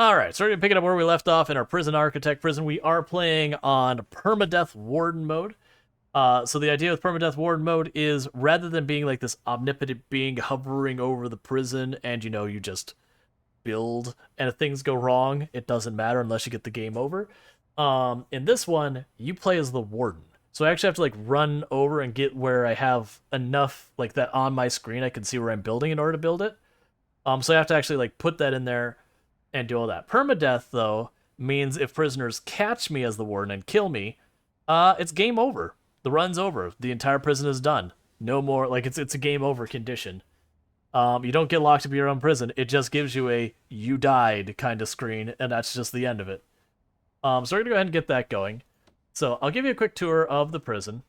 Alright, so we're going to pick it up where we left off in our prison architect prison. We are playing on Permadeath Warden mode. So the idea with Permadeath Warden mode is rather than being like this omnipotent being hovering over the prison and, you know, you just build and if things go wrong, it doesn't matter unless you get the game over. In this one, you play as the warden. So I actually have to like run over and get where I have enough like that on my screen I can see where I'm building in order to build it. So I have to actually like put that in there and do all that. Permadeath, though, means if prisoners catch me as the warden and kill me, it's game over. The run's over. The entire prison is done. No more, like, it's a game over condition. You don't get locked up in your own prison. It just gives you a you died kind of screen, and that's just the end of it. So we're going to go ahead and get that going. So I'll give you a quick tour of the prison.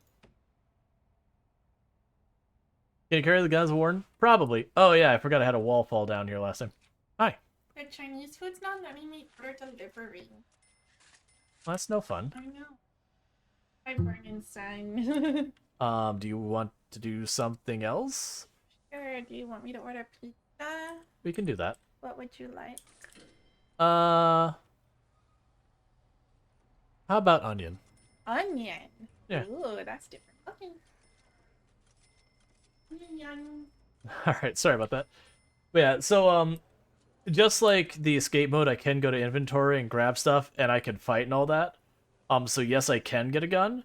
Can you carry the gun as a warden? Probably. Oh, yeah, I forgot I had a wall fall down here last time. Hi. The Chinese food's not letting me order delivery. Well, that's no fun. I know. I burn inside. Do you want to do something else? Sure, do you want me to order pizza? We can do that. What would you like? How about onion? Onion. Yeah. Ooh, that's different. Okay. Onion. Alright, sorry about that. But yeah, so, just like the escape mode, I can go to inventory and grab stuff, and I can fight and all that. So yes, I can get a gun.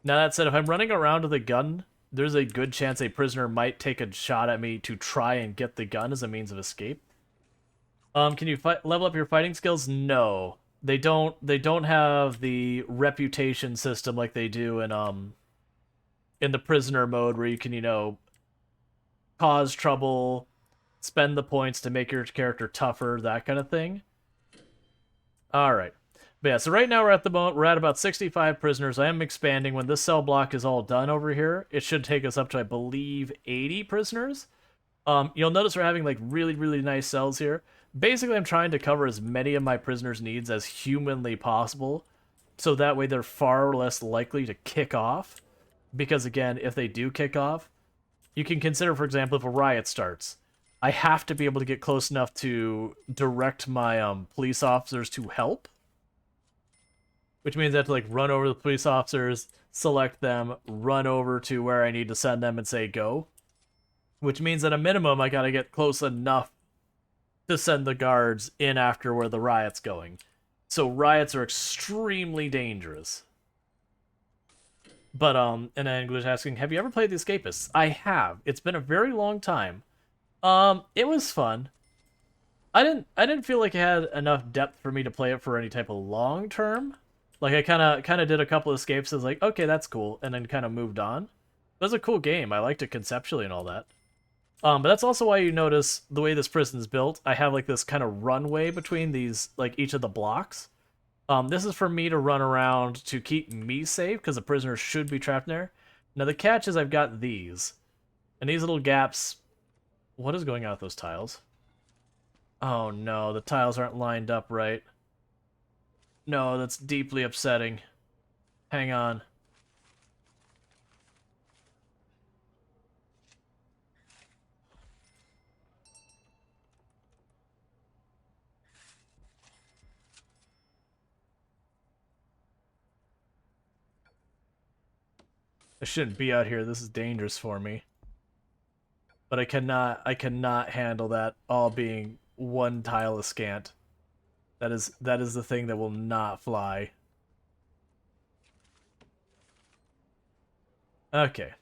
Now that said, if I'm running around with a gun, there's a good chance a prisoner might take a shot at me to try and get the gun as a means of escape. Can you level up your fighting skills? No. They don't have the reputation system like they do in the prisoner mode where you can, you know, cause trouble, spend the points to make your character tougher, that kind of thing. Alright. But yeah, so right now we're at about 65 prisoners. I am expanding. When this cell block is all done over here, it should take us up to, I believe, 80 prisoners. You'll notice we're having like really, really nice cells here. Basically, I'm trying to cover as many of my prisoners' needs as humanly possible, so that way they're far less likely to kick off. Because again, if they do kick off, you can consider, for example, if a riot starts, I have to be able to get close enough to direct my police officers to help. Which means I have to like run over the police officers, select them, run over to where I need to send them and say go. Which means at a minimum I gotta get close enough to send the guards in after where the riot's going. So riots are extremely dangerous. But and then English asking, have you ever played The Escapists? I have. It's been a very long time. It was fun. I didn't feel like it had enough depth for me to play it for any type of long term. Like I kind of did a couple of escapes. I was like, okay, that's cool, and then kind of moved on. It was a cool game. I liked it conceptually and all that. But that's also why you notice the way this prison's built. I have like this kind of runway between these, like each of the blocks. This is for me to run around to keep me safe because the prisoner should be trapped in there. Now the catch is I've got these, and these little gaps. What is going on with those tiles? Oh no, the tiles aren't lined up right. No, that's deeply upsetting. Hang on. I shouldn't be out here. This is dangerous for me. But I cannot handle that all being one tile ascant. That is the thing that will not fly. Okay.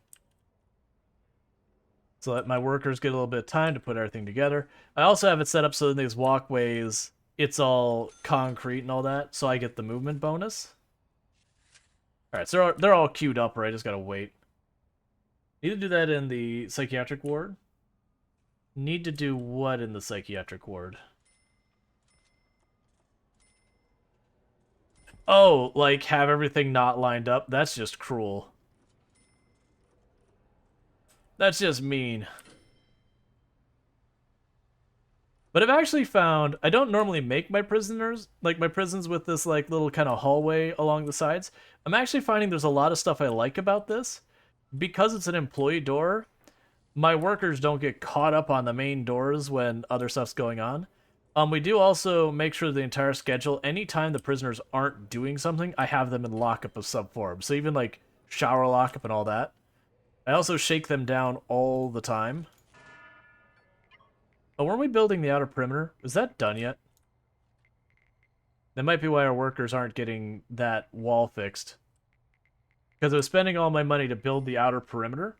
So let my workers get a little bit of time to put everything together. I also have it set up so in these walkways, it's all concrete and all that, so I get the movement bonus. Alright, so they're all queued up, right? I just gotta wait. Need to do that in the psychiatric ward. Need to do what in the psychiatric ward? Oh, like have everything not lined up? That's just cruel. That's just mean. But I've actually found, I don't normally make my prisoners, like my prisons with this like little kind of hallway along the sides. I'm actually finding there's a lot of stuff I like about this. Because it's an employee door, my workers don't get caught up on the main doors when other stuff's going on. We do also make sure the entire schedule, anytime the prisoners aren't doing something, I have them in lockup of some form. So even like shower lockup and all that. I also shake them down all the time. Oh, weren't we building the outer perimeter? Is that done yet? That might be why our workers aren't getting that wall fixed. Because I was spending all my money to build the outer perimeter.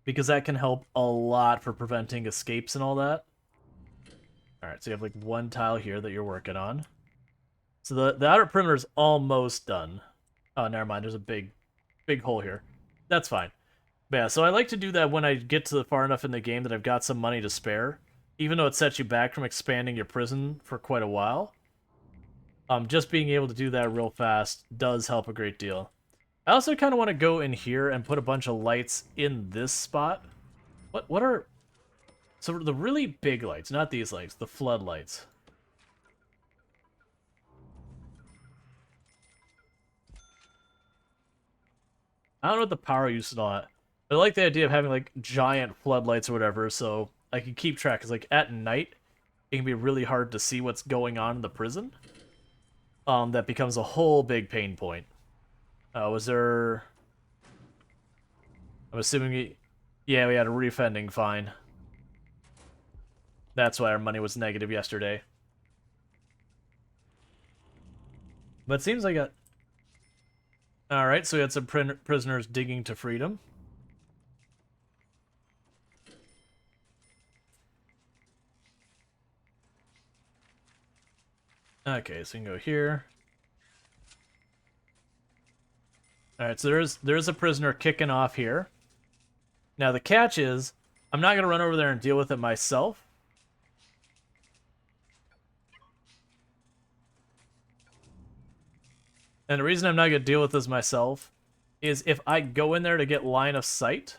Because that can help a lot for preventing escapes and all that. Alright, so you have like one tile here that you're working on. So the outer perimeter is almost done. Oh, never mind. There's a big hole here. That's fine. But yeah, so I like to do that when I get to far enough in the game that I've got some money to spare. Even though it sets you back from expanding your prison for quite a while. Just being able to do that real fast does help a great deal. I also kind of want to go in here and put a bunch of lights in this spot. What are... So the really big lights, not these lights, the floodlights. I don't know what the power use is on it. I like the idea of having like giant floodlights or whatever, so I can keep track. Cause like at night, it can be really hard to see what's going on in the prison. That becomes a whole big pain point. Was there... I'm assuming... Yeah, we had a refending fine. That's why our money was negative yesterday. But it seems like a... Alright, so we had some prisoners digging to freedom. Okay, so we can go here. Alright, so there's a prisoner kicking off here. Now the catch is, I'm not going to run over there and deal with it myself. And the reason I'm not going to deal with this myself is if I go in there to get line of sight,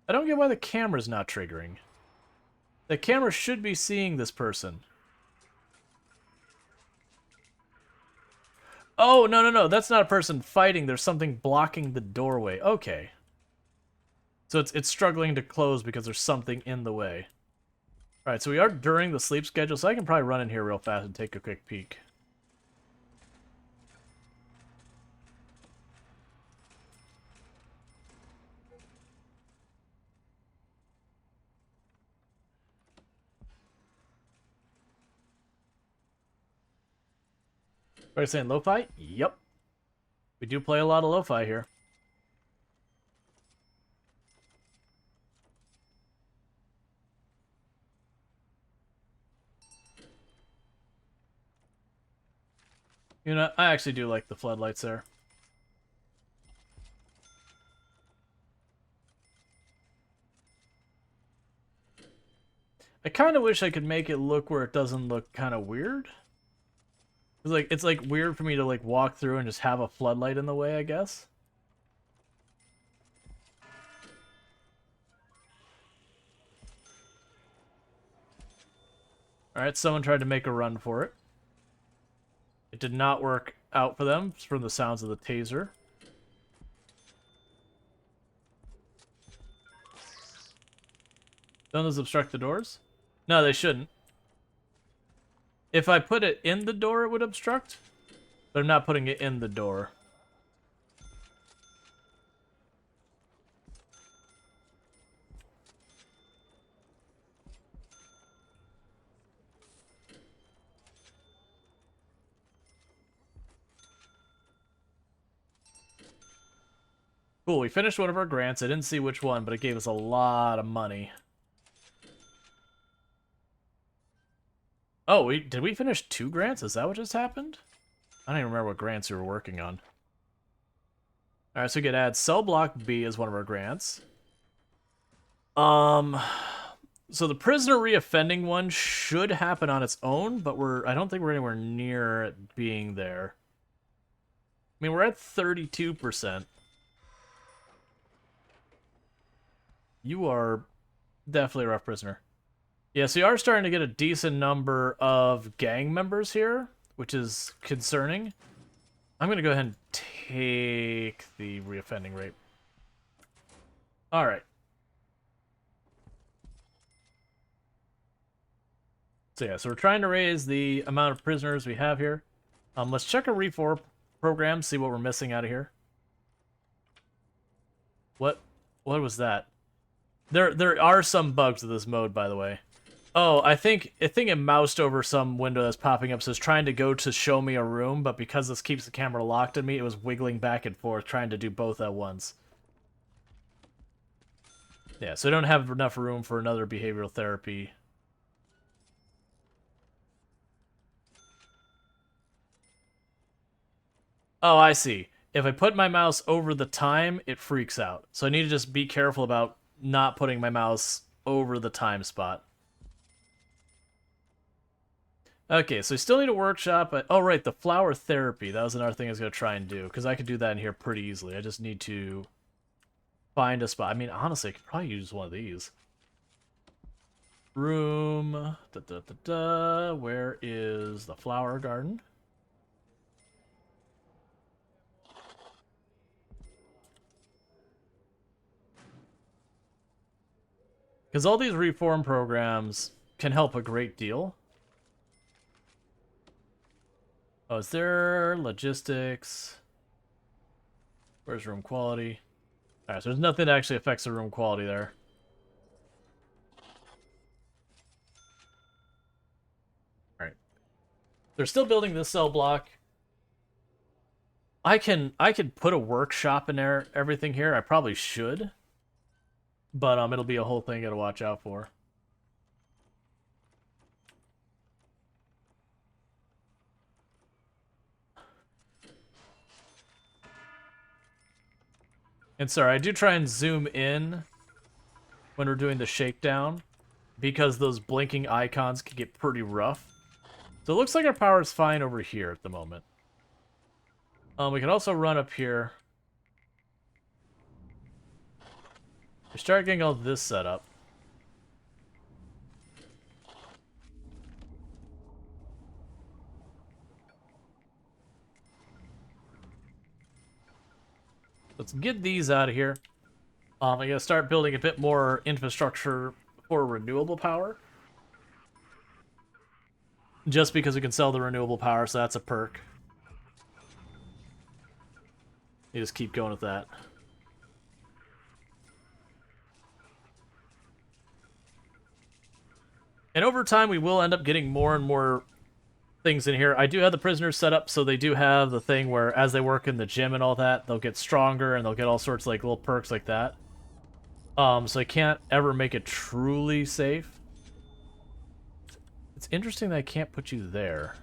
I don't get why the camera's not triggering. The camera should be seeing this person. Oh, no, that's not a person fighting. There's something blocking the doorway. Okay. So it's struggling to close because there's something in the way. Alright, so we are during the sleep schedule, so I can probably run in here real fast and take a quick peek. Are you saying lo-fi? Yep. We do play a lot of lo-fi here. You know, I actually do like the floodlights there. I kind of wish I could make it look where it doesn't look kind of weird. It's like weird for me to like walk through and just have a floodlight in the way, I guess. Alright, someone tried to make a run for it. It did not work out for them from the sounds of the taser. Don't those obstruct the doors? No, they shouldn't. If I put it in the door, it would obstruct. But I'm not putting it in the door. Cool, we finished one of our grants. I didn't see which one, but it gave us a lot of money. Oh, did we finish 2 grants? Is that what just happened? I don't even remember what grants we were working on. Alright, so we could add cell block B as one of our grants. So the prisoner reoffending one should happen on its own, but I don't think we're anywhere near it being there. I mean, we're at 32%. You are definitely a rough prisoner. Yeah, so you are starting to get a decent number of gang members here, which is concerning. I'm going to go ahead and take the reoffending rate. Alright. So yeah, so we're trying to raise the amount of prisoners we have here. Let's check a reform program, see what we're missing out of here. What was that? There are some bugs with this mode, by the way. Oh, I think it moused over some window that's popping up, so it's trying to go to show me a room, but because this keeps the camera locked at me, it was wiggling back and forth, trying to do both at once. Yeah, so I don't have enough room for another behavioral therapy. Oh, I see. If I put my mouse over the time, it freaks out. So I need to just be careful about not putting my mouse over the time spot. Okay, so I still need a workshop. But, oh, right, the flower therapy. That was another thing I was going to try and do, because I could do that in here pretty easily. I just need to find a spot. I mean, honestly, I could probably use one of these. Room. Where is the flower garden? Because all these reform programs can help a great deal. Oh, is there logistics? Where's room quality? Alright, so there's nothing that actually affects the room quality there. Alright. They're still building this cell block. I can put a workshop in there, everything here. I probably should. But it'll be a whole thing I gotta watch out for. And sorry, I do try and zoom in when we're doing the shakedown, because those blinking icons can get pretty rough. So it looks like our power is fine over here at the moment. We can also run up here. We start getting all this set up. Let's get these out of here. I gotta start building a bit more infrastructure for renewable power. Just because we can sell the renewable power, so that's a perk. You just keep going with that. And over time, we will end up getting more and more things in here. I do have the prisoners set up, so they do have the thing where as they work in the gym and all that, they'll get stronger and they'll get all sorts of like little perks like that. So I can't ever make it truly safe. It's interesting that I can't put you there.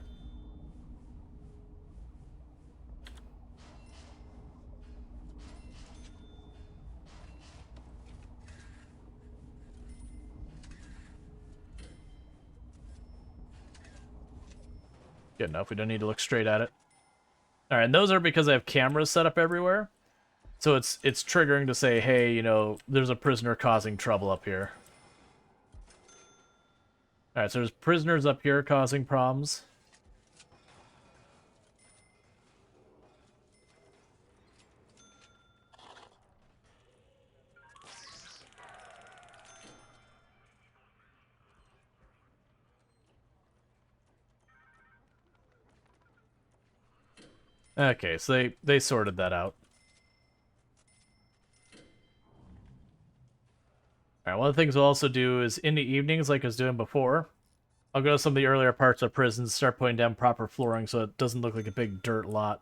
Good enough. We don't need to look straight at it. Alright, and those are because I have cameras set up everywhere. So it's triggering to say, hey, you know, there's a prisoner causing trouble up here. Alright, so there's prisoners up here causing problems. Okay, so they sorted that out. Alright, one of the things we'll also do is in the evenings, like I was doing before, I'll go to some of the earlier parts of prisons, start putting down proper flooring so it doesn't look like a big dirt lot.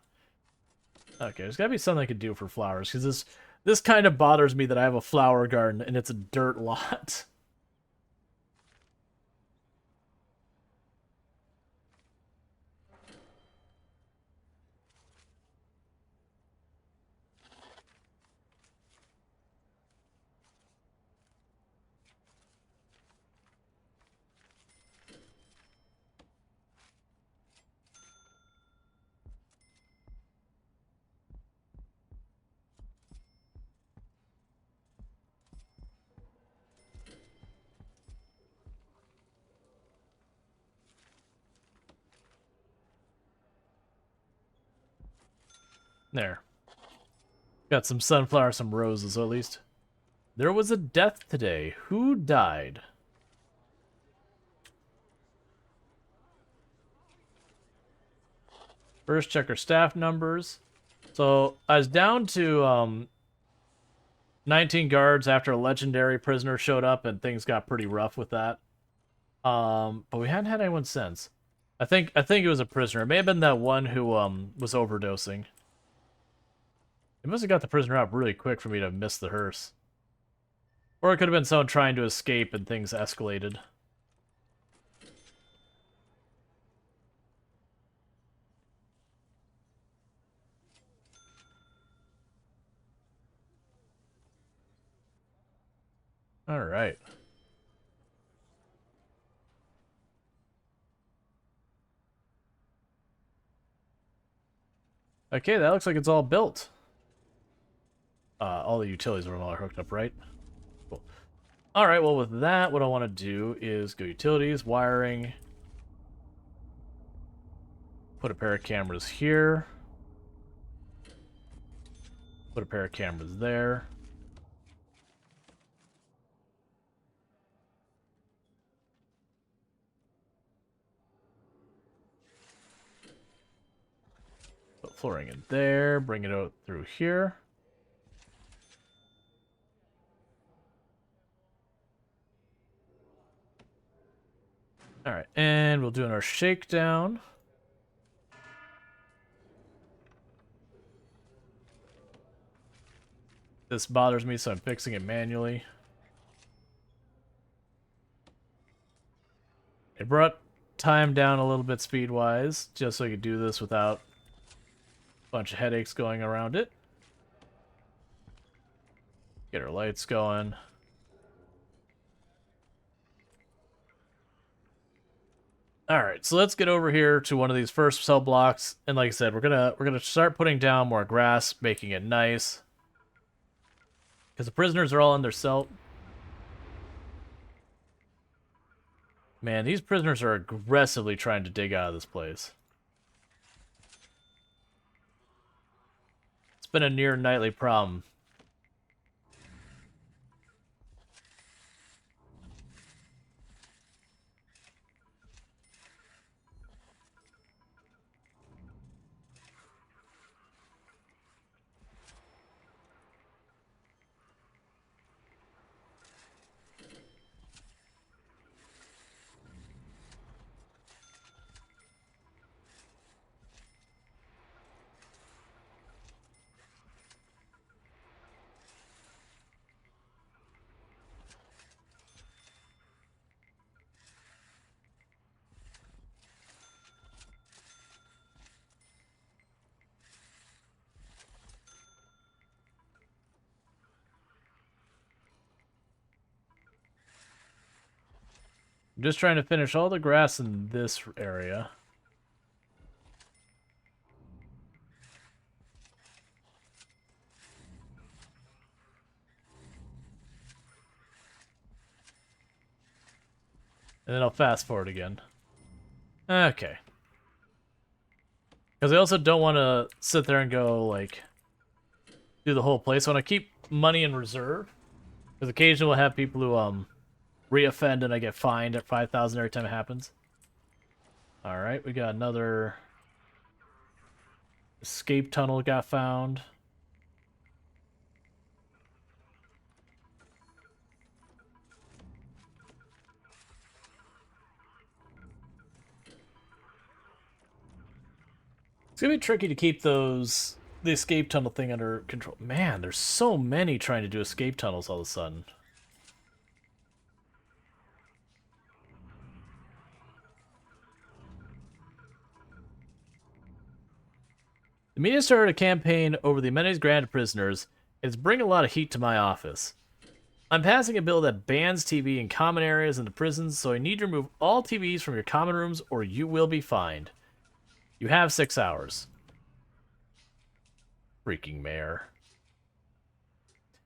Okay, there's gotta be something I could do for flowers, because this kind of bothers me that I have a flower garden and it's a dirt lot. There. Got some sunflowers, some roses, at least. There was a death today. Who died? First, check our staff numbers. So I was down to 19 guards after a legendary prisoner showed up, and things got pretty rough with that. But we hadn't had anyone since. I think it was a prisoner. It may have been that one who was overdosing. It must have got the prisoner out really quick for me to miss the hearse. Or it could have been someone trying to escape and things escalated. All right. Okay, that looks like it's all built. All the utilities are hooked up, right? Cool. All right, well, with that, what I want to do is go utilities, wiring, put a pair of cameras here, put a pair of cameras there. Put flooring in there, bring it out through here. All right, and we'll do our shakedown. This bothers me, so I'm fixing it manually. It brought time down a little bit speed-wise, just so I could do this without a bunch of headaches going around it. Get our lights going. All right, so let's get over here to one of these first cell blocks, and like I said, we're gonna start putting down more grass, making it nice, because the prisoners are all in their cell. Man, these prisoners are aggressively trying to dig out of this place. It's been a near nightly problem. I'm just trying to finish all the grass in this area. And then I'll fast forward again. Okay. Because I also don't want to sit there and go, like, do the whole place. I want to keep money in reserve. Because occasionally we'll have people who, re-offend and I get fined at 5,000 every time it happens. Alright, we got another escape tunnel got found. It's gonna be tricky to keep the escape tunnel thing under control. Man, there's so many trying to do escape tunnels all of a sudden. The media started a campaign over the amenities granted prisoners, and it's bringing a lot of heat to my office. I'm passing a bill that bans TV in common areas in the prisons, so I need to remove all TVs from your common rooms or you will be fined. You have 6 hours. Freaking mayor.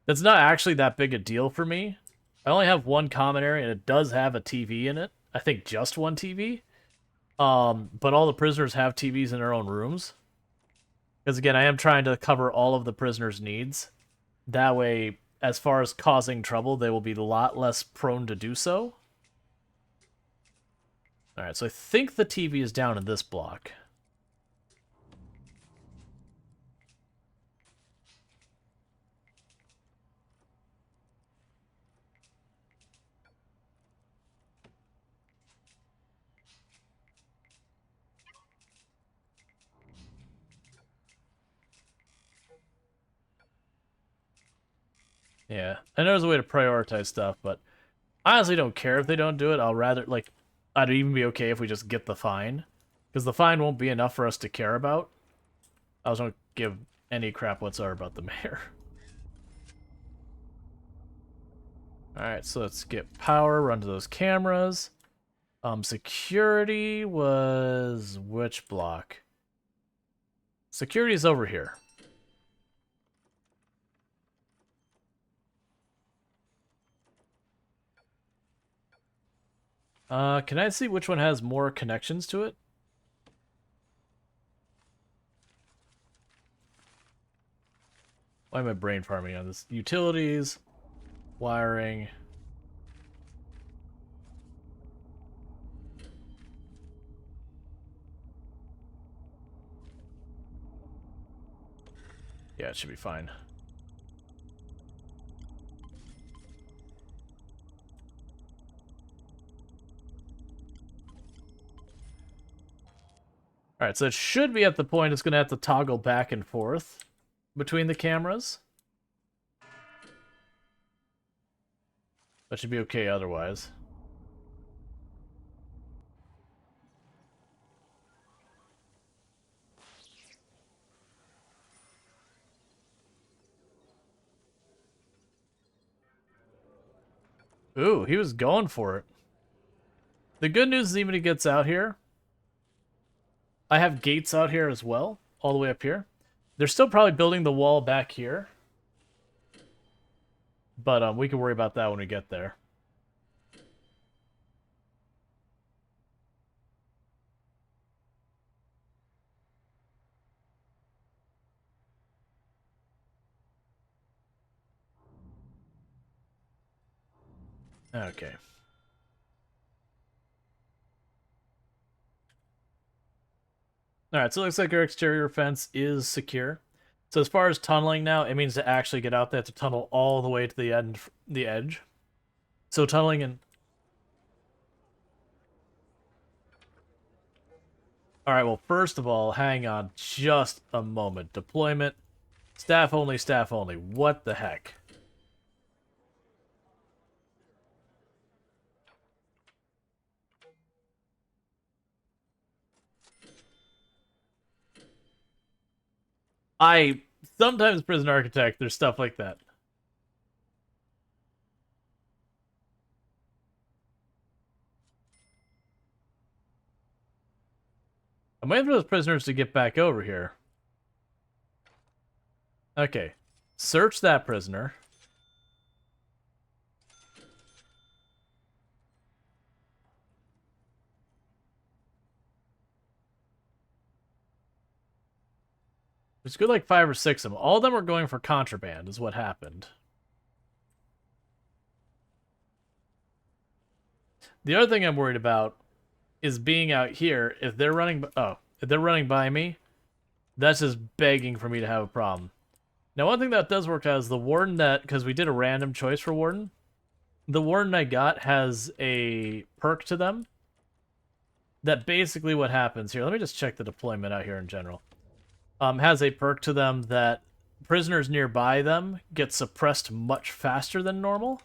That's not actually that big a deal for me. I only have one common area, and it does have a TV in it. I think just one TV. But all the prisoners have TVs in their own rooms. Because again, I am trying to cover all of the prisoners' needs. That way, as far as causing trouble, they will be a lot less prone to do so. Alright, so I think the TV is down in this block. Yeah, I know there's a way to prioritize stuff, but I honestly don't care if they don't do it. I'll rather, like, I'd even be okay if we just get the fine. Because the fine won't be enough for us to care about. I just don't give any crap whatsoever about the mayor. Alright, so let's get power, run to those cameras. Security was which block? Security's over here. Can I see which one has more connections to it? Why am I brain farming on this? Utilities, wiring. Yeah, it should be fine. Alright, so it should be at the point it's going to have to toggle back and forth between the cameras. That should be okay otherwise. Ooh, he was going for it. The good news is even when he gets out here, I have gates out here as well, all the way up here. They're still probably building the wall back here. But we can worry about that when we get there. Okay. Alright, so it looks like our exterior fence is secure. So as far as tunneling now, it means to actually get out there to tunnel all the way to the end, the edge. So tunneling in. Alright, well, first of all, hang on just a moment. Deployment. Staff only, staff only. What the heck? Sometimes prison architect, there's stuff like that. I'm waiting for those prisoners to get back over here. Okay. Search that prisoner. There's good like 5 or 6 of them. All of them are going for contraband, is what happened. The other thing I'm worried about is being out here. If they're running, if they're running by me, that's just begging for me to have a problem. Now, one thing that does work out is the warden that, because we did a random choice for warden, the warden I got has a perk to them. That basically what happens here. Let me just check the deployment out here in general. Has a perk to them that prisoners nearby them get suppressed much faster than normal.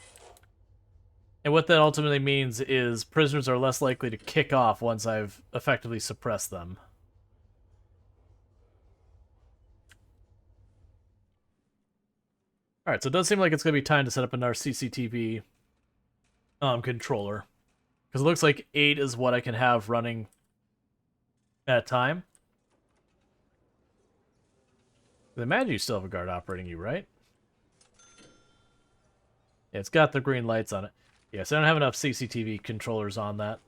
And what that ultimately means is prisoners are less likely to kick off once I've effectively suppressed them. Alright, so it does seem like it's going to be time to set up another CCTV controller. Because it looks like 8 is what I can have running at a time. I imagine you still have a guard operating you, right? Yeah, it's got the green lights on it. Yes, I don't have enough CCTV controllers on that.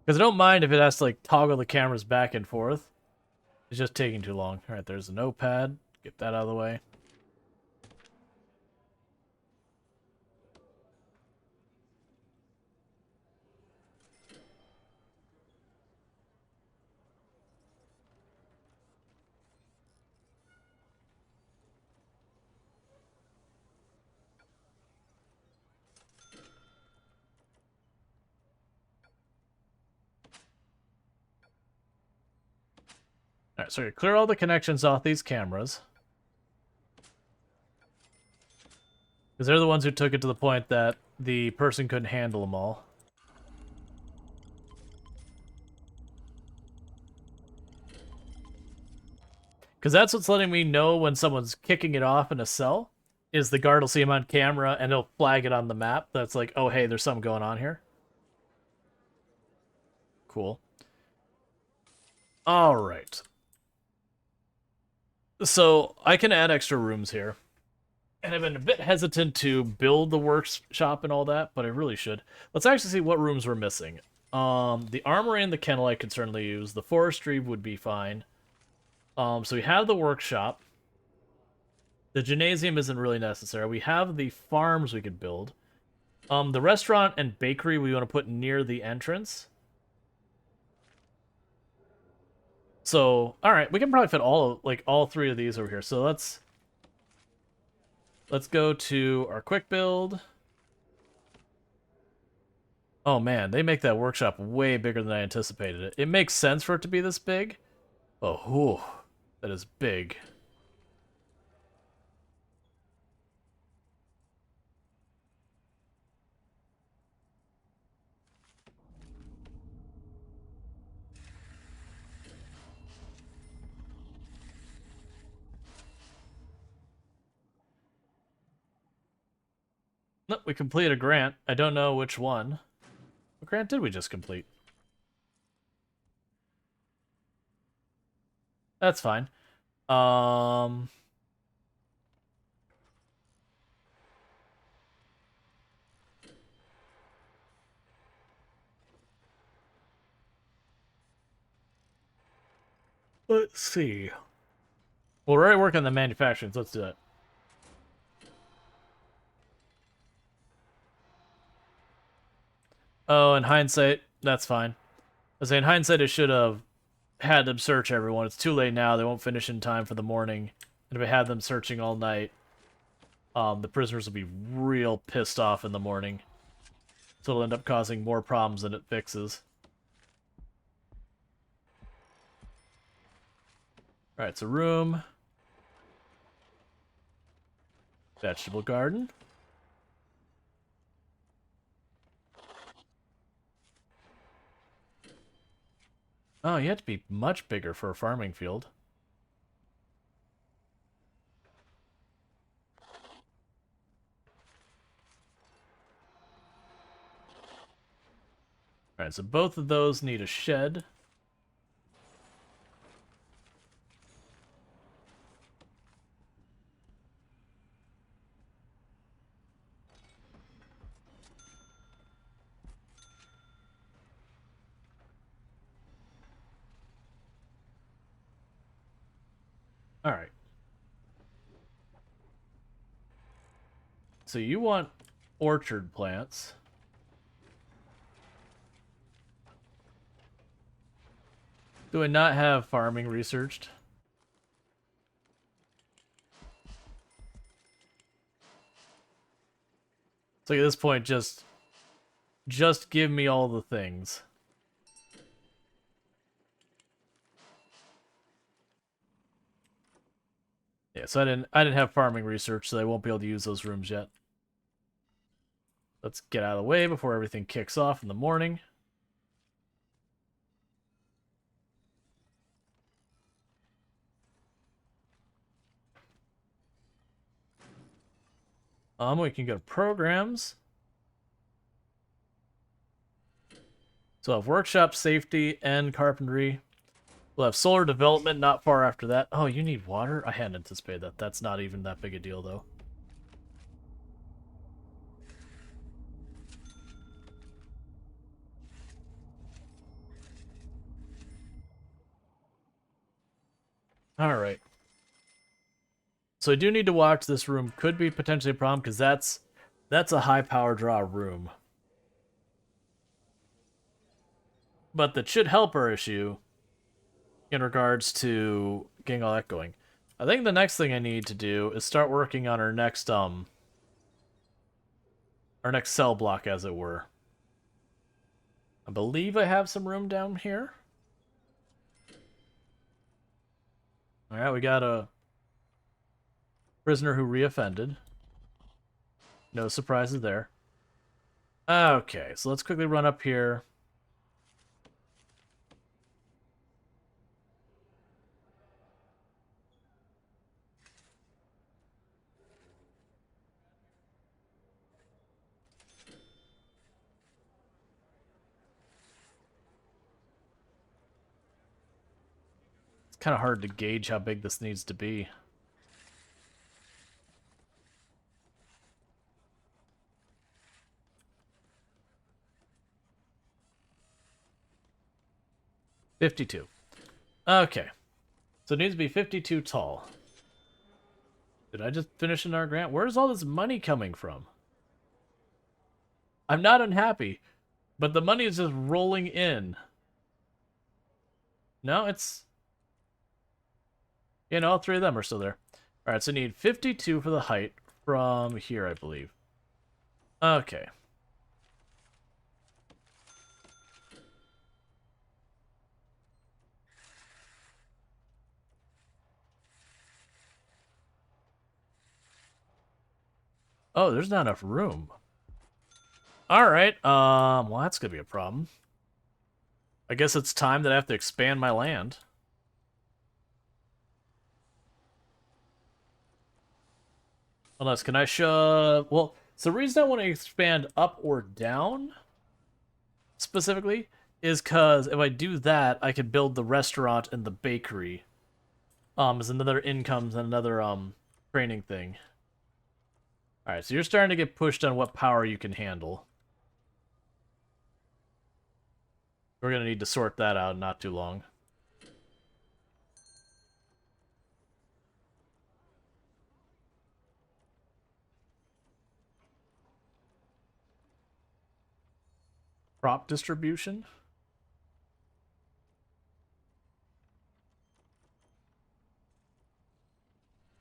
Because I don't mind if it has to, like, toggle the cameras back and forth. It's just taking too long. Alright, there's a notepad. Get that out of the way. Alright, so you clear all the connections off these cameras. Because they're the ones who took it to the point that the person couldn't handle them all. Because that's what's letting me know when someone's kicking it off in a cell, is the guard will see him on camera and he'll flag it on the map. That's like, oh, hey, there's something going on here. Cool. All right. So I can add extra rooms here. And I've been a bit hesitant to build the workshop and all that, but I really should. Let's actually see what rooms we're missing. The armory and the kennel I could certainly use. The forestry would be fine. So we have the workshop. The gymnasium isn't really necessary. We have the farms we could build. The restaurant and bakery we want to put near the entrance. So, all right, we can probably fit all three of these over here. So let's go to our quick build. Oh man, they make that workshop way bigger than I anticipated it. It makes sense for it to be this big. Oh, whew, that is big. Nope, we completed a grant. I don't know which one. What grant did we just complete? That's fine. Let's see. Well, we're already working on the manufacturing, so let's do that. Oh, in hindsight, that's fine. I say in hindsight, I should have had them search everyone. It's too late now. They won't finish in time for the morning. And if I had them searching all night, the prisoners will be real pissed off in the morning. So it'll end up causing more problems than it fixes. Alright, so room. Vegetable garden. Oh, you have to be much bigger for a farming field. Alright, so both of those need a shed. Alright. So you want orchard plants. Do I not have farming researched? So at this point, just give me all the things. Yeah, so I didn't have farming research, so I won't be able to use those rooms yet. Let's get out of the way before everything kicks off in the morning. We can go to programs. So I'll have workshop, safety, and carpentry. We'll have solar development not far after that. Oh, you need water? I hadn't anticipated that. That's not even that big a deal, though. Alright. So I do need to watch this room. Could be potentially a problem, because that's a high power draw room. But that should help our issue in regards to getting all that going. I think the next thing I need to do is start working on our next cell block, as it were. I believe I have some room down here. Alright, we got a prisoner who reoffended. No surprises there. Okay, so let's quickly run up here. It's kind of hard to gauge how big this needs to be. $52. Okay. So it needs to be 52 tall. Did I just finish another grant? Where's all this money coming from? I'm not unhappy, but the money is just rolling in. No, it's... You know, all three of them are still there. Alright, so I need 52 for the height from here, I believe. Okay. Oh, there's not enough room. Alright, well, that's gonna be a problem. I guess it's time that I have to expand my land. Unless, can I shove... Well, so the reason I want to expand up or down, specifically, is because if I do that, I can build the restaurant and the bakery. As another income and another, training thing. Alright, so you're starting to get pushed on what power you can handle. We're gonna need to sort that out in not too long. Crop distribution.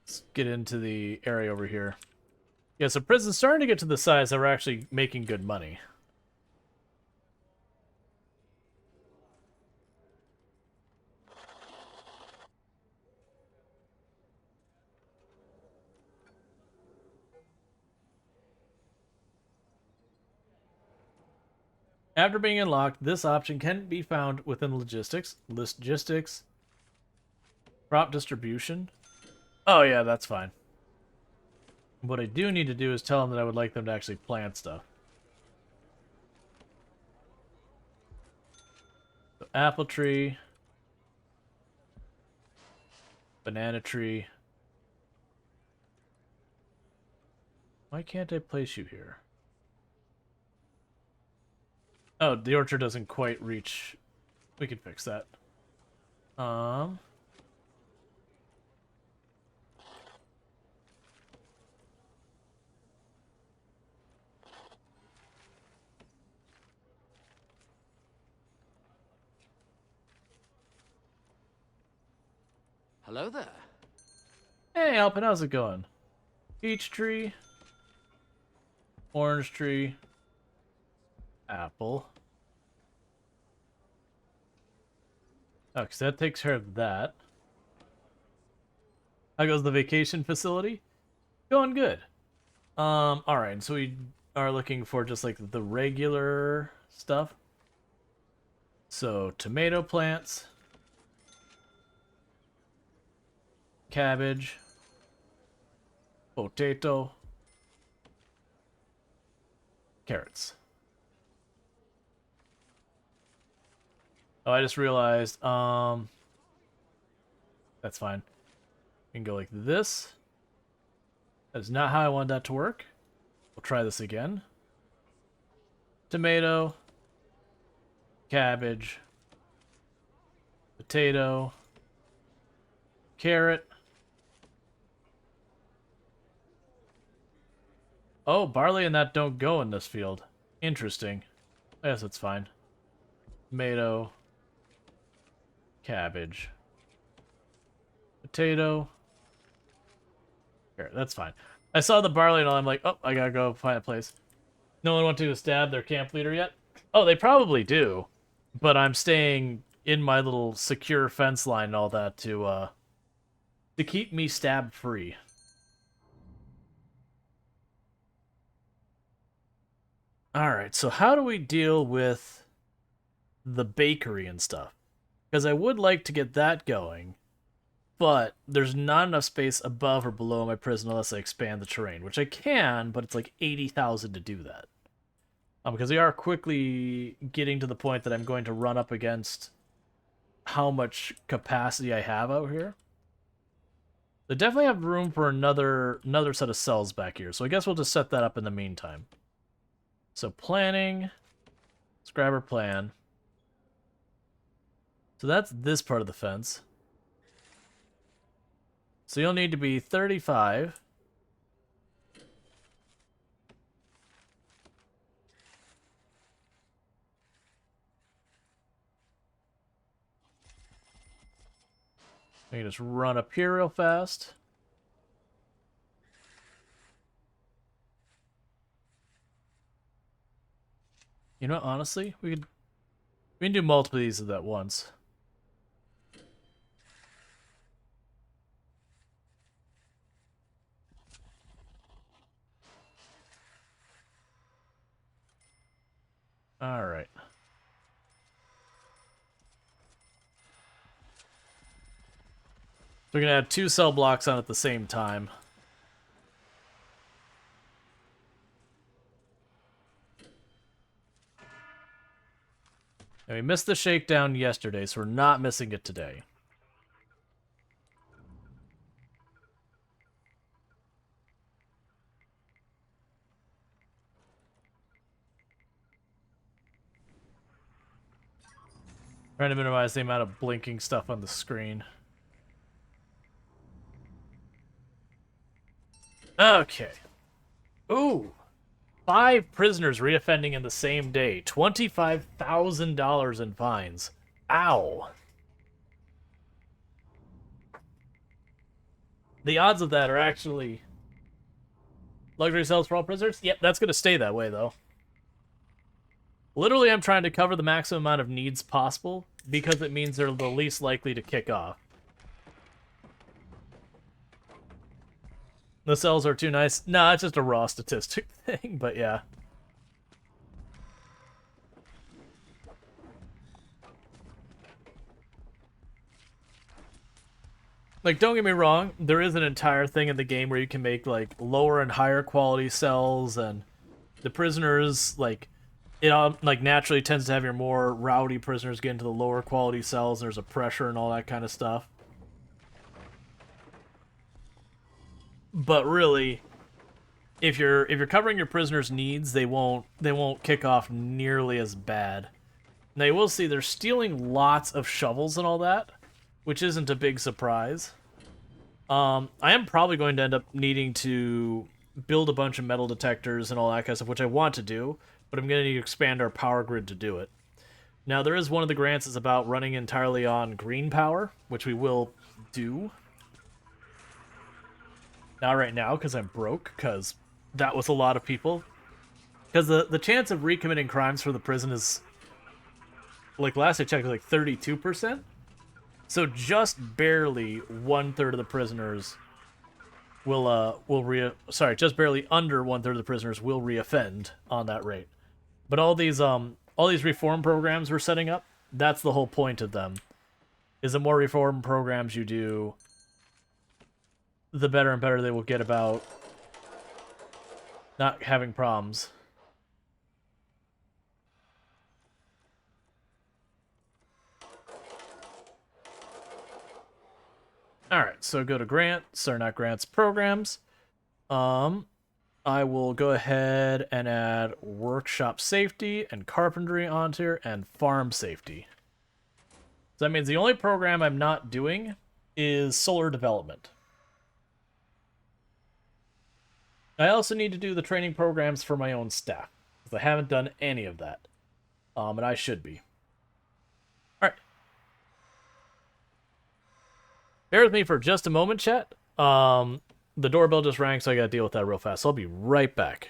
Let's get into the area over here. Yeah, so prison's starting to get to the size that we're actually making good money. After being unlocked, this option can be found within logistics. Logistics. Crop distribution. Oh yeah, that's fine. What I do need to do is tell them that I would like them to actually plant stuff. So apple tree. Banana tree. Why can't I place you here? Oh, the orchard doesn't quite reach. We can fix that. Hello there. Hey, Alpin, how's it going? Peach tree. Orange tree. Apple. Oh, because that takes care of that. How goes the vacation facility? Going good. Alright, so we are looking for just like the regular stuff. So, tomato plants. Cabbage. Potato. Carrots. Oh, I just realized, that's fine. We can go like this. That's not how I want that to work. We'll try this again. Tomato. Cabbage. Potato. Carrot. Oh, barley and that don't go in this field. Interesting. I guess it's fine. Tomato. Cabbage. Potato. Here, that's fine. I saw the barley and all, I'm like, oh, I gotta go find a place. No one wanted to stab their camp leader yet? Oh, they probably do. But I'm staying in my little secure fence line and all that to to keep me stab free. Alright, so how do we deal with the bakery and stuff? Because I would like to get that going, but there's not enough space above or below my prison unless I expand the terrain, which I can, but it's like 80,000 to do that. Because we are quickly getting to the point that I'm going to run up against how much capacity I have out here. They definitely have room for another set of cells back here, so I guess we'll just set that up in the meantime. So planning, let's grab our plan. So that's this part of the fence. So you'll need to be 35. I can just run up here real fast. You know, honestly, we can do multiple of these at once. All right. We're gonna have 2 cell blocks on at the same time. And we missed the shakedown yesterday, so we're not missing it today. Trying to minimize the amount of blinking stuff on the screen. Okay. Ooh. 5 prisoners reoffending in the same day. $25,000 in fines. Ow. The odds of that are actually... Luxury cells for all prisoners? Yep, that's going to stay that way, though. Literally, I'm trying to cover the maximum amount of needs possible, because it means they're the least likely to kick off. The cells are too nice. Nah, it's just a raw statistic thing, but yeah. Like, don't get me wrong, there is an entire thing in the game where you can make, like, lower and higher quality cells, and the prisoners, like, it like naturally tends to have your more rowdy prisoners get into the lower quality cells, and there's a pressure and all that kind of stuff. But really, if you're covering your prisoners' needs, they won't kick off nearly as bad. Now you will see they're stealing lots of shovels and all that, which isn't a big surprise. I am probably going to end up needing to build a bunch of metal detectors and all that kind of stuff, which I want to do, but I'm going to need to expand our power grid to do it. Now, there is one of the grants is about running entirely on green power, which we will do. Not right now, because I'm broke, because that was a lot of people. Because the chance of recommitting crimes for the prison is, like, last I checked, was like 32%. So just barely 1/3 of the prisoners just barely under 1/3 of the prisoners will reoffend on that rate. But all these reform programs we're setting up, that's the whole point of them. Is the more reform programs you do, the better and better they will get about not having problems. Alright, so go to grants, or not grants, programs. I will go ahead and add workshop safety and carpentry onto here and farm safety. So that means the only program I'm not doing is solar development. I also need to do the training programs for my own staff, because I haven't done any of that. And I should be. Alright. Bear with me for just a moment, chat. The doorbell just rang, so I gotta deal with that real fast. So I'll be right back.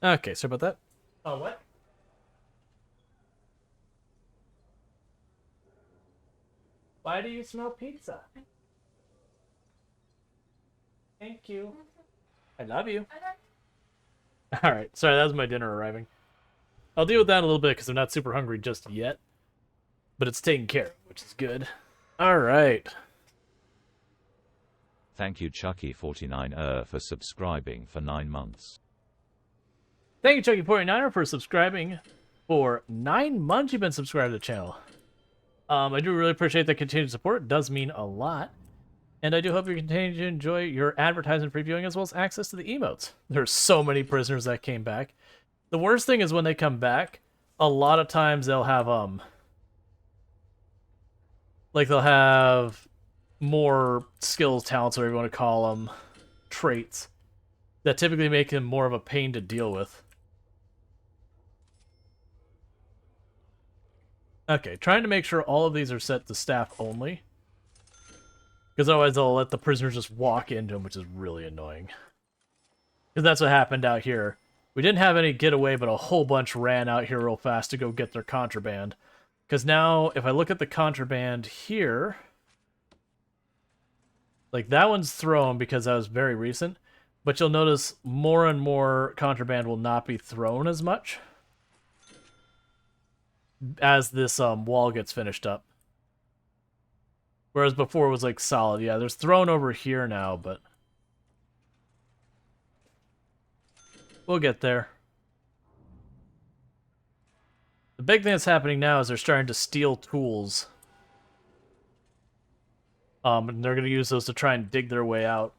Okay, sorry about that. Oh, what? Why do you smell pizza? Thank you. I love you. Alright, sorry, that was my dinner arriving. I'll deal with that in a little bit because I'm not super hungry just yet. But it's taken care of, which is good. Alright. Thank you Chucky49 for subscribing for 9 months. Thank you, Chucky49er, for subscribing for 9 months. You've been subscribed to the channel. I do really appreciate the continued support. It does mean a lot. And I do hope you continue to enjoy your advertising previewing as well as access to the emotes. There's so many prisoners that came back. The worst thing is when they come back, a lot of times they'll have, like, they'll have more skills, talents, whatever you want to call them, traits, that typically make them more of a pain to deal with. Okay, trying to make sure all of these are set to staff only. Because otherwise they'll let the prisoners just walk into them, which is really annoying. Because that's what happened out here. We didn't have any getaway, but a whole bunch ran out here real fast to go get their contraband. Because now, if I look at the contraband here... Like, that one's thrown because that was very recent. But you'll notice more and more contraband will not be thrown as much as this wall gets finished up. Whereas before it was like solid. Yeah, there's thrown over here now, but we'll get there. The big thing that's happening now is they're starting to steal tools. And they're going to use those to try and dig their way out.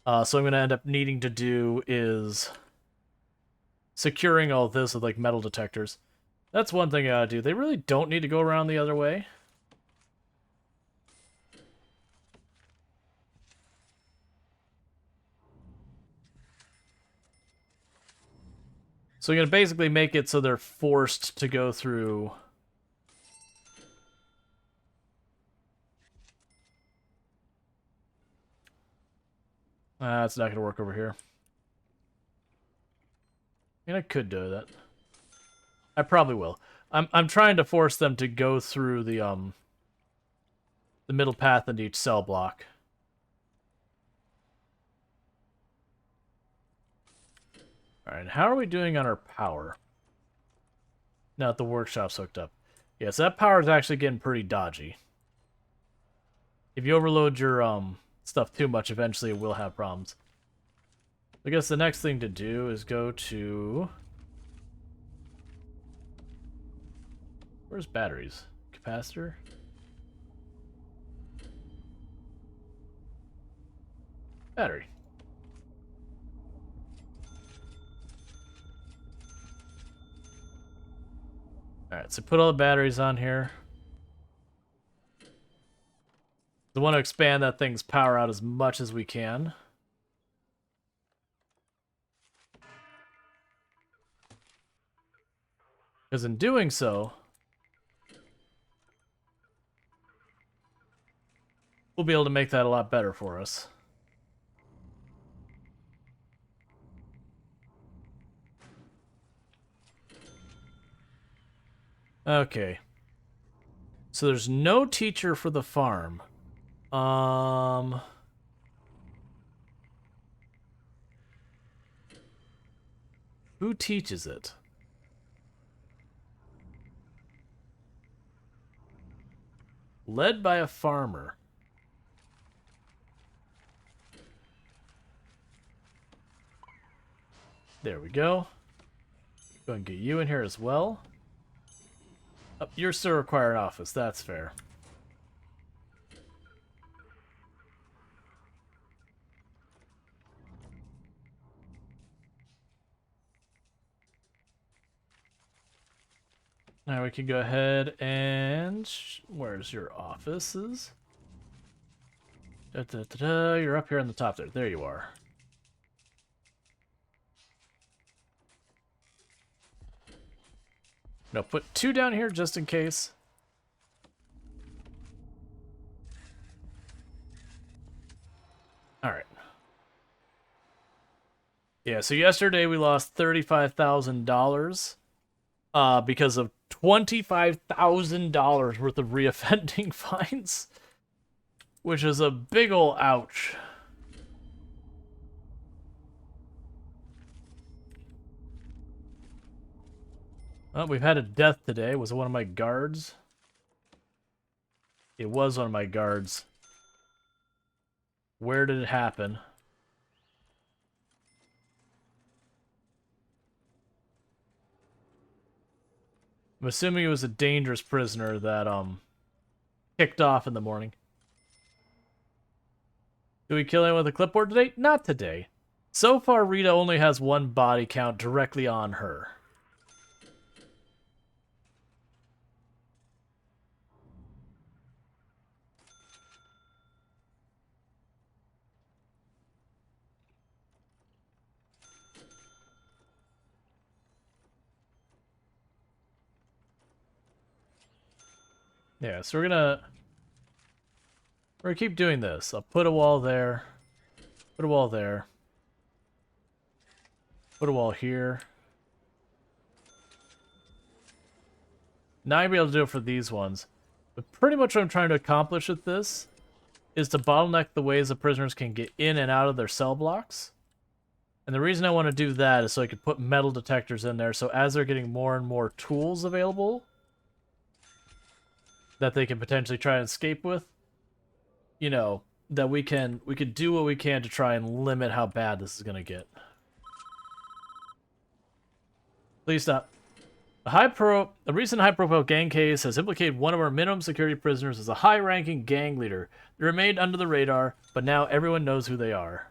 So I'm going to end up needing to do is securing all this with like metal detectors. That's one thing I gotta do. They really don't need to go around the other way. So you're going to basically make it so they're forced to go through... it's not going to work over here. I mean, I could do that. I probably will. I'm trying to force them to go through the middle path into each cell block. Alright, how are we doing on our power? Now that the workshop's hooked up. Yes, that power is actually getting pretty dodgy. If you overload your stuff too much, eventually it will have problems. I guess the next thing to do is go to... Where's batteries? Capacitor? Battery. Alright, so put all the batteries on here. We want to expand that thing's power out as much as we can. Because in doing so, we'll be able to make that a lot better for us. Okay. So there's no teacher for the farm. Who teaches it? Led by a farmer. There we go. Go and get you in here as well. Oh, you're still required office. That's fair. Now we can go ahead and... Where's your offices? You're up here on the top there. There you are. No, put 2 down here just in case. Alright. Yeah, so yesterday we lost $35,000 because of $25,000 worth of reoffending fines, which is a big ol' ouch. Oh, we've had a death today. Was it one of my guards? It was one of my guards. Where did it happen? I'm assuming it was a dangerous prisoner that kicked off in the morning. Did we kill him with a clipboard today? Not today. So far, Rita only has one body count directly on her. Yeah, so we're gonna keep doing this. I'll put a wall there. Put a wall there. Put a wall here. Now I'll be able to do it for these ones. But pretty much what I'm trying to accomplish with this is to bottleneck the ways the prisoners can get in and out of their cell blocks. And the reason I want to do that is so I can put metal detectors in there, so as they're getting more and more tools available that they can potentially try and escape with, you know, that we can do what we can to try and limit how bad this is going to get. Please stop. A recent high-profile gang case has implicated one of our minimum security prisoners as a high-ranking gang leader. They remained under the radar, but now everyone knows who they are.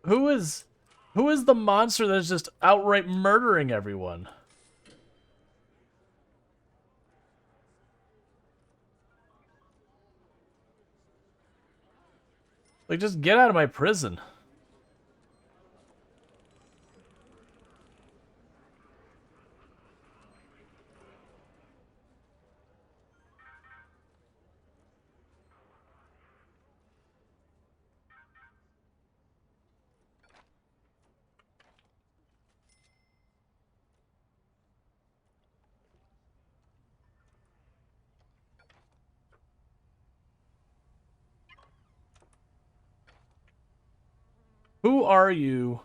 Who is the monster that's just outright murdering everyone? Like, just get out of my prison. Who are you?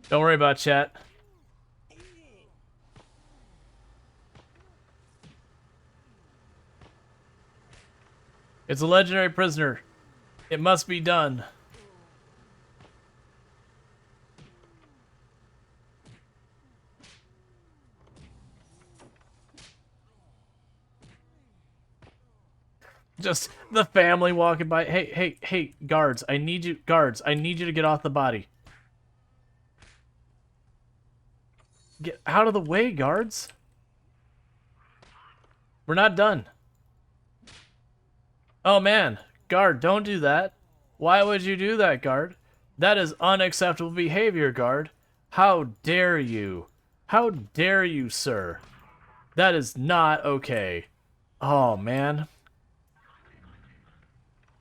Don't worry about chat. It's a legendary prisoner. It must be done. Just the family walking by. Hey, guards, I need you to get off the body. Get out of the way, guards. We're not done. Oh man, guard, don't do that. Why would you do that, guard? That is unacceptable behavior, guard. How dare you? How dare you, sir? That is not okay. Oh man.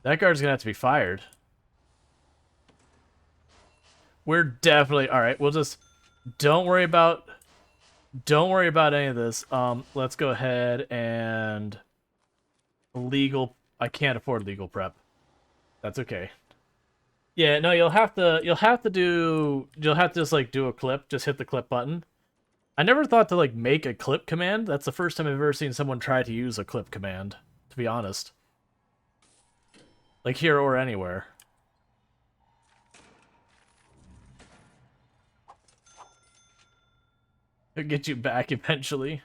That guard's gonna have to be fired. We're definitely alright, we'll just don't worry about any of this. Let's go ahead and legal. I can't afford legal prep. That's okay. Yeah, no, you'll have to just like do a clip, just hit the clip button. I never thought to like make a clip command. That's the first time I've ever seen someone try to use a clip command, to be honest. Like here or anywhere. It'll get you back eventually.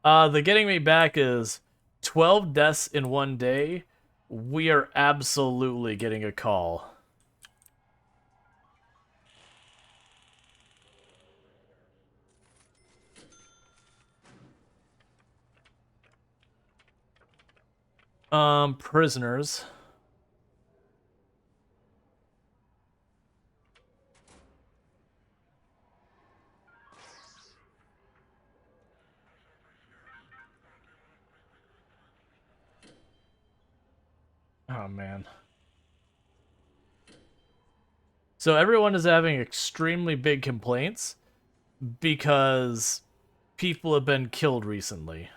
The getting me back is 12 deaths in one day. We are absolutely getting a call. Prisoners. Oh, man. So everyone is having extremely big complaints because people have been killed recently.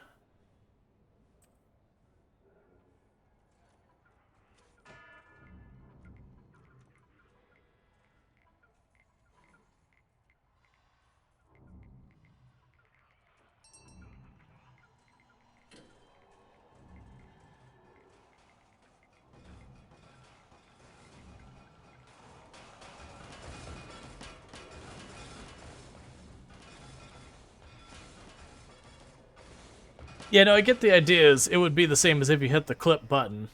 Yeah, no, I get the idea is it would be the same as if you hit the clip button.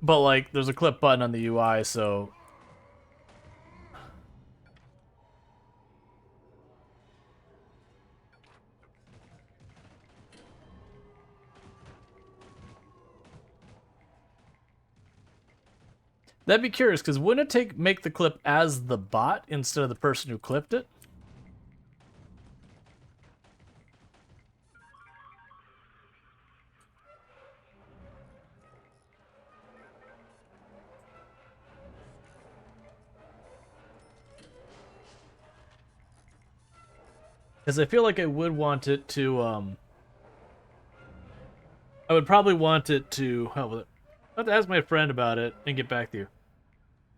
But, like, there's a clip button on the UI, so... That'd be curious, because wouldn't it make the clip as the bot instead of the person who clipped it? Because I feel like I would want it to, I would probably want it to help with it. I'll have to ask my friend about it and get back to you.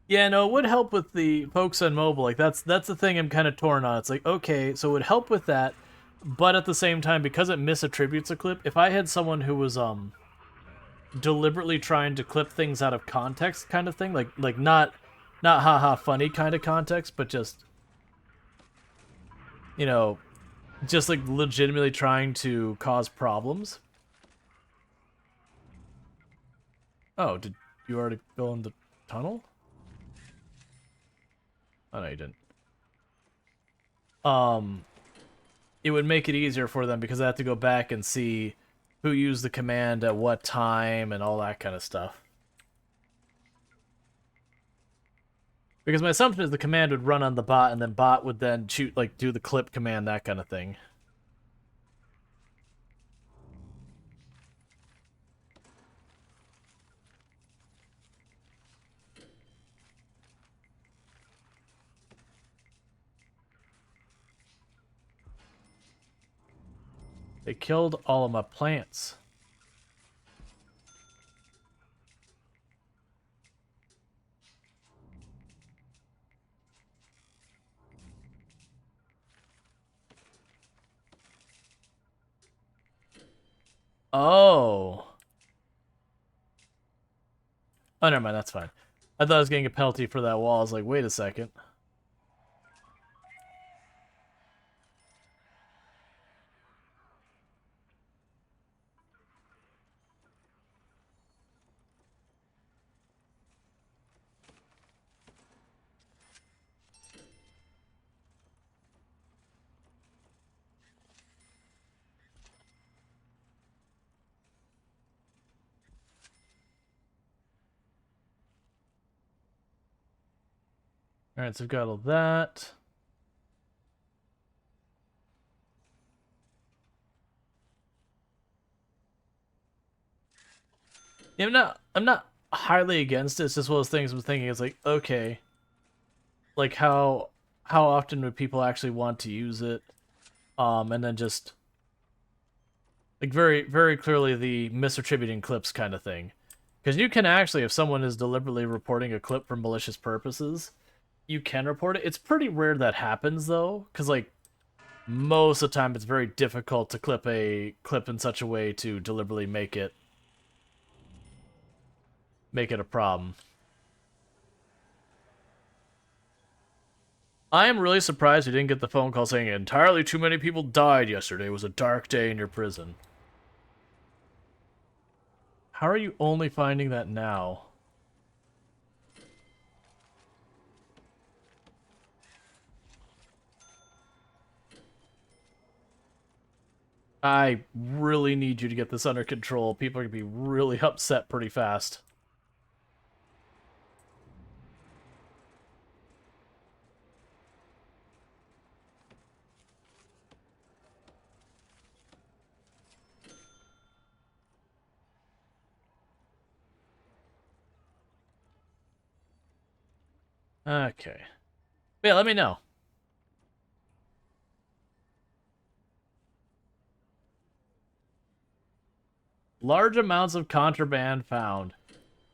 Yeah, no, it would help with the folks on mobile. Like, that's the thing I'm kind of torn on. It's like, okay, so it would help with that, but at the same time, because it misattributes a clip, if I had someone who was, deliberately trying to clip things out of context kind of thing, like not haha funny kind of context, but just, you know, just like legitimately trying to cause problems. Oh, did you already go in the tunnel? Oh, no, you didn't. It would make it easier for them because I have to go back and see who used the command at what time and all that kind of stuff. Because my assumption is the command would run on the bot and then bot would then shoot, like, do the clip command, that kind of thing. They killed all of my plants. Oh. Oh, never mind, that's fine. I thought I was getting a penalty for that wall. I was like, wait a second. Alright, so we've got all that. Yeah, I'm not highly against it. It's just one of those things I'm thinking is like, okay, like how often would people actually want to use it? And then just like very clearly the misattributing clips kind of thing. Because you can actually, if someone is deliberately reporting a clip for malicious purposes, you can report it. It's pretty rare that happens though, because like most of the time it's very difficult to clip a clip in such a way to deliberately make it a problem. I am really surprised you didn't get the phone call saying entirely too many people died yesterday. It was a dark day in your prison. How are you only finding that now? I really need you to get this under control. People are going to be really upset pretty fast. Okay. Yeah, let me know. Large amounts of contraband found.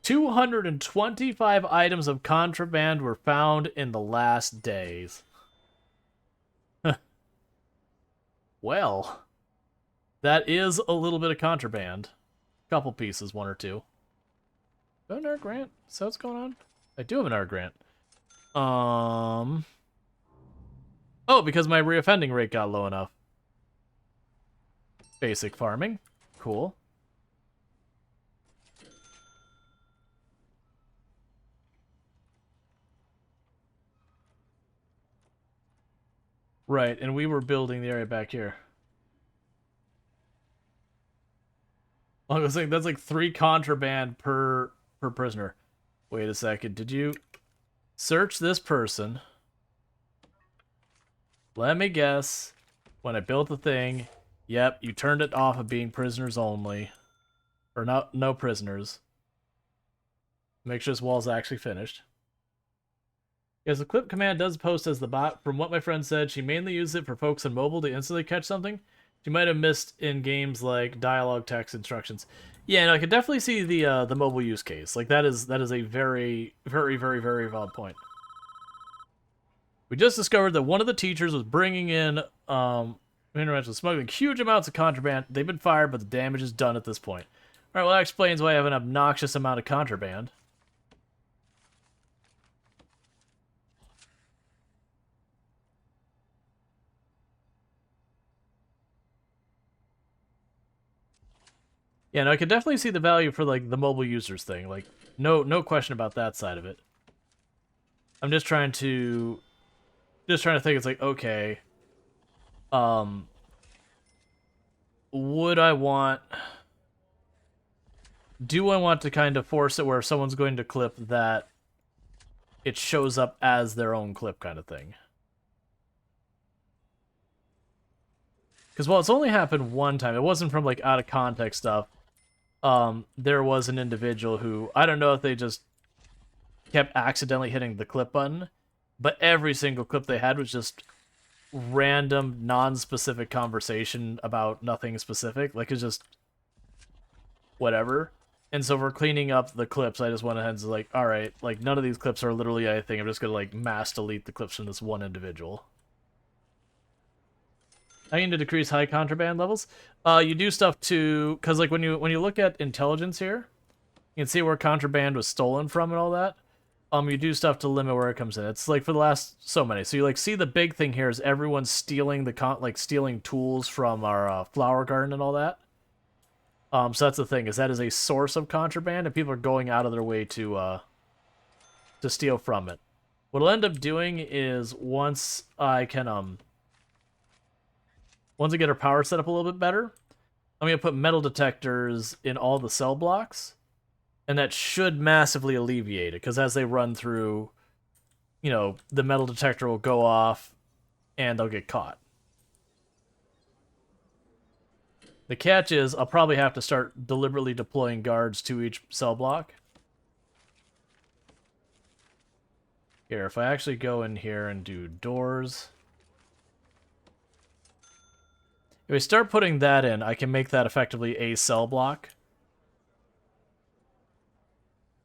225 items of contraband were found in the last days. Well, that is a little bit of contraband. Couple pieces, one or two. Do I have an art grant? Is that what's going on? I do have an art grant. Oh, because my reoffending rate got low enough. Basic farming. Cool. Right, and we were building the area back here. I was saying that's like 3 contraband per prisoner. Wait a second. Did you search this person? Let me guess. When I built the thing, yep, you turned it off of being prisoners only. Or no prisoners. Make sure this wall's actually finished. Yes, the clip command does post as the bot. From what my friend said, she mainly uses it for folks on mobile to instantly catch something. She might have missed in games like dialogue text instructions. Yeah, no, I could definitely see the mobile use case. Like that is a very, very, very, very valid point. We just discovered that one of the teachers was bringing in intervention smuggling huge amounts of contraband. They've been fired, but the damage is done at this point. All right, well that explains why I have an obnoxious amount of contraband. Yeah, no, I could definitely see the value for like the mobile users thing. Like, no question about that side of it. I'm just trying to think. It's like, okay, would I want? Do I want to kind of force it where someone's going to clip that it shows up as their own clip kind of thing? Because while it's only happened one time, it wasn't from like out of context stuff. There was an individual who, I don't know if they just kept accidentally hitting the clip button, but every single clip they had was just random, non-specific conversation about nothing specific. Like, it's just whatever. And so for cleaning up the clips, I just went ahead and was like, alright, like, none of these clips are literally anything. I'm just gonna, like, mass delete the clips from this one individual. How you need to decrease high contraband levels? You do stuff to, because like when you look at intelligence here, you can see where contraband was stolen from and all that. You do stuff to limit where it comes in. It's like for the last so many. So you like see the big thing here is everyone's stealing stealing tools from our flower garden and all that. So that's the thing, is that is a source of contraband, and people are going out of their way to steal from it. What I'll end up doing is once I get our power set up a little bit better, I'm going to put metal detectors in all the cell blocks, and that should massively alleviate it, because as they run through, you know, the metal detector will go off, and they'll get caught. The catch is, I'll probably have to start deliberately deploying guards to each cell block. Here, if I actually go in here and do doors... If we start putting that in, I can make that effectively a cell block.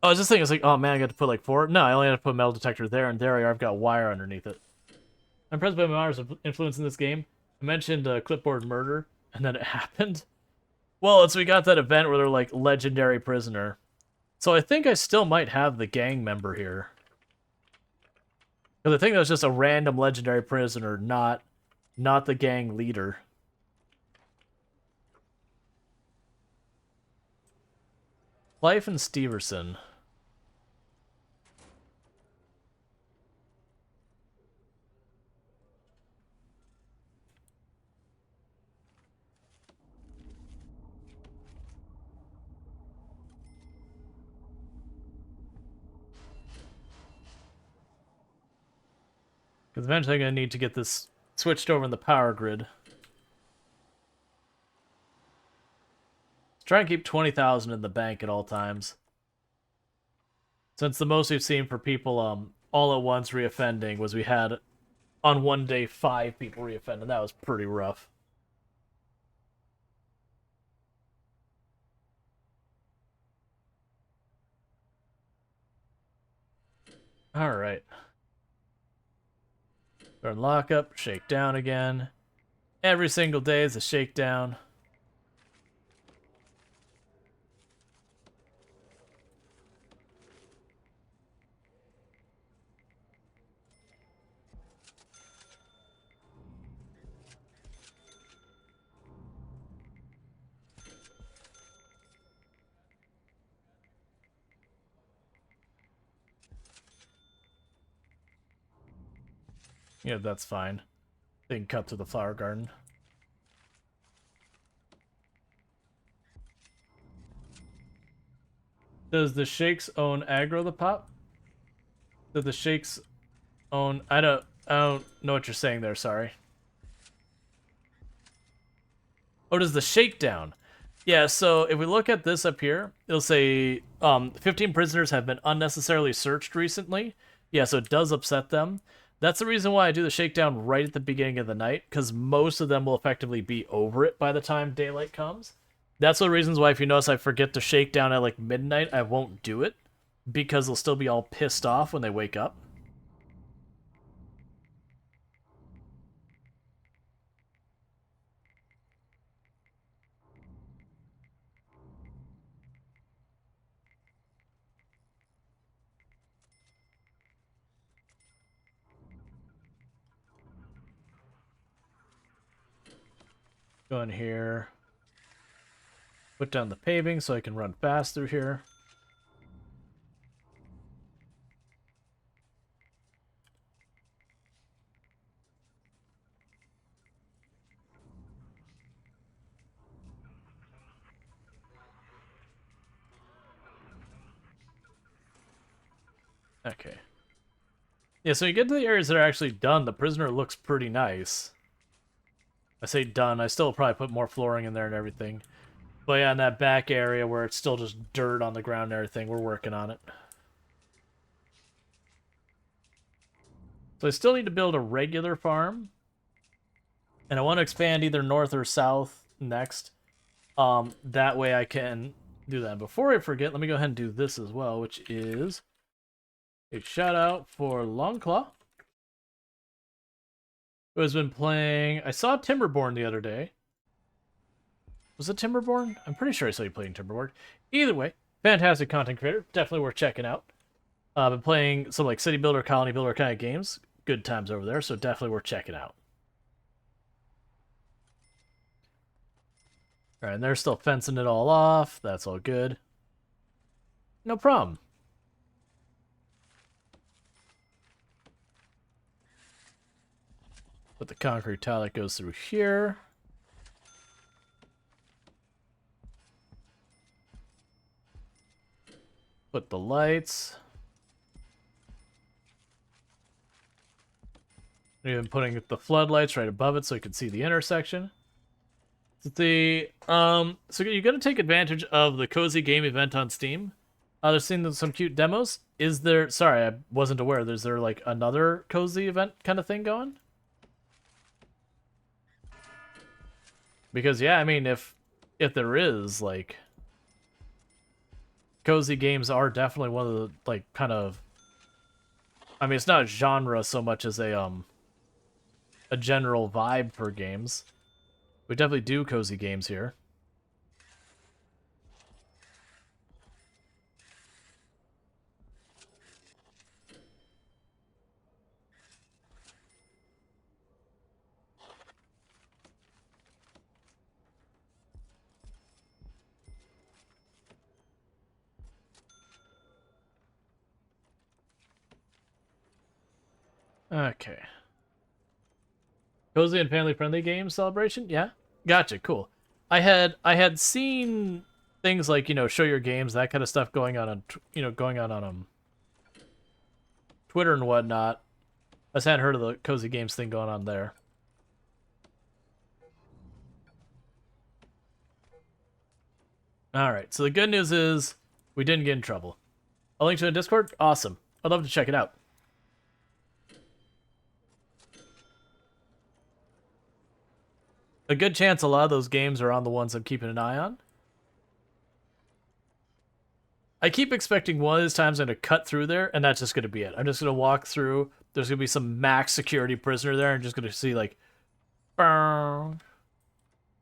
Oh, I was just thinking, it's like, oh man, I got to put like 4? No, I only have to put a metal detector there, and there I've got wire underneath it. I'm impressed by Mara's influence in this game. I mentioned clipboard murder, and then it happened. Well, we got that event where they're like legendary prisoner. So I think I still might have the gang member here. Because I think that was just a random legendary prisoner, not the gang leader. Life and Steverson. Because eventually I'm going to need to get this switched over in the power grid. Let's try and keep 20,000 in the bank at all times. Since the most we've seen for people all at once reoffending was we had on one day 5 people reoffend, and that was pretty rough. Alright. Burn lockup, shake down again. Every single day is a shakedown. Yeah, that's fine. They can cut to the flower garden. Does the Shakes own aggro the pop? Do the Shakes own... I don't know what you're saying there, sorry. Oh, does the shakedown? Yeah, so if we look at this up here, it'll say 15 prisoners have been unnecessarily searched recently. Yeah, so it does upset them. That's the reason why I do the shakedown right at the beginning of the night, because most of them will effectively be over it by the time daylight comes. That's one of the reasons why if you notice I forget to shake down at like midnight, I won't do it, because they'll still be all pissed off when they wake up. Go in here. Put down the paving so I can run fast through here. Okay. Yeah, so you get to the areas that are actually done, the prisoner looks pretty nice. I say done, I still probably put more flooring in there and everything. But yeah, in that back area where it's still just dirt on the ground and everything, we're working on it. So I still need to build a regular farm. And I want to expand either north or south next. That way I can do that. Before I forget, let me go ahead and do this as well, which is a shout out for Longclaw, who has been playing... I saw Timberborn the other day. Was it Timberborn? I'm pretty sure I saw you playing Timberborn. Either way, fantastic content creator. Definitely worth checking out. Been playing some like city builder, colony builder kind of games. Good times over there, so definitely worth checking out. Alright, and they're still fencing it all off. That's all good. No problem. Put the concrete tile that goes through here. Put the lights. Even putting the floodlights right above it so you can see the intersection. So you're gonna take advantage of the Cozy Game event on Steam. There's seen some cute demos. Is there? Sorry, I wasn't aware. Is there like another Cozy event kind of thing going? Because yeah, I mean, if there is, like, Cozy games are definitely one of the like kind of. I mean, it's not a genre so much as a a general vibe for games. We definitely do cozy games here. Okay. Cozy and family-friendly game celebration? Yeah. Gotcha, cool. I had seen things like, show your games, that kind of stuff going on Twitter and whatnot. I just hadn't heard of the cozy games thing going on there. Alright, so the good news is we didn't get in trouble. A link to the Discord? Awesome. I'd love to check it out. A good chance a lot of those games are on the ones I'm keeping an eye on. I keep expecting one of these times I'm going to cut through there, and that's just going to be it. I'm just going to walk through. There's going to be some max security prisoner there, and just going to see, like,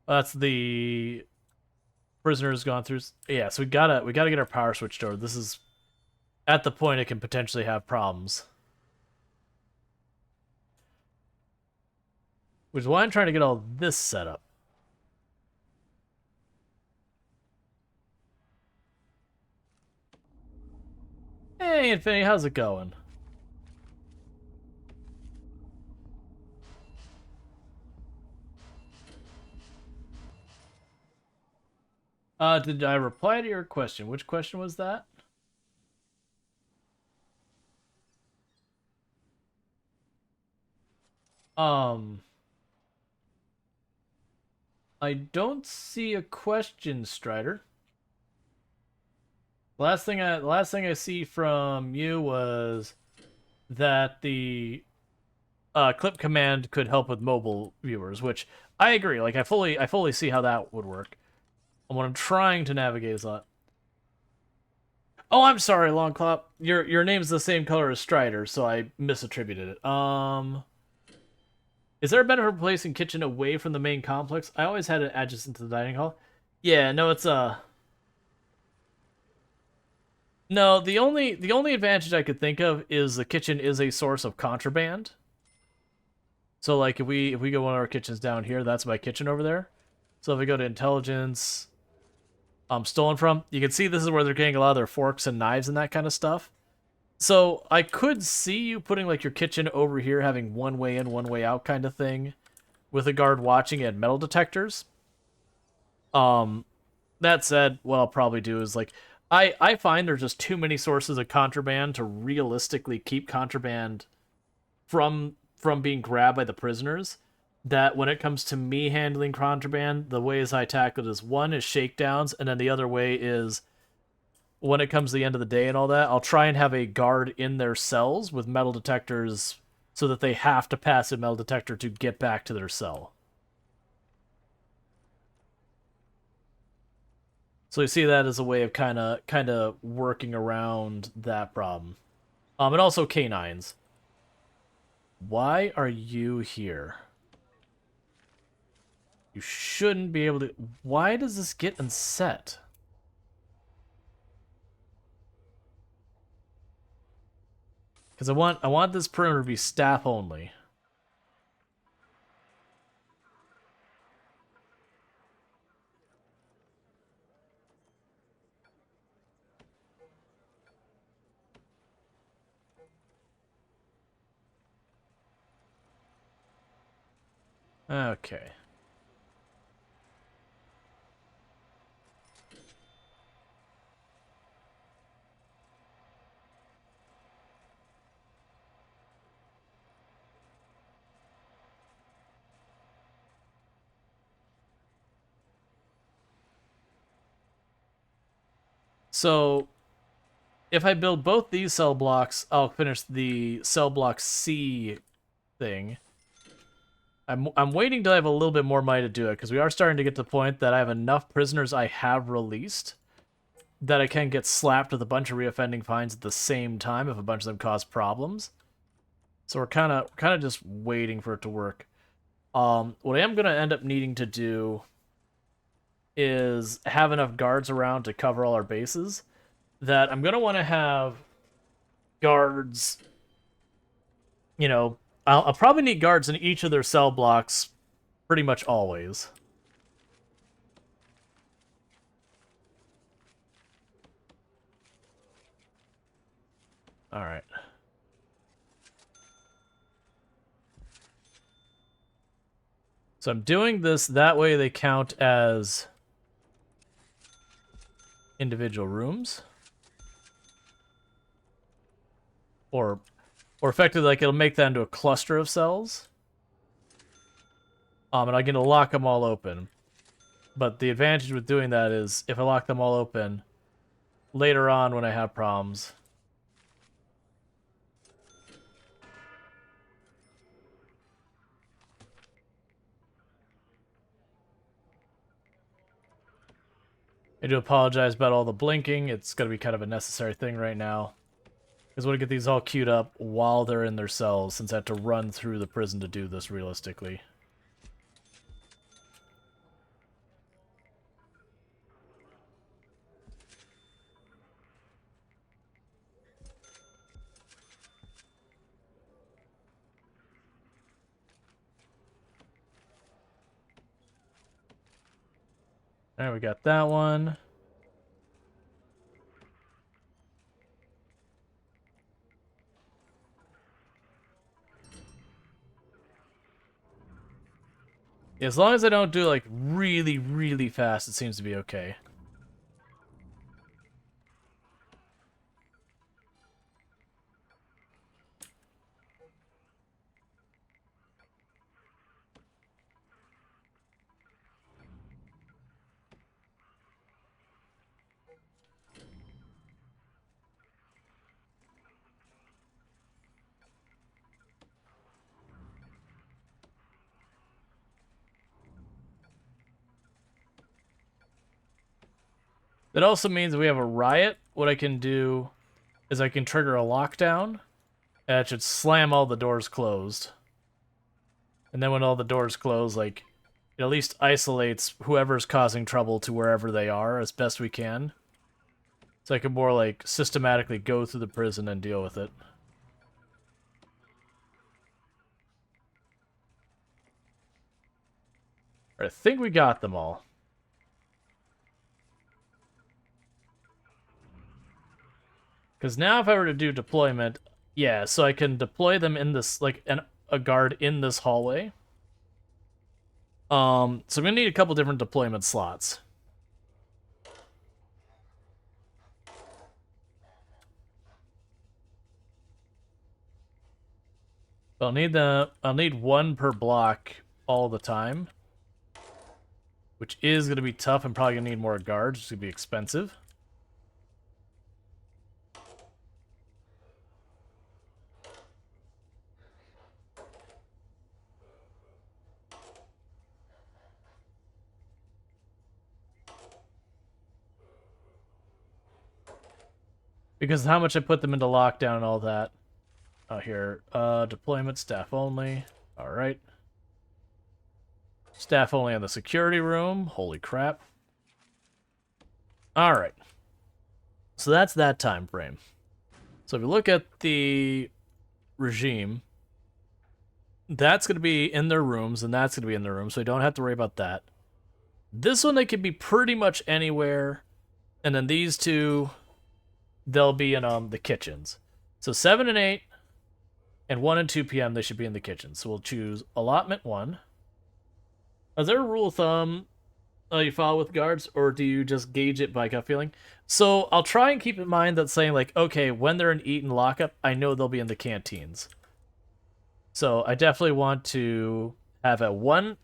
that's the prisoner's gone through. Yeah, so we gotta get our power switched over. This is at the point it can potentially have problems. Which is why I'm trying to get all this set up. Hey, Infinity, how's it going? Did I reply to your question? Which question was that? I don't see a question, Strider. Last thing I see from you was that the clip command could help with mobile viewers, which I agree. Like I fully see how that would work. And what I'm trying to navigate is that. Oh, I'm sorry, Longclop. Your name's the same color as Strider, so I misattributed it. Is there a benefit for placing kitchen away from the main complex? I always had it adjacent to the dining hall. Yeah, no, it's no, the only advantage I could think of is the kitchen is a source of contraband. So like if we go one of our kitchens down here, that's my kitchen over there. So if we go to intelligence, stolen from, you can see this is where they're getting a lot of their forks and knives and that kind of stuff. So I could see you putting like your kitchen over here, having one way in, one way out kind of thing, with a guard watching and metal detectors. That said, what I'll probably do is like I find there's just too many sources of contraband to realistically keep contraband from being grabbed by the prisoners. That when it comes to me handling contraband, the ways I tackle it is one is shakedowns, and then the other way is when it comes to the end of the day and all that, I'll try and have a guard in their cells with metal detectors so that they have to pass a metal detector to get back to their cell. So you see that as a way of kind of working around that problem. And also canines. Why are you here? You shouldn't be able to. Why does this get unset? Because I want this perimeter to be staff only. Okay. So, if I build both these cell blocks, I'll finish the cell block C thing. I'm waiting till I have a little bit more money to do it, because we are starting to get to the point that I have enough prisoners I have released that I can get slapped with a bunch of reoffending fines at the same time if a bunch of them cause problems. So we're kind of just waiting for it to work. What I am going to end up needing to do is have enough guards around to cover all our bases, that I'm going to want to have guards, you know, I'll probably need guards in each of their cell blocks pretty much always. Alright. So I'm doing this, that way they count as individual rooms. Or effectively, like, it'll make that into a cluster of cells. And I'm gonna lock them all open. But the advantage with doing that is, if I lock them all open, later on when I have problems, I do apologize about all the blinking. It's going to be kind of a necessary thing right now. Because I want to get these all queued up while they're in their cells, since I have to run through the prison to do this realistically. Alright, we got that one. Yeah, as long as I don't do, like, really, really fast, it seems to be okay. That also means we have a riot. What I can do is I can trigger a lockdown, and it should slam all the doors closed. And then when all the doors close, like, it at least isolates whoever's causing trouble to wherever they are as best we can. So I can more, like, systematically go through the prison and deal with it. I think we got them all. Because now if I were to do deployment, yeah, so I can deploy them in this, like, a guard in this hallway. So I'm going to need a couple different deployment slots. I'll need one per block all the time. Which is going to be tough. I'm probably going to need more guards. It's going to be expensive. Because how much I put them into lockdown and all that. Oh, here. Deployment, staff only. Alright. Staff only on the security room. Holy crap. Alright. So that's that time frame. So if you look at the regime, that's going to be in their rooms, and that's going to be in their rooms, so you don't have to worry about that. This one, they can be pretty much anywhere. And then these two, they'll be in the kitchens. So 7 and 8, and 1 and 2 p.m., they should be in the kitchen. So we'll choose allotment 1. Is there a rule of thumb you follow with guards, or do you just gauge it by gut feeling? So I'll try and keep in mind that saying, like, okay, when they're in eat and lockup, I know they'll be in the canteens. So I definitely want to have at 1,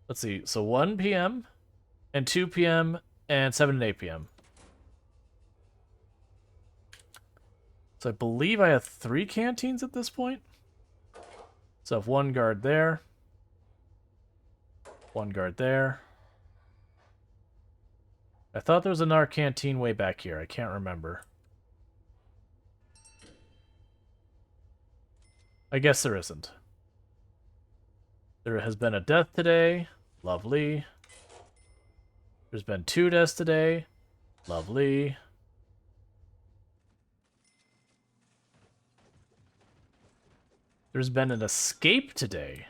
let's see, so 1 p.m. and 2 p.m. and 7 and 8 p.m. So I believe I have 3 canteens at this point. So I have 1 guard there. 1 guard there. I thought there was another canteen way back here. I can't remember. I guess there isn't. There has been a death today. Lovely. There's been 2 deaths today. Lovely. There's been an escape today.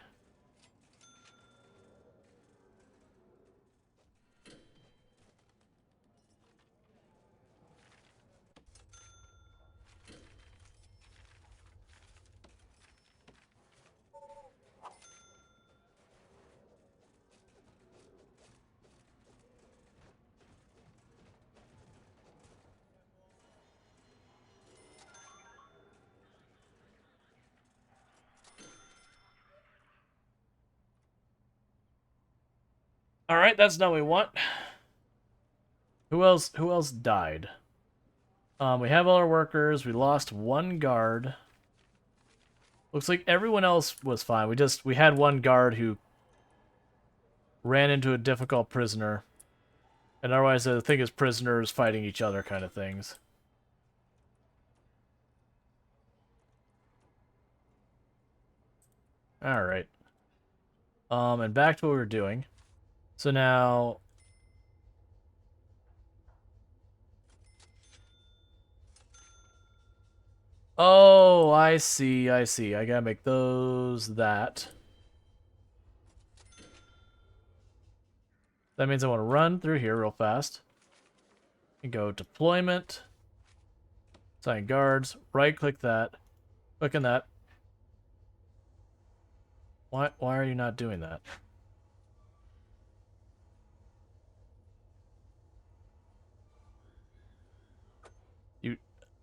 All right, that's not what we want. Who else died? We have all our workers. We lost 1 guard. Looks like everyone else was fine. We had 1 guard who ran into a difficult prisoner. And otherwise the thing is prisoners fighting each other kind of things. All right. And back to what we were doing. So now oh, I see, I see. I gotta make those that. That means I want to run through here real fast. And go deployment. Assign guards. Right click that. Click on that. Why are you not doing that?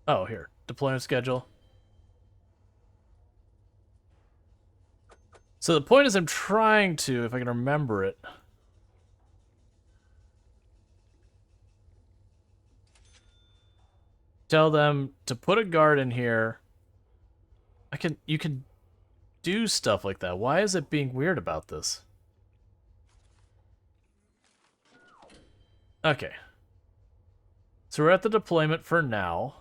Oh, here. Deployment schedule. So the point is I'm trying to, if I can remember it. Tell them to put a guard in here. You can do stuff like that. Why is it being weird about this? Okay. So we're at the deployment for now.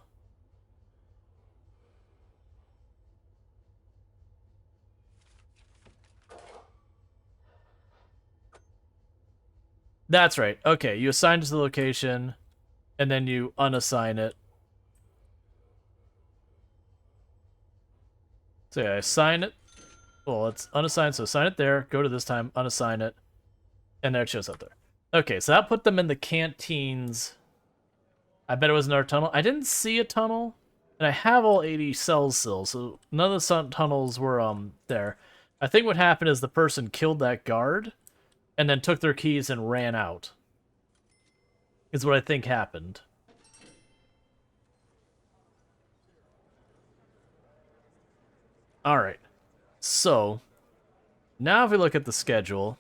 That's right. Okay, you assign it to the location, and then you unassign it. So yeah, assign it. Well, it's unassigned, so assign it there. Go to this time, unassign it, and there it shows up there. Okay, so that put them in the canteens. I bet it was another tunnel. I didn't see a tunnel, and I have all 80 cells still, so none of the tunnels were there. I think what happened is the person killed that guard, and then took their keys and ran out. Is what I think happened. Alright. So, now if we look at the schedule,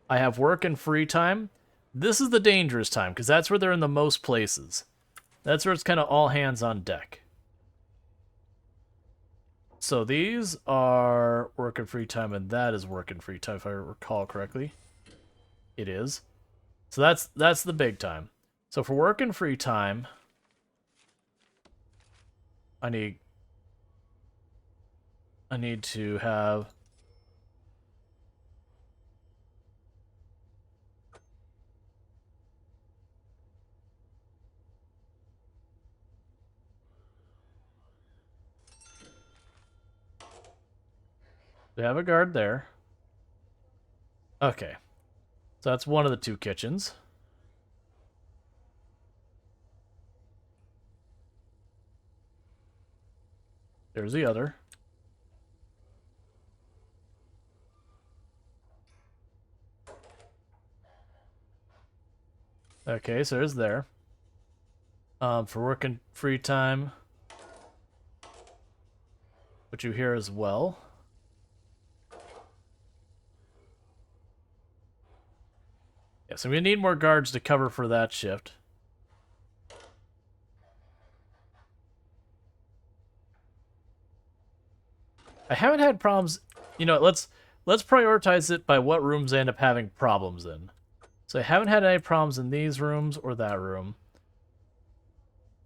I have work and free time. This is the dangerous time, because that's where they're in the most places. That's where it's kind of all hands on deck. So these are work and free time, and that is work and free time, if I recall correctly. It is. So that's the big time. So for work and free time, I need to have we have a guard there. Okay. So that's one of the 2 kitchens. There's the other. Okay, so there's there. For working free time, put you here as well. Yeah, so we need more guards to cover for that shift. I haven't had problems. You know, let's prioritize it by what rooms I end up having problems in. So I haven't had any problems in these rooms or that room.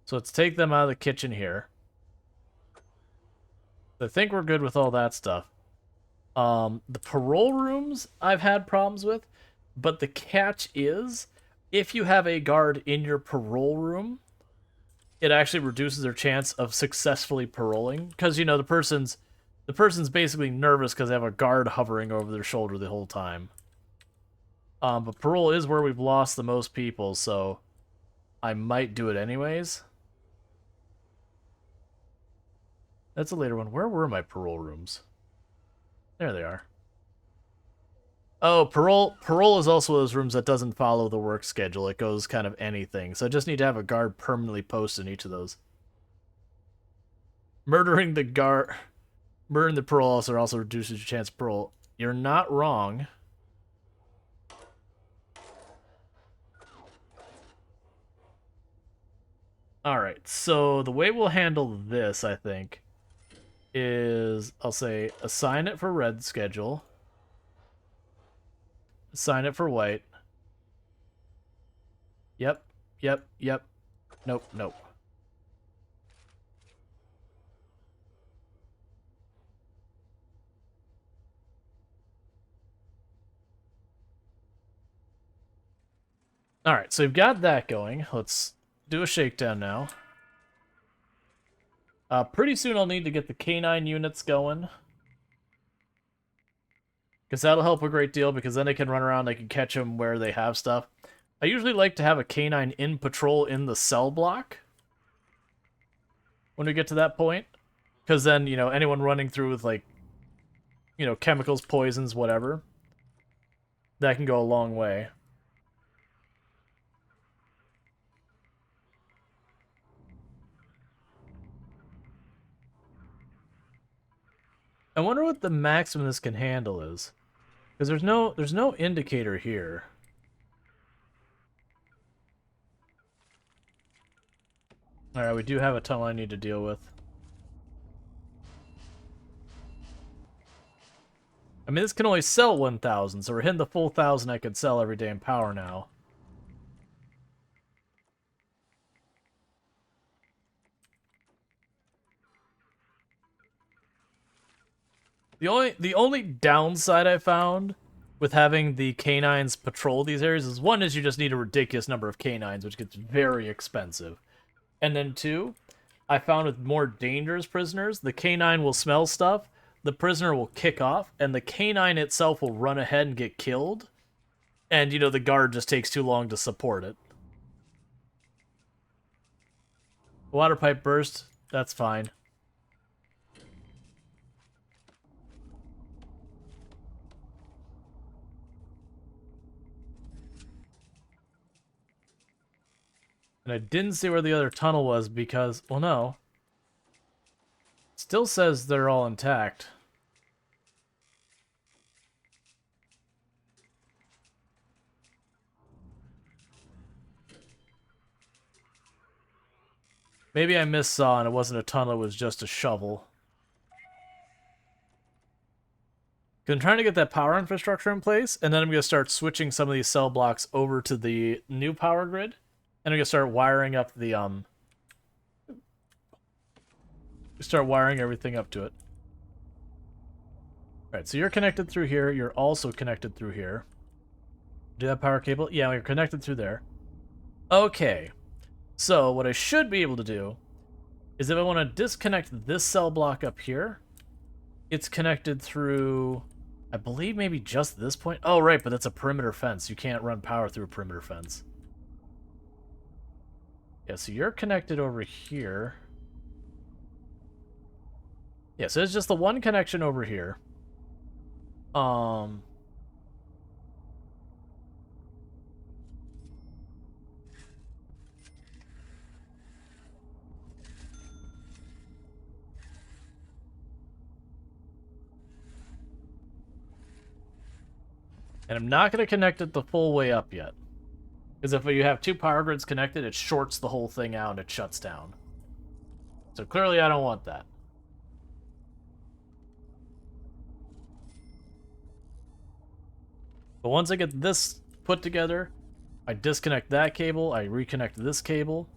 So let's take them out of the kitchen here. I think we're good with all that stuff. The parole rooms I've had problems with, but the catch is if you have a guard in your parole room, it actually reduces their chance of successfully paroling because you know the person's basically nervous because they have a guard hovering over their shoulder the whole time. But parole is where we've lost the most people, so I might do it anyways. That's a later one. Where were my parole rooms? There they are. Oh, parole is also those rooms that doesn't follow the work schedule. It goes kind of anything. So I just need to have a guard permanently posted in each of those. Murdering the parole officer also reduces your chance of parole. You're not wrong. Alright, so the way we'll handle this, I think, is I'll say assign it for red schedule. Assign it for white. Yep. Nope. Alright, so we've got that going. Let's do a shakedown now. Pretty soon I'll need to get the canine units going. Because that'll help a great deal, because then they can run around, they can catch them where they have stuff. I usually like to have a canine in patrol in the cell block when we get to that point. Because then, you know, anyone running through with, like, you know, chemicals, poisons, whatever, that can go a long way. I wonder what the maximum this can handle is. Because there's no indicator here. Alright, we do have a tunnel I need to deal with. I mean, this can only sell 1,000, so we're hitting the full 1,000 I could sell every day in power now. The only downside I found with having the canines patrol these areas is, one, is you just need a ridiculous number of canines, which gets very expensive. And then two, I found with more dangerous prisoners, the canine will smell stuff, the prisoner will kick off, and the canine itself will run ahead and get killed. And, you know, the guard just takes too long to support it. Water pipe burst, that's fine. And I didn't see where the other tunnel was because, well, no. It still says they're all intact. Maybe I missaw and it wasn't a tunnel, it was just a shovel. 'Cause I'm trying to get that power infrastructure in place, and then I'm going to start switching some of these cell blocks over to the new power grid. And I'm going to start wiring up the, start wiring everything up to it. Alright, so you're connected through here. You're also connected through here. Do that power cable? Yeah, we're connected through there. Okay. So, what I should be able to do is if I want to disconnect this cell block up here, it's connected through, I believe, maybe just this point. Oh, right, but that's a perimeter fence. You can't run power through a perimeter fence. Yeah, so you're connected over here. Yeah, so it's just the one connection over here. And I'm not going to connect it the full way up yet. Because if you have two power grids connected, it shorts the whole thing out and it shuts down. So clearly I don't want that. But once I get this put together, I disconnect that cable, I reconnect this cable,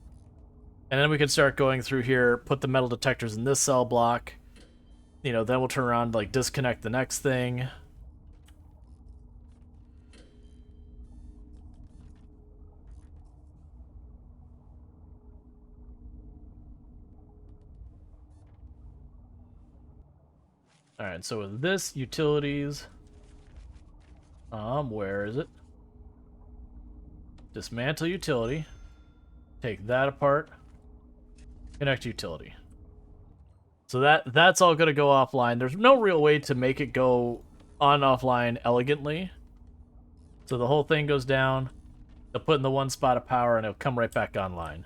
and then we can start going through here, put the metal detectors in this cell block, you know, then we'll turn around, like, disconnect the next thing. Alright, so with this, utilities... where is it? Dismantle utility. Take that apart. Connect utility. So that's all going to go offline. There's no real way to make it go on offline elegantly. So the whole thing goes down. They'll put in the one spot of power and it'll come right back online.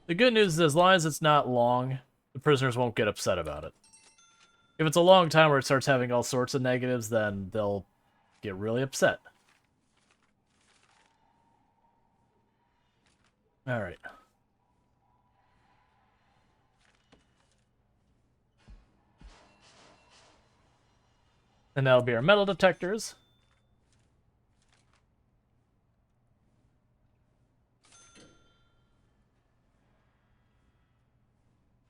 The good news is as long as it's not long, the prisoners won't get upset about it. If it's a long time where it starts having all sorts of negatives, then they'll get really upset. Alright. And that'll be our metal detectors.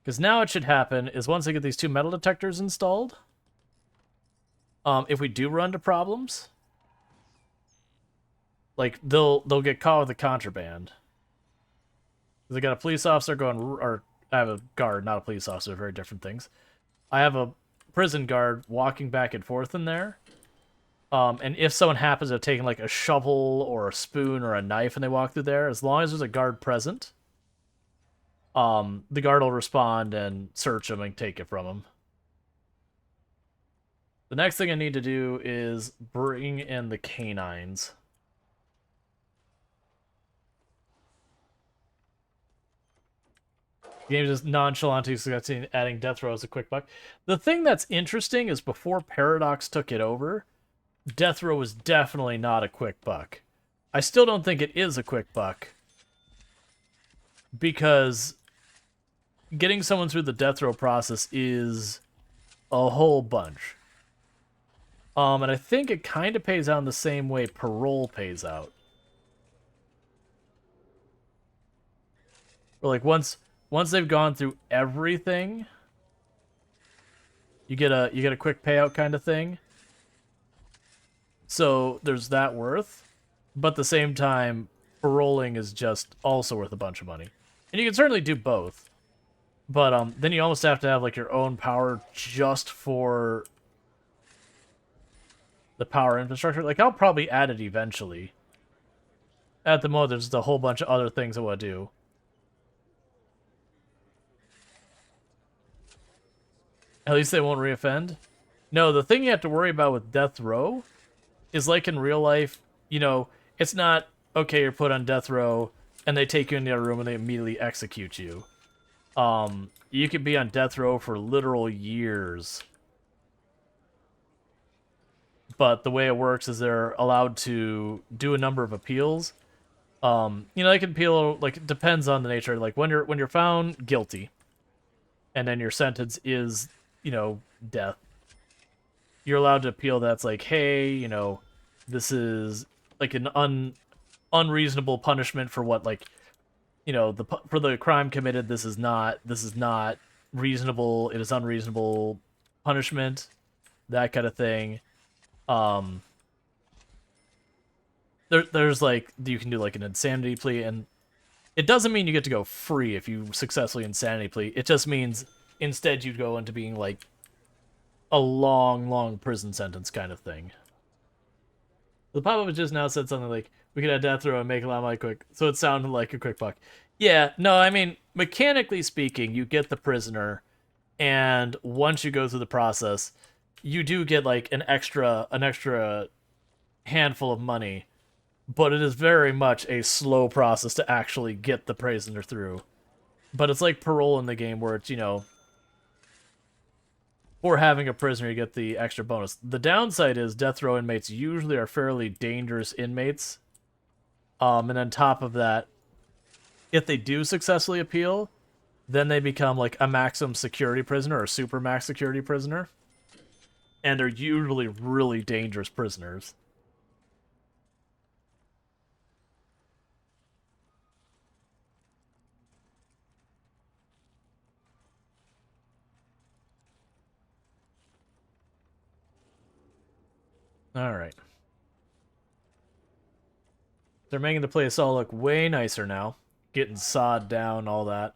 Because now what should happen is once I get these 2 metal detectors installed, if we do run into problems, like they'll get caught with a contraband. Because I got a police officer going, or I have a guard, not a police officer, very different things. I have a prison guard walking back and forth in there. And if someone happens to have taken like a shovel or a spoon or a knife and they walk through there, as long as there's a guard present, the guard will respond and search them and take it from them. The next thing I need to do is bring in the canines. The game is nonchalant to adding death row as a quick buck. The thing that's interesting is before Paradox took it over, death row was definitely not a quick buck. I still don't think it is a quick buck. Because getting someone through the death row process is a whole bunch. And I think it kind of pays out in the same way parole pays out. Or like once they've gone through everything, you get a quick payout kind of thing. So there's that worth, but at the same time, paroling is just also worth a bunch of money. And you can certainly do both. But then you almost have to have like your own power just for the power infrastructure. Like I'll probably add it eventually. At the moment, there's a whole bunch of other things I want to do. At least they won't reoffend. No, the thing you have to worry about with death row is like in real life, you know, it's not, okay, you're put on death row, and they take you in the other room and they immediately execute you. You could be on death row for literal years. But the way it works is they're allowed to do a number of appeals. You know, they can appeal, like, it depends on the nature. Like, when you're found guilty, and then your sentence is, you know, death, you're allowed to appeal that's like, hey, you know, this is like an unreasonable punishment for what, like, you know, for the crime committed, this is not reasonable, it is unreasonable punishment, that kind of thing. There's like, you can do like an insanity plea, and it doesn't mean you get to go free if you successfully insanity plea. It just means instead you go into being like a long prison sentence kind of thing. The pop-up just now said something like, we could add death row and make a lot of money quick, so it sounded like a quick buck. Yeah, no, I mean, mechanically speaking, you get the prisoner, and once you go through the process, you do get like an extra handful of money, but it is very much a slow process to actually get the prisoner through. But it's like parole in the game where it's, you know, for having a prisoner, you get the extra bonus. The downside is death row inmates usually are fairly dangerous inmates. And on top of that, if they do successfully appeal, then they become like a maximum security prisoner or super max security prisoner. And they're usually really dangerous prisoners. Alright. They're making the place all look way nicer now. Getting sawed down, all that.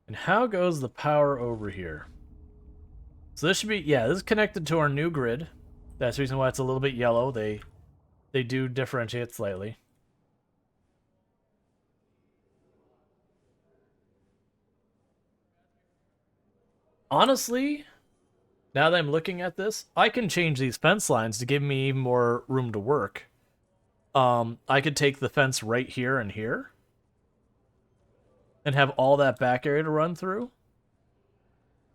And how goes the power over here? So this should be, yeah, this is connected to our new grid. That's the reason why it's a little bit yellow. They do differentiate slightly. Honestly, now that I'm looking at this, I can change these fence lines to give me even more room to work. I could take the fence right here and here. And have all that back area to run through.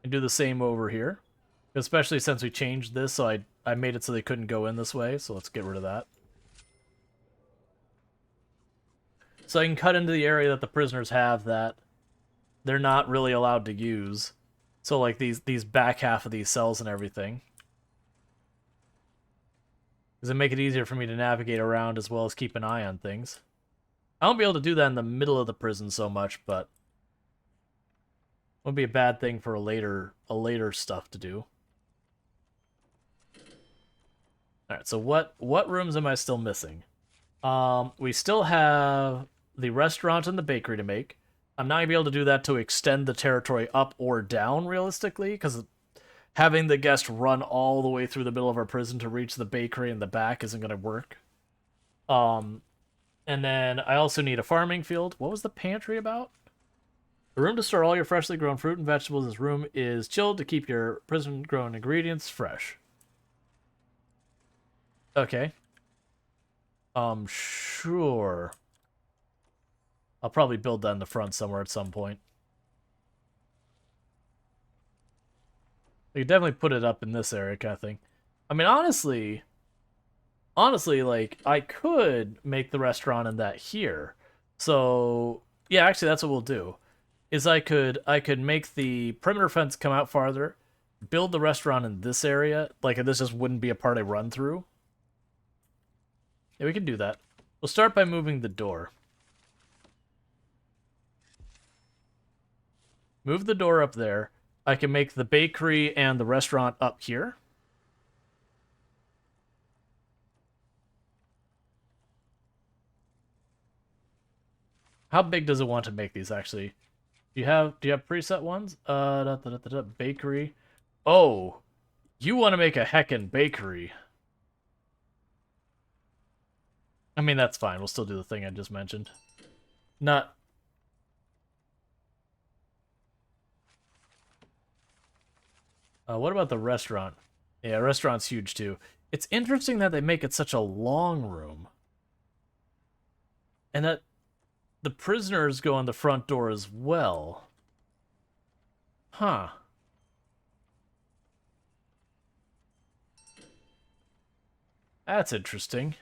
And do the same over here. Especially since we changed this, so I made it so they couldn't go in this way, so let's get rid of that. So I can cut into the area that the prisoners have that they're not really allowed to use. So like these back half of these cells and everything. Does it make it easier for me to navigate around as well as keep an eye on things? I won't be able to do that in the middle of the prison so much, but would be a bad thing for a later stuff to do. Alright, so what rooms am I still missing? We still have the restaurant and the bakery to make. I'm not going to be able to do that to extend the territory up or down, realistically, because having the guest run all the way through the middle of our prison to reach the bakery in the back isn't going to work. And then I also need a farming field. What was the pantry about? A room to store all your freshly grown fruit and vegetables. This room is chilled to keep your prison-grown ingredients fresh. Okay. Sure. I'll probably build that in the front somewhere at some point. We could definitely put it up in this area kind of thing. I mean, honestly, like, I could make the restaurant in that here. So, yeah, actually, that's what we'll do. Is I could make the perimeter fence come out farther, build the restaurant in this area, like this just wouldn't be a part I run through. Yeah, we can do that. We'll start by moving the door. Move the door up there. I can make the bakery and the restaurant up here. How big does it want to make these, actually? Do you have preset ones? Bakery. Oh, you want to make a heckin' bakery. I mean, that's fine. We'll still do the thing I just mentioned. Not... what about the restaurant? Yeah, restaurant's huge, too. It's interesting that they make it such a long room. And that the prisoners go on the front door as well. Huh. That's interesting.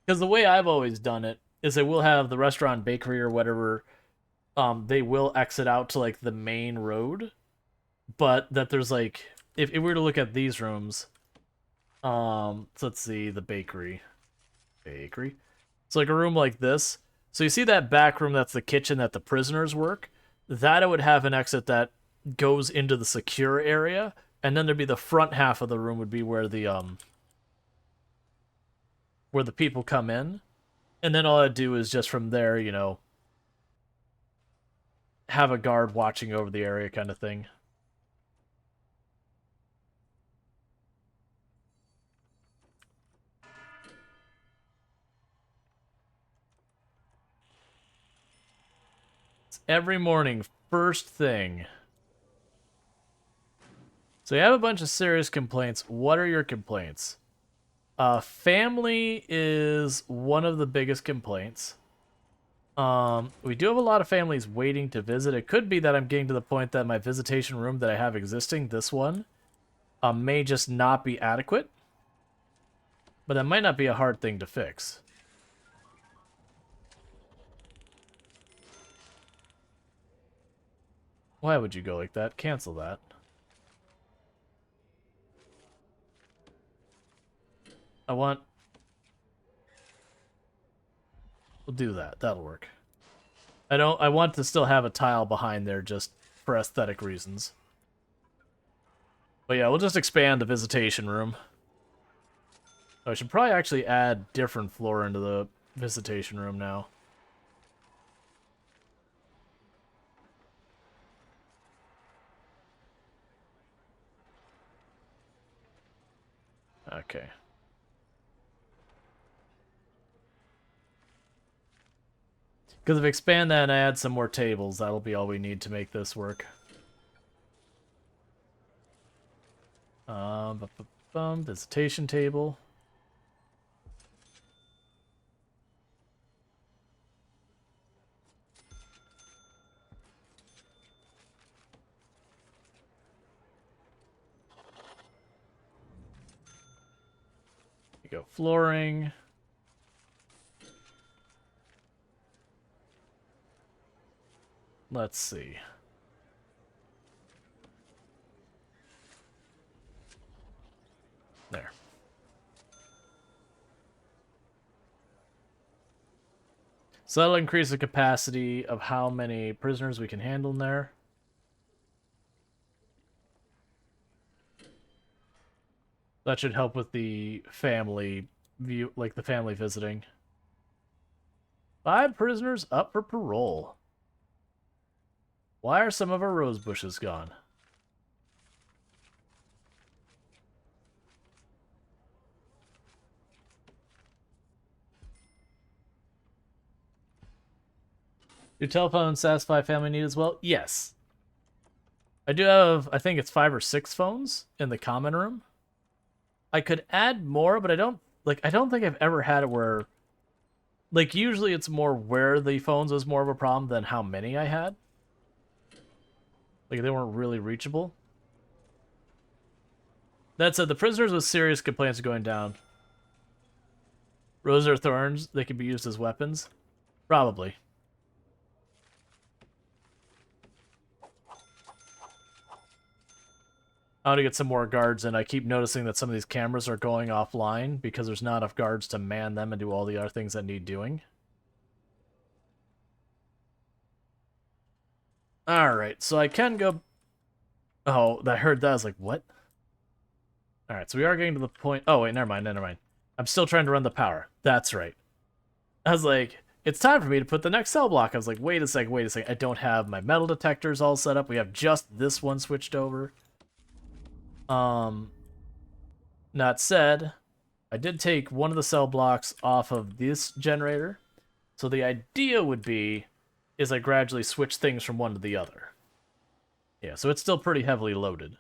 Because the way I've always done it is they will have the restaurant, bakery, or whatever, they will exit out to, like, the main road. But that there's, like, if we were to look at these rooms, so let's see, the bakery. So, like, a room like this. So you see that back room that's the kitchen that the prisoners work? That it would have an exit that goes into the secure area, and then there'd be the front half of the room would be where the people come in. And then all I'd do is just from there, you know, have a guard watching over the area kind of thing. Every morning, first thing. So you have a bunch of serious complaints. What are your complaints? Family is one of the biggest complaints. We do have a lot of families waiting to visit. It could be that I'm getting to the point that my visitation room that I have existing, this one, may just not be adequate. But that might not be a hard thing to fix. Why would you go like that? Cancel that. We'll do that. That'll work. I want to still have a tile behind there just for aesthetic reasons. But yeah, we'll just expand the visitation room. I should probably actually add different floor into the visitation room now. Okay. Because if I expand that and add some more tables, that'll be all we need to make this work. Visitation table. You go flooring. Let's see. There. So that'll increase the capacity of how many prisoners we can handle in there. That should help with the family view, like the family visiting. 5 prisoners up for parole. Why are some of our rose bushes gone? Do telephones satisfy family need as well? Yes. I do have, I think it's 5 or 6 phones in the common room. I could add more, but I don't think I've ever had it where, like, usually it's more where the phones was more of a problem than how many I had. Like, they weren't really reachable. That said, the prisoners with serious complaints are going down. Roses or thorns, they could be used as weapons? Probably. I want to get some more guards in. I keep noticing that some of these cameras are going offline because there's not enough guards to man them and do all the other things that need doing. Alright, so I can go... Oh, I heard that. I was like, what? Alright, so we are getting to the point... Oh, wait, never mind. I'm still trying to run the power. That's right. I was like, it's time for me to put the next cell block. I was like, wait a second. I don't have my metal detectors all set up. We have just this one switched over. Not said, I did take one of the cell blocks off of this generator. So the idea would be, is I gradually switch things from one to the other. Yeah, so it's still pretty heavily loaded.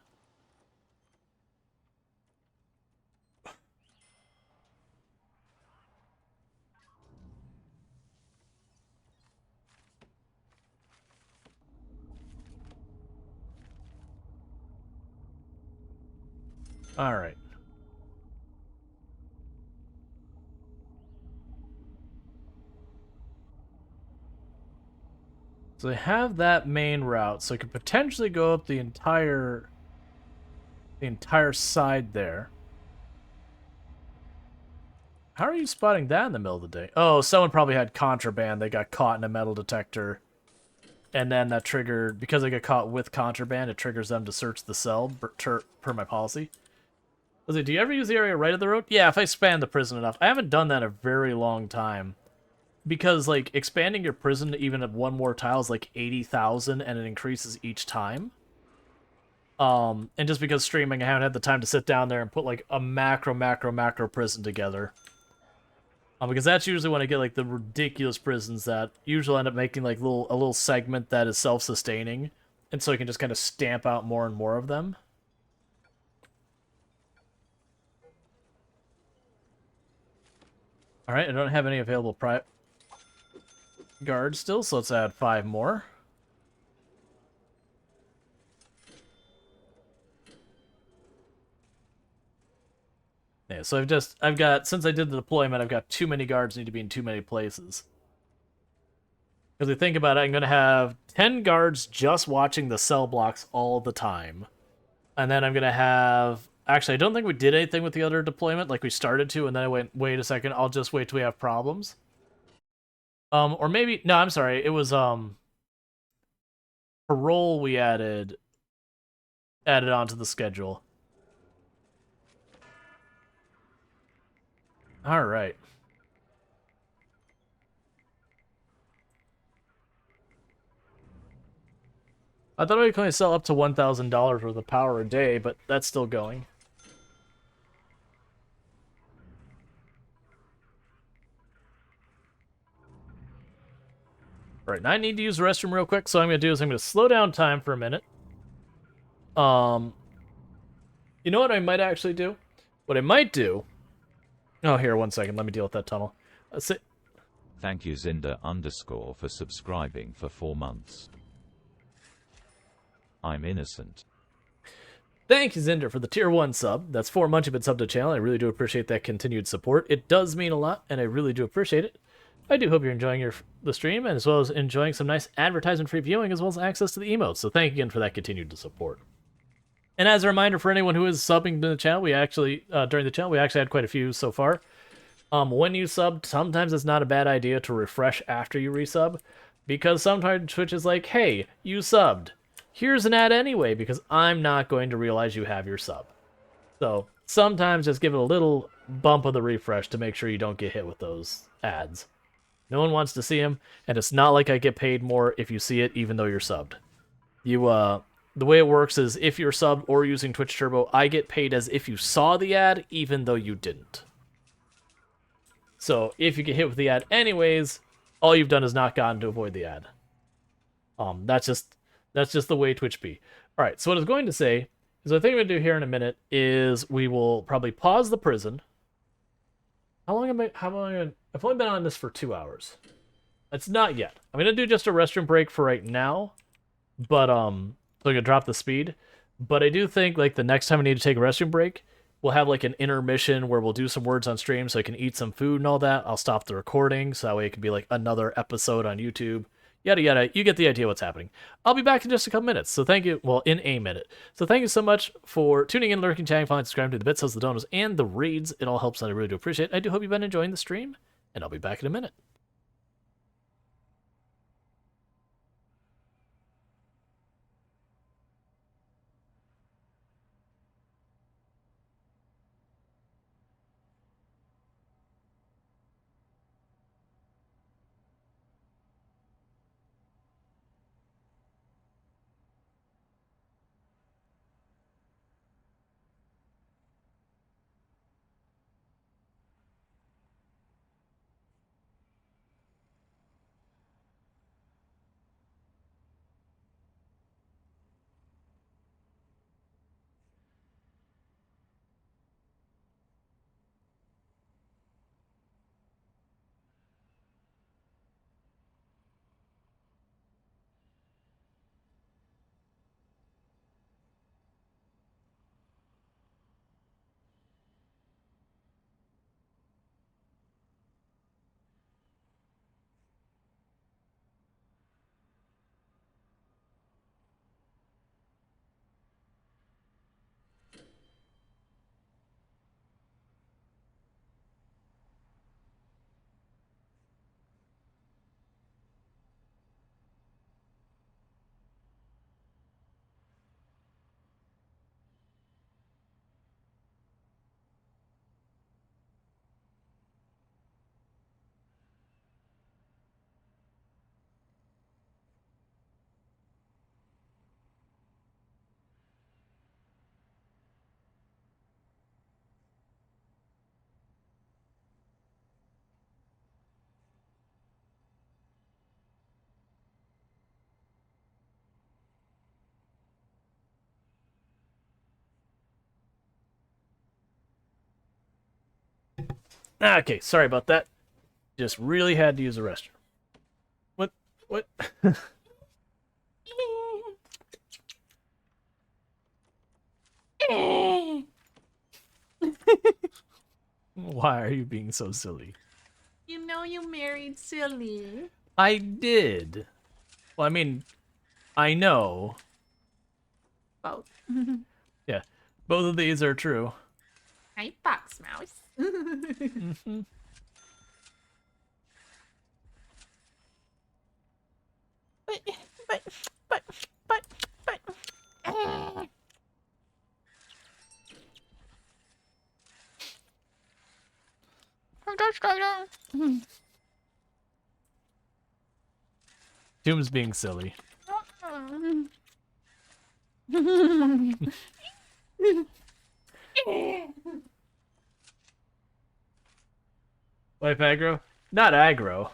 Alright. So they have that main route, so I could potentially go up the entire side there. How are you spotting that in the middle of the day? Oh, someone probably had contraband. They got caught in a metal detector. And then that triggered, because they got caught with contraband, it triggers them to search the cell per my policy. Was it, do you ever use the area right of the road? Yeah, if I span the prison enough. I haven't done that in a very long time. Because, like, expanding your prison to even one more tile is like 80,000, and it increases each time. And just because streaming, I haven't had the time to sit down there and put, like, a macro prison together. Because that's usually when I get, like, the ridiculous prisons that usually end up making, like, a little segment that is self-sustaining. And so I can just kind of stamp out more and more of them. Alright, I don't have any available guards still, so let's add 5 more. Yeah, so I've got, since I did the deployment, I've got too many guards need to be in too many places. Because if you think about it, I'm going to have 10 guards just watching the cell blocks all the time. And then I'm going to have... Actually, I don't think we did anything with the other deployment, like we started to, and then I went, wait a second, I'll just wait till we have problems. Or maybe... No, I'm sorry, it was, Parole we added onto the schedule. All right. I thought we could only sell up to $1,000 worth of power a day, but that's still going. All right, now I need to use the restroom real quick, so what I'm going to do is I'm going to slow down time for a minute. You know what I might actually do? What I might do... Oh, here, 1 second. Let me deal with that tunnel. Thank you Zinda_ for subscribing for 4 months. I'm innocent. Thank you, Zinder, for the tier 1 sub. That's 4 months you've been subbed to the channel. I really do appreciate that continued support. It does mean a lot, and I really do appreciate it. I do hope you're enjoying the stream, and as well as enjoying some nice advertisement-free viewing, as well as access to the emotes. So thank you again for that continued support. And as a reminder for anyone who is subbing to the channel, we actually, during the channel, we actually had quite a few so far. When you sub, sometimes it's not a bad idea to refresh after you resub, because sometimes Twitch is like, hey, you subbed. Here's an ad anyway, because I'm not going to realize you have your sub. So sometimes just give it a little bump of the refresh to make sure you don't get hit with those ads. No one wants to see them, and it's not like I get paid more if you see it, even though you're subbed. The way it works is if you're subbed or using Twitch Turbo, I get paid as if you saw the ad, even though you didn't. So if you get hit with the ad anyways, all you've done is not gotten to avoid the ad. That's just the way Twitch be. All right, so what I was going to say is what I think I'm going to do here in a minute is we will probably pause the prison. I've only been on this for 2 hours. It's not yet. I'm going to do just a restroom break for right now, but so I'm going to drop the speed. But I do think like the next time I need to take a restroom break, we'll have like an intermission where we'll do some words on stream so I can eat some food and all that. I'll stop the recording so that way it can be like another episode on YouTube. Yada yada, you get the idea what's happening. I'll be back in just a couple minutes, so thank you, well, in a minute. So thank you so much for tuning in, lurking, chatting, following, subscribing to the bits, the donos, and the raids. It all helps, and I really do appreciate it. I do hope you've been enjoying the stream, and I'll be back in a minute. Okay, sorry about that. Just really had to use the restroom. What? Why are you being so silly? You know you married silly. I did. Well, I mean, I know. Both. Yeah, both of these are true. Hi, Fox Mouse. Mm-hmm. But Doom's being silly. Wife aggro? Not aggro.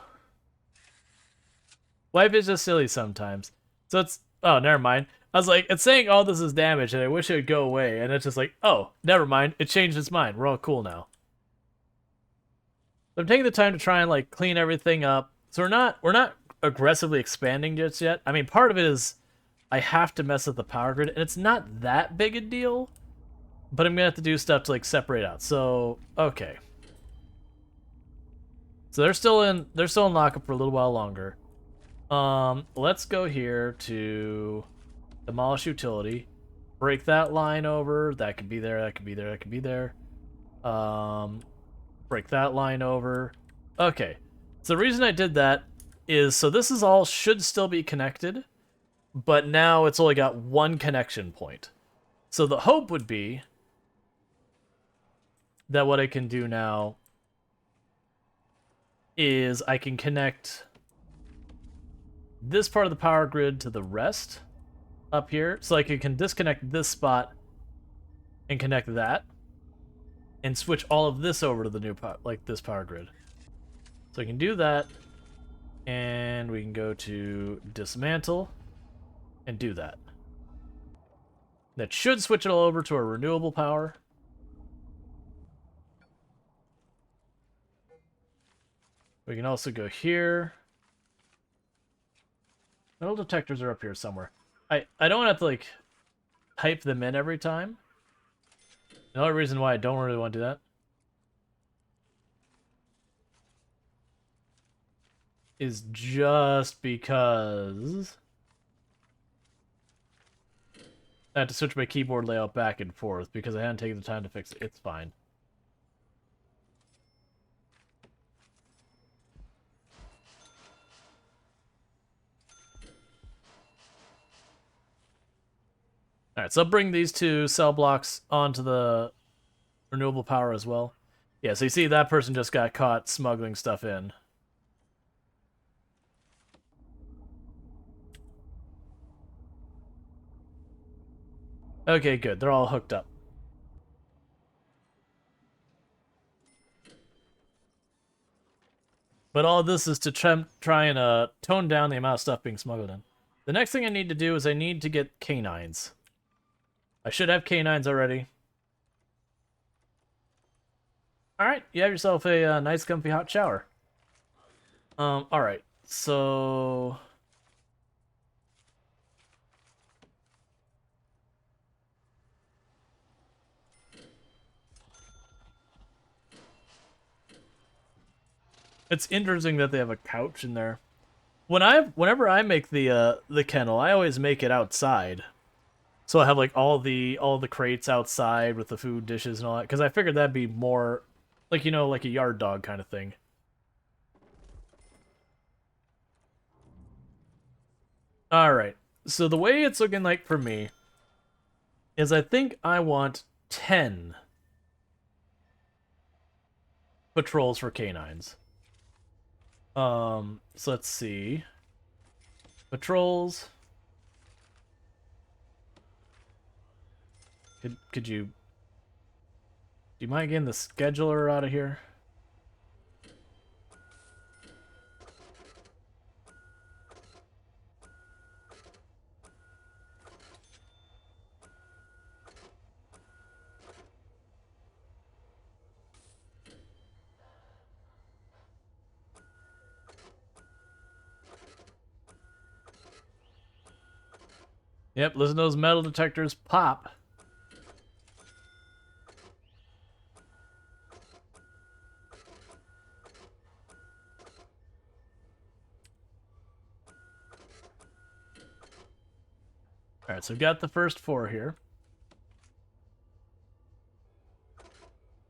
Wife is just silly sometimes. So it's... Oh, never mind. I was like, it's saying all this is damage, and I wish it would go away. And it's just like, oh, never mind. It changed its mind. We're all cool now. So I'm taking the time to try and like clean everything up. So we're not aggressively expanding just yet. I mean, part of it is I have to mess with the power grid, and it's not that big a deal. But I'm gonna have to do stuff to like separate out. So okay. So they're still in lockup for a little while longer. Let's go here to demolish utility. Break that line over. That could be there, that could be there, that could be there. Break that line over. Okay. So the reason I did that is so this is all should still be connected, but now it's only got one connection point. So the hope would be that what I can do now is I can connect this part of the power grid to the rest up here. So like I can disconnect this spot and connect that and switch all of this over to the new this power grid. So I can do that, and we can go to dismantle and do that. That should switch it all over to our renewable power. We can also go here. Metal detectors are up here somewhere. I don't have to like type them in every time. The only reason why I don't really want to do that is just because I had to switch my keyboard layout back and forth because I hadn't taken the time to fix it. It's fine. Alright, so I'll bring these two cell blocks onto the renewable power as well. Yeah, so you see that person just got caught smuggling stuff in. Okay, good. They're all hooked up. But all this is to try and tone down the amount of stuff being smuggled in. The next thing I need to do is I need to get canines. I should have canines already. Alright, you have yourself a nice comfy hot shower. Alright, so... It's interesting that they have a couch in there. Whenever I make the kennel, I always make it outside. So I have like all the crates outside with the food dishes and all that, because I figured that'd be more like, you know, like a yard dog kind of thing. Alright, so the way it's looking like for me is I think I want 10 patrols for canines. So let's see. Patrols. Could you... Do you mind getting the scheduler out of here? Yep, listen to those metal detectors pop. Alright, so we've got the first 4 here.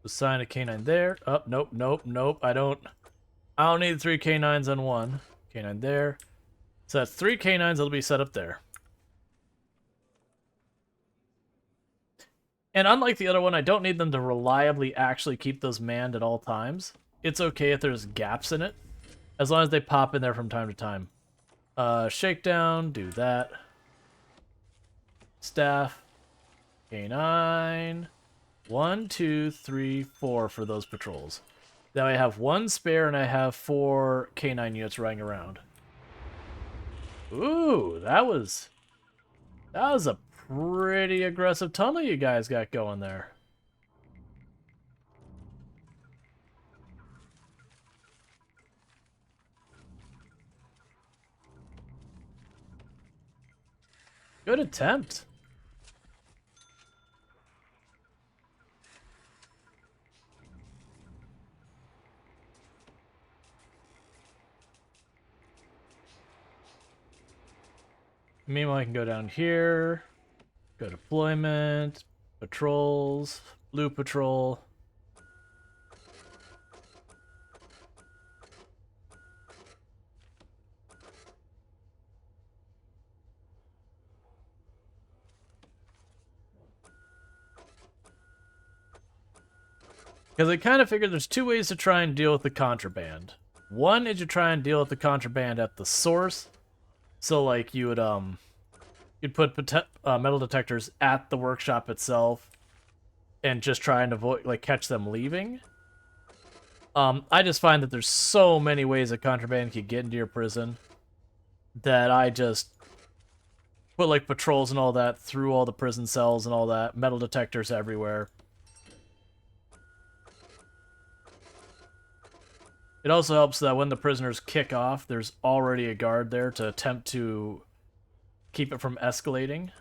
Assign a canine there. Oh, nope, nope, nope. I don't need 3 canines on one. Canine there. So that's 3 canines that'll be set up there. And unlike the other one, I don't need them to reliably actually keep those manned at all times. it's okay if there's gaps in it, as long as they pop in there from time to time. Shakedown, do that. Staff, K9. 1, 2, 3, 4 for those patrols. Now I have 1 spare and I have 4 K9 units running around. Ooh, that was a pretty aggressive tunnel you guys got going there. Good attempt. Meanwhile, I can go down here, go deployment, patrols, blue patrol. Because I kind of figured there's 2 ways to try and deal with the contraband. One is to try and deal with the contraband at the source. So like you'd put metal detectors at the workshop itself and just try and avoid, like, catch them leaving. I just find that there's so many ways that contraband can get into your prison that I just put like patrols and all that through all the prison cells and all that, metal detectors everywhere. It also helps that when the prisoners kick off, there's already a guard there to attempt to keep it from escalating.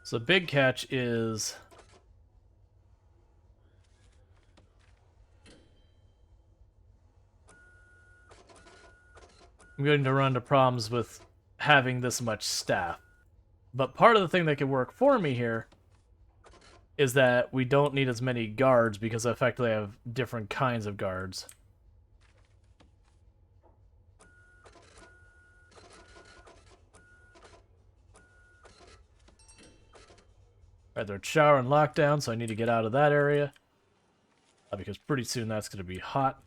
So the big catch is I'm going to run into problems with having this much staff. But part of the thing that can work for me here is that we don't need as many guards because I effectively have different kinds of guards. Alright, they're shower and lockdown, so I need to get out of that area. Because pretty soon that's going to be hot.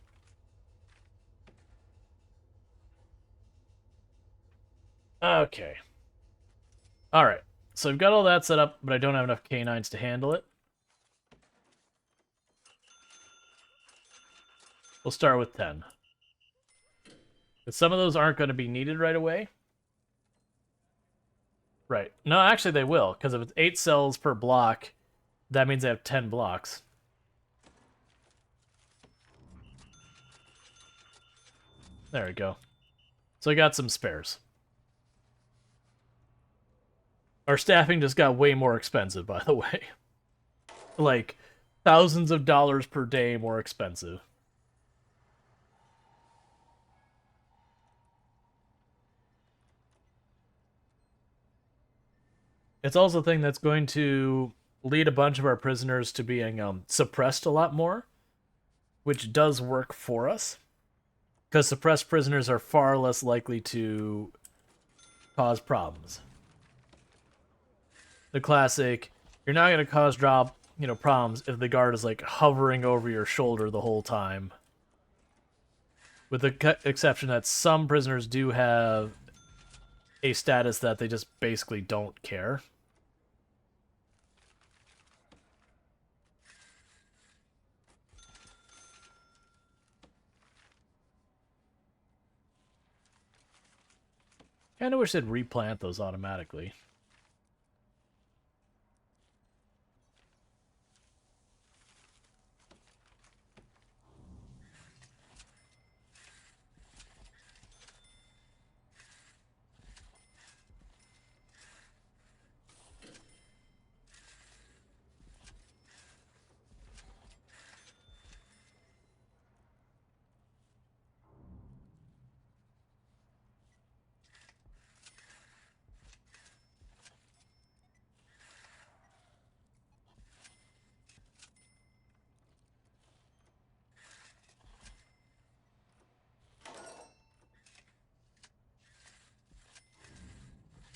Okay. Alright, so I've got all that set up, but I don't have enough K9s to handle it. We'll start with 10. But some of those aren't going to be needed right away. Right. No, actually they will, because if it's 8 cells per block, that means they have 10 blocks. There we go. So I got some spares. Our staffing just got way more expensive, by the way. Like, thousands of dollars per day more expensive. It's also a thing that's going to lead a bunch of our prisoners to being suppressed a lot more, which does work for us. Because suppressed prisoners are far less likely to cause problems. The classic, you're not going to cause problems if the guard is like hovering over your shoulder the whole time. With the exception that some prisoners do have a status that they just basically don't care. Kinda wish they'd replant those automatically.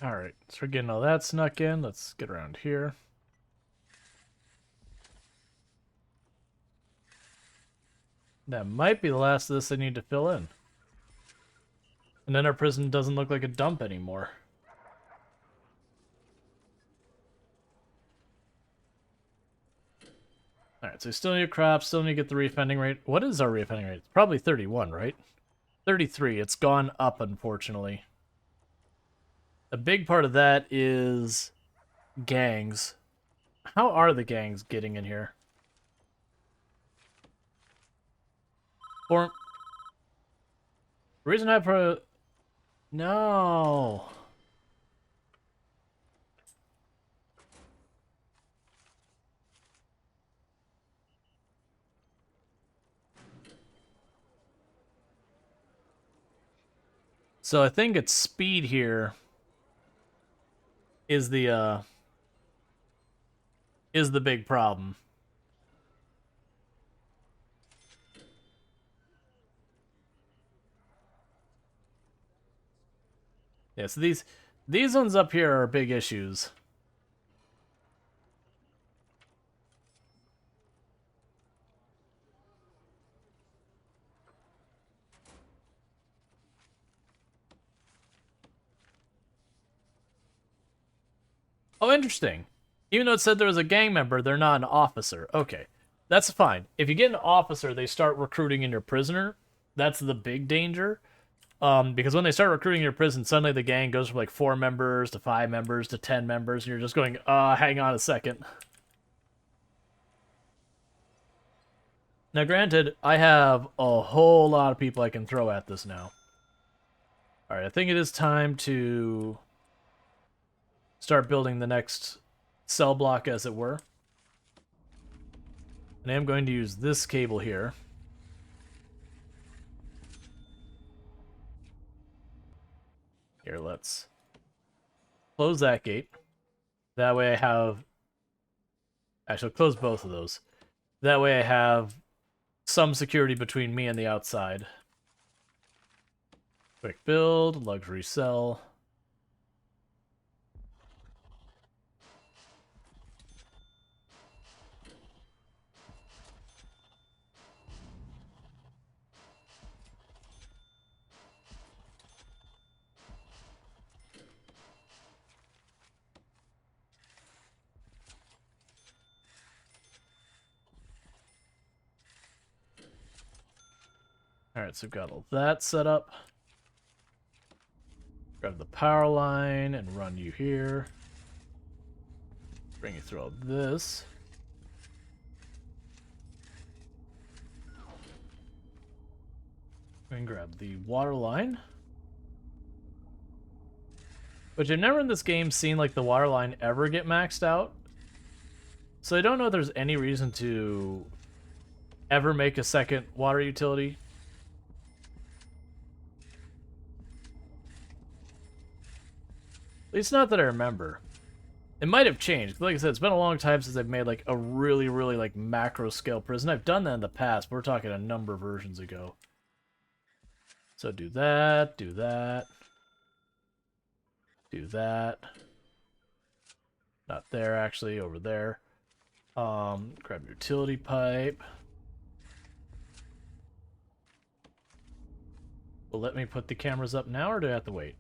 Alright, so we're getting all that snuck in. Let's get around here. That might be the last of this I need to fill in. And then our prison doesn't look like a dump anymore. Alright, so we still need crops, still need to get the reoffending rate. What is our reoffending rate? It's probably 31, right? 33. It's gone up, unfortunately. A big part of that is gangs. How are the gangs getting in here? The reason I no. So I think it's speed here is the big problem. Yeah, so these ones up here are big issues. Oh, interesting. Even though it said there was a gang member, they're not an officer. Okay, that's fine. If you get an officer, they start recruiting in your prisoner. That's the big danger. Because when they start recruiting your prison, suddenly the gang goes from like 4 members to 5 members to 10 members, and you're just going, hang on a second. Now, granted, I have a whole lot of people I can throw at this now. Alright, I think it is time to start building the next cell block, as it were. And I am going to use this cable here. Here, let's close that gate. That way I have... Actually, I'll close both of those. That way I have some security between me and the outside. Quick build, luxury cell. Alright, so we've got all that set up. Grab the power line and run you here. Bring you through all this. And grab the water line. Which I've never in this game seen like the water line ever get maxed out. So I don't know if there's any reason to ever make a second water utility. At least not that I remember. It might have changed. Like I said, it's been a long time since I've made like a really, really like macro scale prison. I've done that in the past, but we're talking a number of versions ago. So do that, do that. Do that. Not there, actually, over there. Grab your utility pipe. Will let me put the cameras up now, or do I have to wait?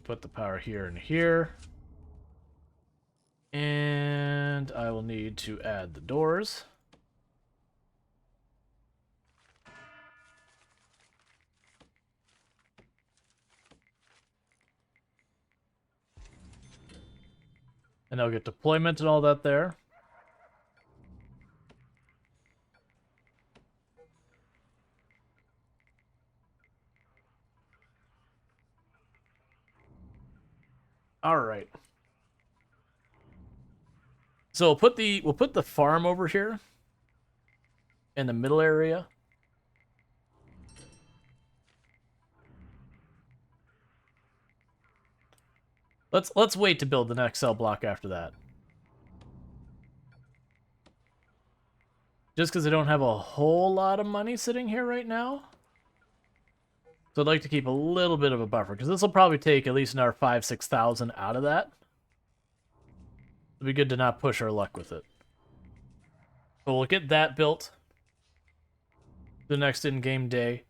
Put the power here and here. And I will need to add the doors. And I'll get deployment and all that there. All right. So we'll put the farm over here in the middle area. Let's wait to build the next cell block after that. Just because I don't have a whole lot of money sitting here right now. So I'd like to keep a little bit of a buffer, because this will probably take at least another 5,000-6,000 out of that. It'd be good to not push our luck with it. So we'll get that built the next in-game day.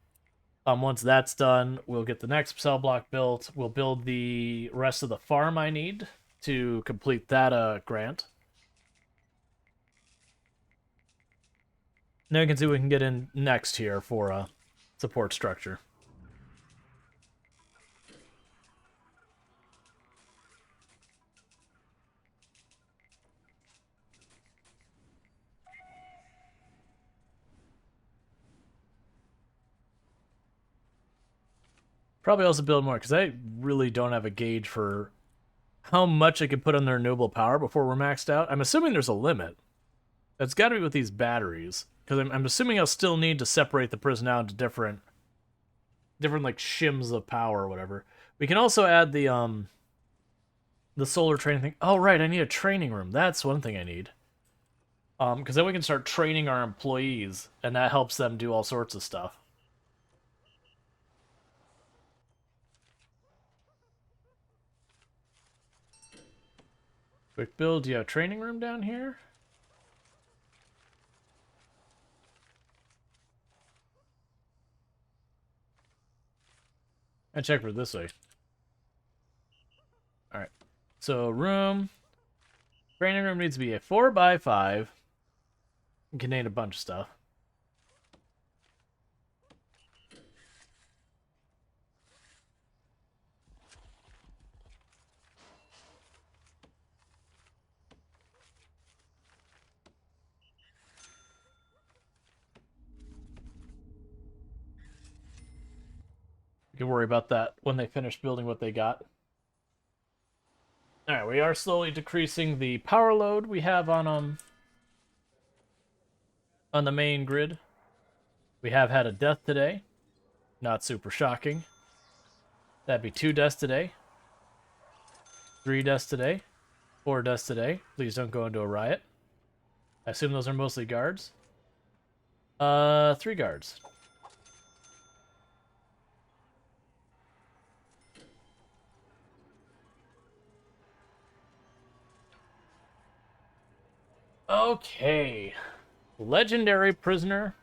Once that's done, we'll get the next cell block built. We'll build the rest of the farm I need to complete that grant. Now we can see what we can get in next here for a support structure. Probably also build more, because I really don't have a gauge for how much I can put on their renewable power before we're maxed out. I'm assuming there's a limit. That's got to be with these batteries, because I'm assuming I'll still need to separate the prison out into different like shims of power or whatever. We can also add the solar training thing. Oh right, I need a training room. That's one thing I need. Because then we can start training our employees, and that helps them do all sorts of stuff. Quick build, do you have a training room down here? I check for this way. Alright. So room. Training room needs to be a 4x5. Can contain a bunch of stuff. We can worry about that when they finish building what they got. Alright, we are slowly decreasing the power load we have on the main grid. We have had a death today. Not super shocking. That'd be 2 deaths today. 3 deaths today. 4 deaths today. Please don't go into a riot. I assume those are mostly guards. 3 guards. Okay. Legendary prisoner.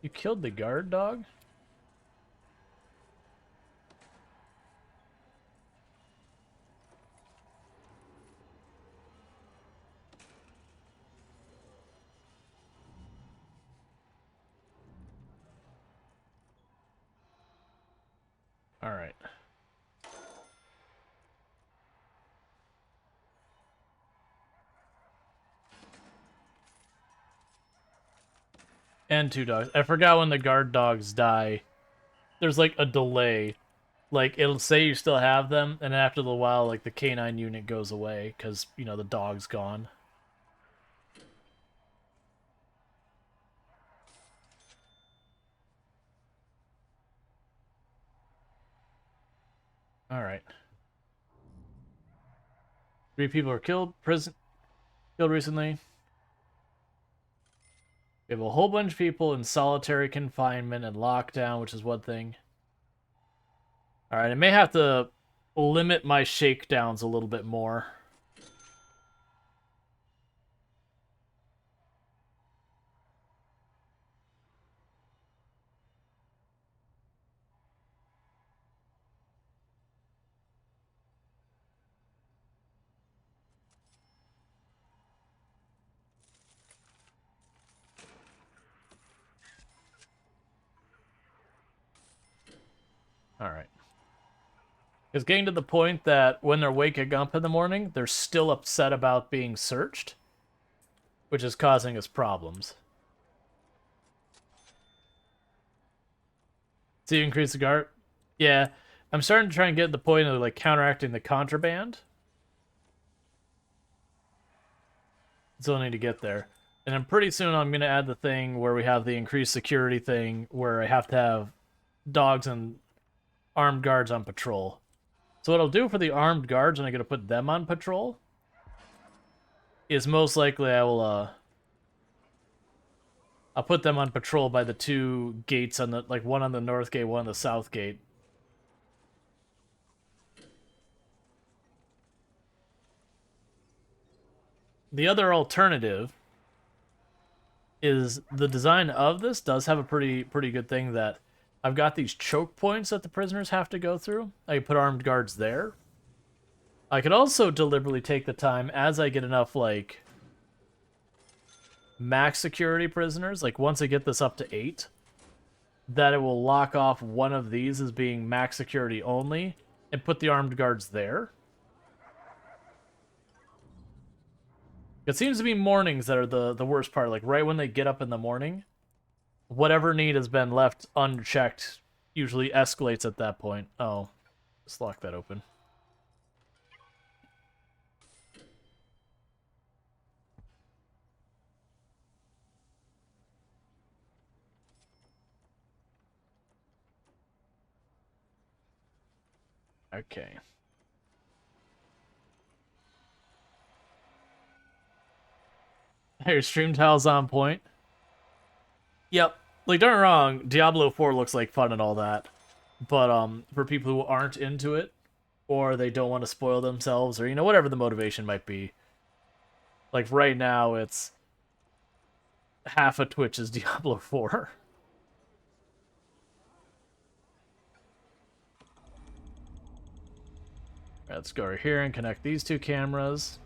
You killed the guard dog? All right. And 2 dogs. I forgot when the guard dogs die. There's like a delay. Like it'll say you still have them, and after a while, like the canine unit goes away because you know the dog's gone. All right. 3 people are killed recently. We have a whole bunch of people in solitary confinement and lockdown, which is one thing. Alright, I may have to limit my shakedowns a little bit more. Alright. It's getting to the point that when they're waking up in the morning, they're still upset about being searched, which is causing us problems. So you increase the guard? Yeah, I'm starting to try and get to the point of like counteracting the contraband. Still need to get there. And then pretty soon I'm going to add the thing where we have the increased security thing where I have to have dogs and armed guards on patrol. So what I'll do for the armed guards when I get to put them on patrol is most likely I'll put them on patrol by the two gates on the, like, one on the north gate, one on the south gate. The other alternative is the design of this does have a pretty good thing that I've got these choke points that the prisoners have to go through. I put armed guards there. I could also deliberately take the time as I get enough, like, max security prisoners, like once I get this up to 8, that it will lock off one of these as being max security only and put the armed guards there. It seems to be mornings that are the worst part, like right when they get up in the morning, whatever need has been left unchecked usually escalates at that point. Oh, just lock that open. Okay. Your stream tile's on point. Yep. Like, don't get me wrong, Diablo 4 looks like fun and all that. But, for people who aren't into it, or they don't want to spoil themselves, or, you know, whatever the motivation might be. Like, right now, it's half of Twitch is Diablo 4. Let's go over here and connect these two cameras.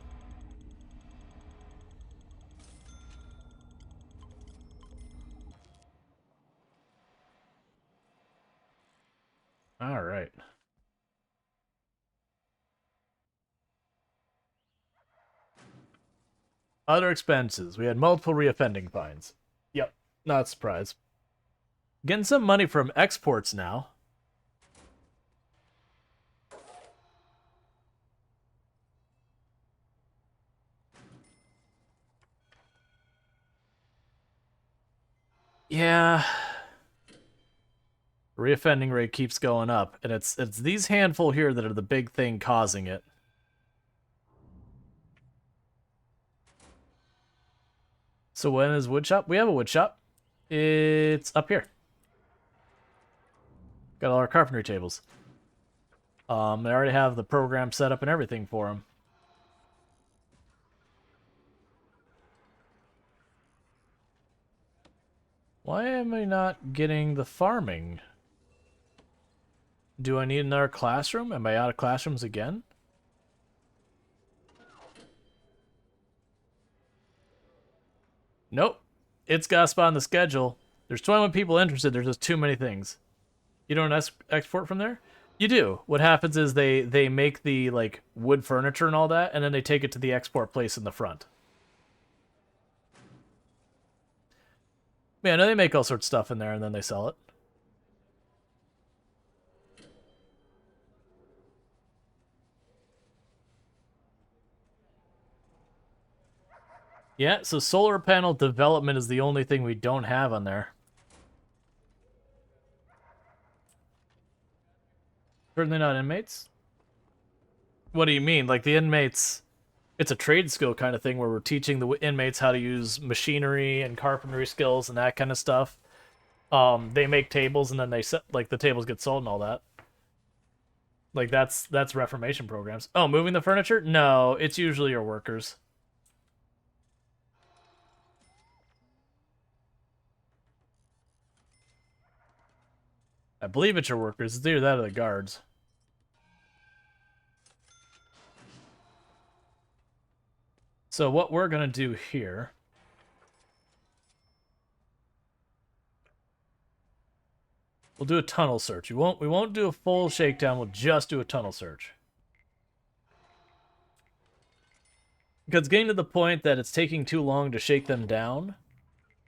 All right. Other expenses. We had multiple reoffending fines. Yep, not a surprise. Getting some money from exports now. Yeah. Reoffending rate keeps going up, and it's these handful here that are the big thing causing it. So when is wood shop? We have a wood shop. It's up here. Got all our carpentry tables. I already have the program set up and everything for them. Why am I not getting the farming? Do I need another classroom? Am I out of classrooms again? Nope. It's got a spot on the schedule. There's 21 people interested. There's just too many things. You don't export from there? You do. What happens is they make the, like, wood furniture and all that, and then they take it to the export place in the front. Yeah, I know they make all sorts of stuff in there, and then they sell it. Yeah, so solar panel development is the only thing we don't have on there. Certainly not inmates. What do you mean? Like, the inmates... It's a trade skill kind of thing where we're teaching the inmates how to use machinery and carpentry skills and that kind of stuff. They make tables and then they set, like, the tables get sold and all that. Like, that's reformation programs. Oh, moving the furniture? No, it's usually your workers. I believe it's your workers. It's either that or the guards. So what we're gonna do here... We'll do a tunnel search. We won't do a full shakedown. We'll just do a tunnel search. Because it's getting to the point that it's taking too long to shake them down,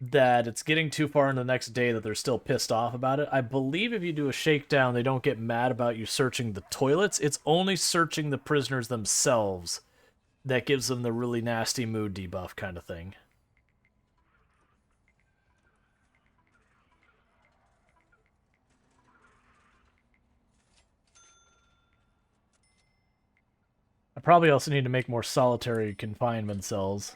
that it's getting too far in the next day that they're still pissed off about it. I believe if you do a shakedown, they don't get mad about you searching the toilets. It's only searching the prisoners themselves that gives them the really nasty mood debuff kind of thing. I probably also need to make more solitary confinement cells.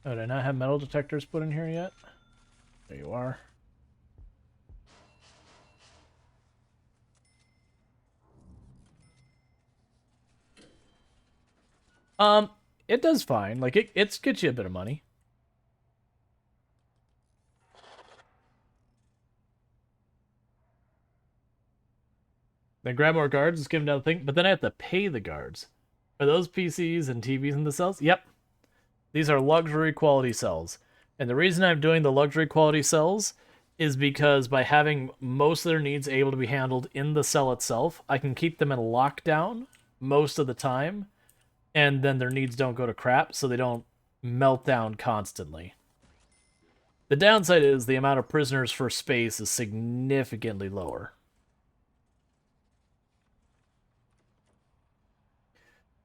Oh, did I not have metal detectors put in here yet? There you are. It does fine. Like, it gets you a bit of money. Then grab more guards, just give them down the thing, but then I have to pay the guards. Are those PCs and TVs in the cells? Yep. These are luxury quality cells. And the reason I'm doing the luxury quality cells is because by having most of their needs able to be handled in the cell itself, I can keep them in lockdown most of the time, and then their needs don't go to crap, so they don't melt down constantly. The downside is the amount of prisoners for space is significantly lower.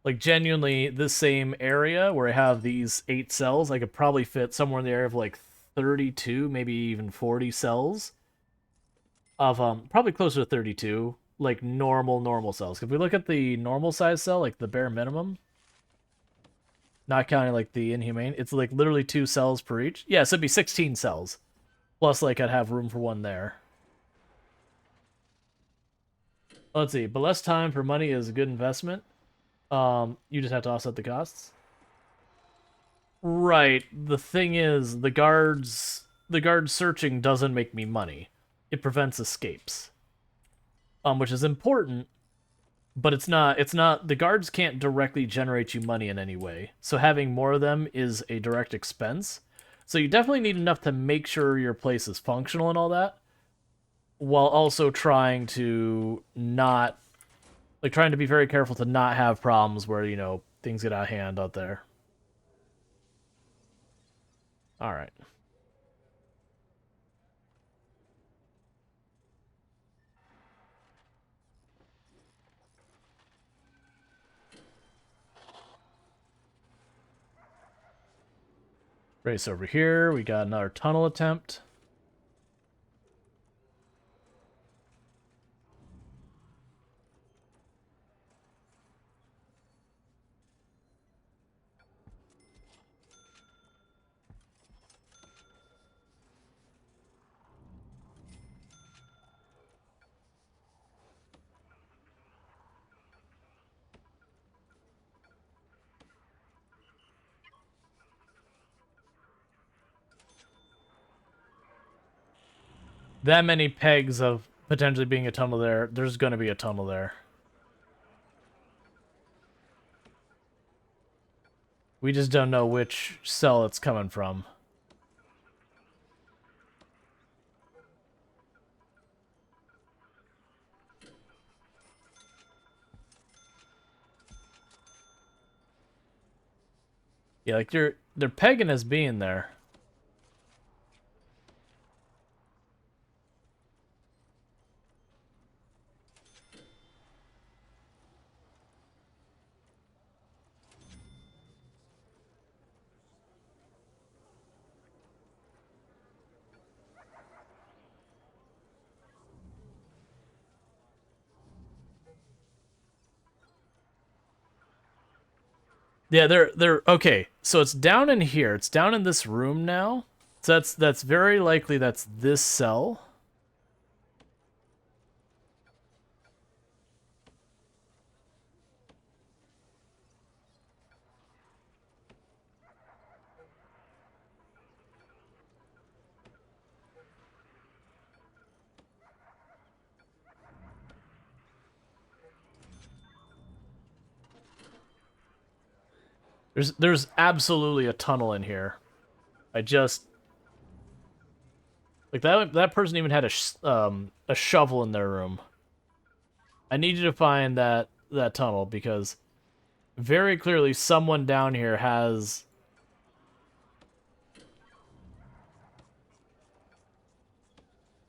Like, genuinely, this same area where I have these 8 cells, I could probably fit somewhere in the area of like 32, maybe even 40 cells of probably closer to 32, like normal cells. If we look at the normal size cell, like the bare minimum, not counting like the inhumane, it's like literally 2 cells per each. Yeah, so it'd be 16 cells. Plus, like, I'd have room for one there. Let's see, but less time for money is a good investment. You just have to offset the costs. Right. The thing is, the guards searching doesn't make me money. It prevents escapes. Which is important, but it's not the guards can't directly generate you money in any way. So having more of them is a direct expense. So you definitely need enough to make sure your place is functional and all that, while also trying to not, like, trying to be very careful to not have problems where, you know, things get out of hand out there. All right. Race over here. We got another tunnel attempt. That many pegs of potentially being a tunnel there, there's going to be a tunnel there. We just don't know which cell it's coming from. Yeah, like they're pegging us being there. Yeah, they're okay. So it's down in here. It's down in this room now. So that's very likely that's this cell. There's absolutely a tunnel in here. I just, like, that person even had a shovel in their room. I need you to find that tunnel, because very clearly someone down here has,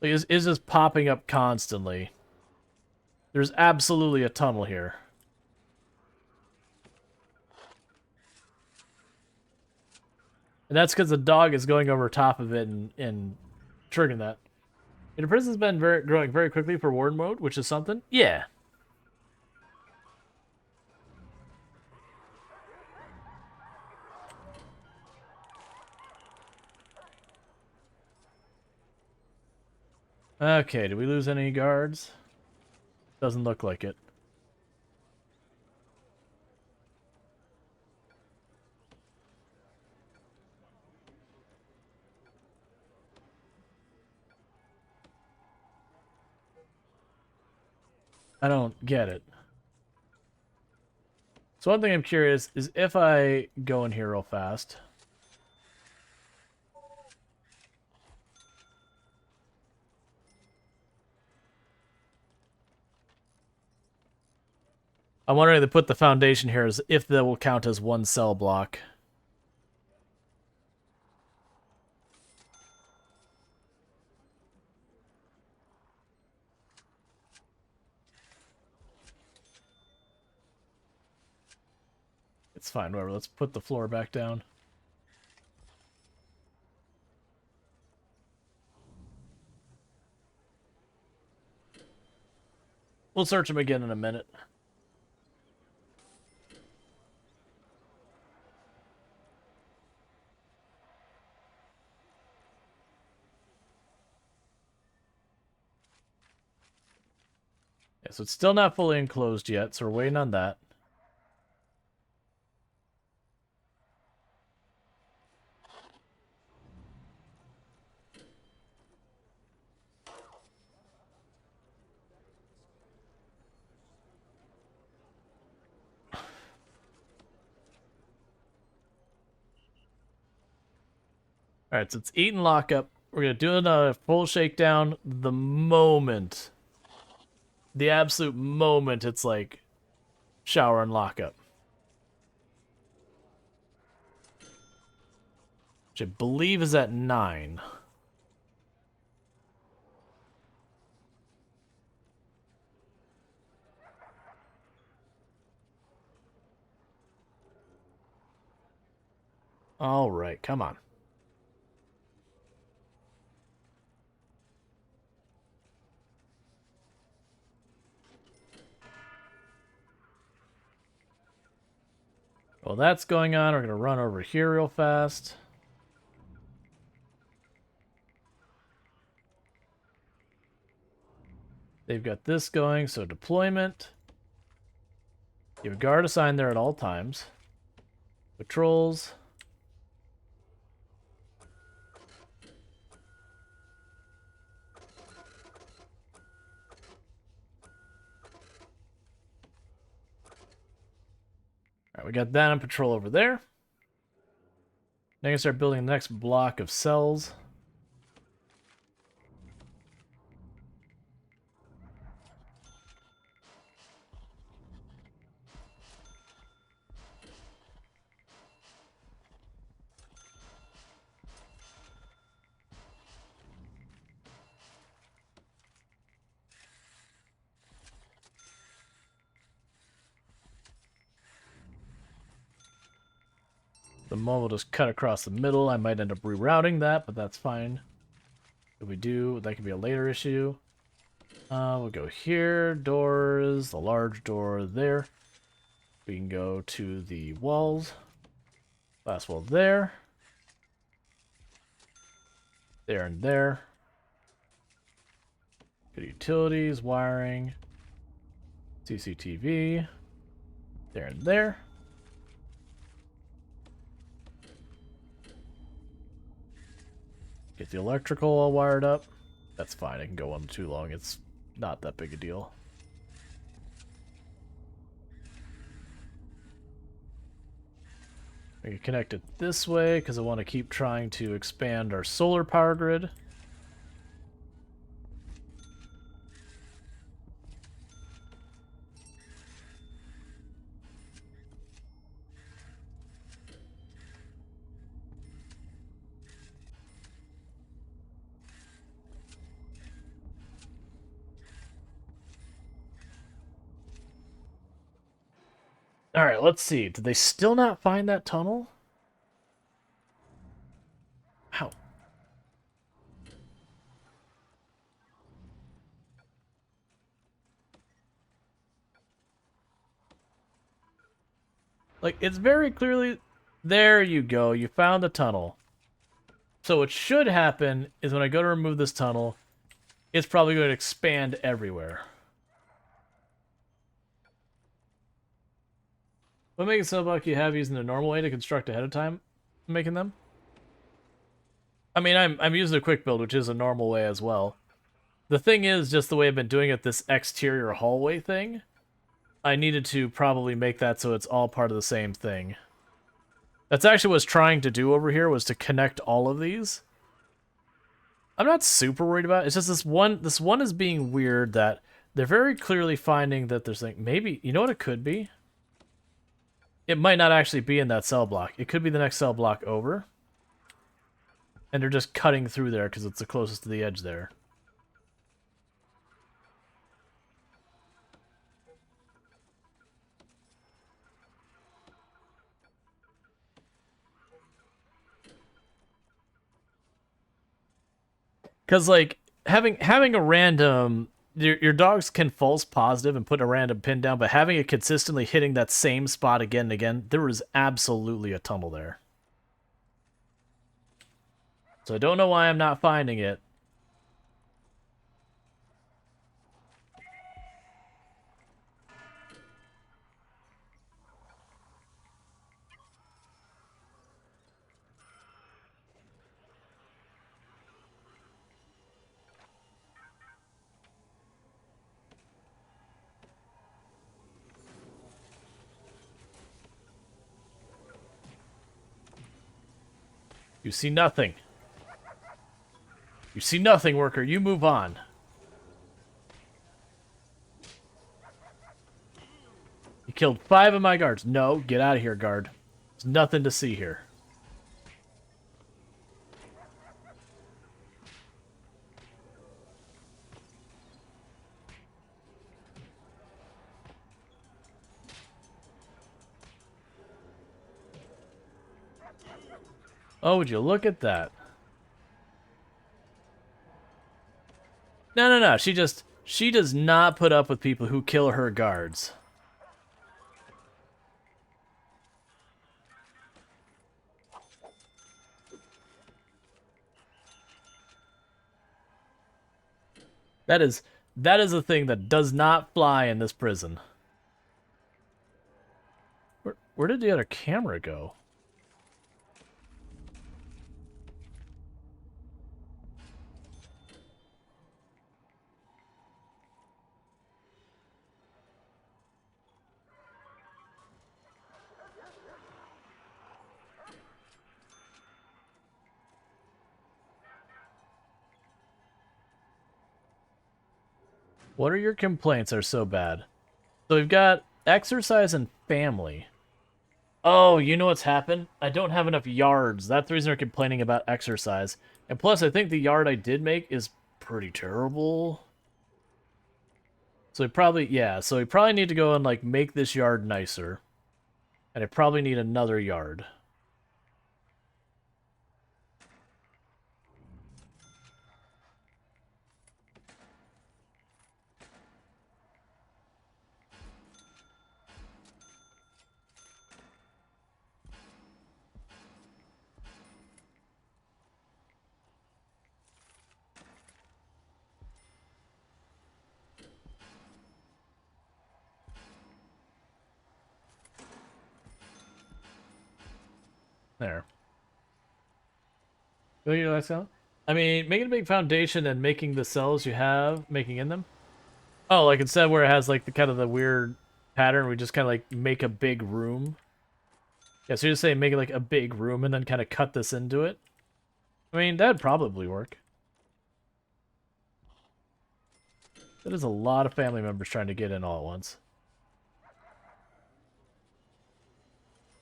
like, is just popping up constantly. There's absolutely a tunnel here. And that's because the dog is going over top of it and triggering that. The prison's been growing very quickly for Warden mode, which is something. Yeah. Okay, did we lose any guards? Doesn't look like it. I don't get it. So one thing I'm curious is if I go in here real fast. I'm wondering to put the foundation here as if that will count as one cell block. It's fine, whatever. Let's put the floor back down. We'll search them again in a minute. Yeah, so it's still not fully enclosed yet, so we're waiting on that. Alright, so it's eating lockup. We're going to do a full shakedown the moment. The absolute moment it's like shower and lockup. Which I believe is at 9. Alright, come on. While that's going on, we're going to run over here real fast. They've got this going, so deployment. You have a guard assigned there at all times. Patrols. Alright, we got that on patrol over there. Now you can start building the next block of cells. The mole will just cut across the middle. I might end up rerouting that, but that's fine. If we do, that could be a later issue. We'll go here, doors, the large door there. We can go to the walls. Last wall there. There and there. Good utilities, wiring, CCTV. There and there. Get the electrical all wired up. That's fine. I can go on too long. It's not that big a deal. We can connect it this way because I want to keep trying to expand our solar power grid. Alright, let's see. Did they still not find that tunnel? Like, it's very clearly... There you go. You found the tunnel. So what should happen is when I go to remove this tunnel, it's probably going to expand everywhere. What makes a cell block you have using the normal way to construct ahead of time making them? I mean, I'm using a quick build, which is a normal way as well. The thing is, just the way I've been doing it, this exterior hallway thing, I needed to probably make that so it's all part of the same thing. That's actually what I was trying to do over here, was to connect all of these. I'm not super worried about it. It's just this one is being weird that they're very clearly finding that there's like, maybe, you know what it could be? It might not actually be in that cell block. It could be the next cell block over. And they're just cutting through there because it's the closest to the edge there. Because, like, having a random... Your dogs can false positive and put a random pin down, but having it consistently hitting that same spot again and again, there was absolutely a tunnel there. So I don't know why I'm not finding it. You see nothing. You see nothing, worker. You move on. You killed 5 of my guards. No, get out of here, guard. There's nothing to see here. Oh, would you look at that? No. She does not put up with people who kill her guards. That is a thing that does not fly in this prison. Where did the other camera go? What are your complaints are so bad? So we've got exercise and family. Oh, you know what's happened? I don't have enough yards. That's the reason they're complaining about exercise. And plus, I think the yard I did make is pretty terrible. So we probably, yeah, so we probably need to go and, like, make this yard nicer. And I probably need another yard. There. What do you like, Sal? I mean, making a big foundation and making the cells you have, making in them. Oh, like instead where it has like the kind of the weird pattern, we just kind of like make a big room. Yeah, so you're just saying make it like a big room and then kind of cut this into it. I mean, that'd probably work. That is a lot of family members trying to get in all at once.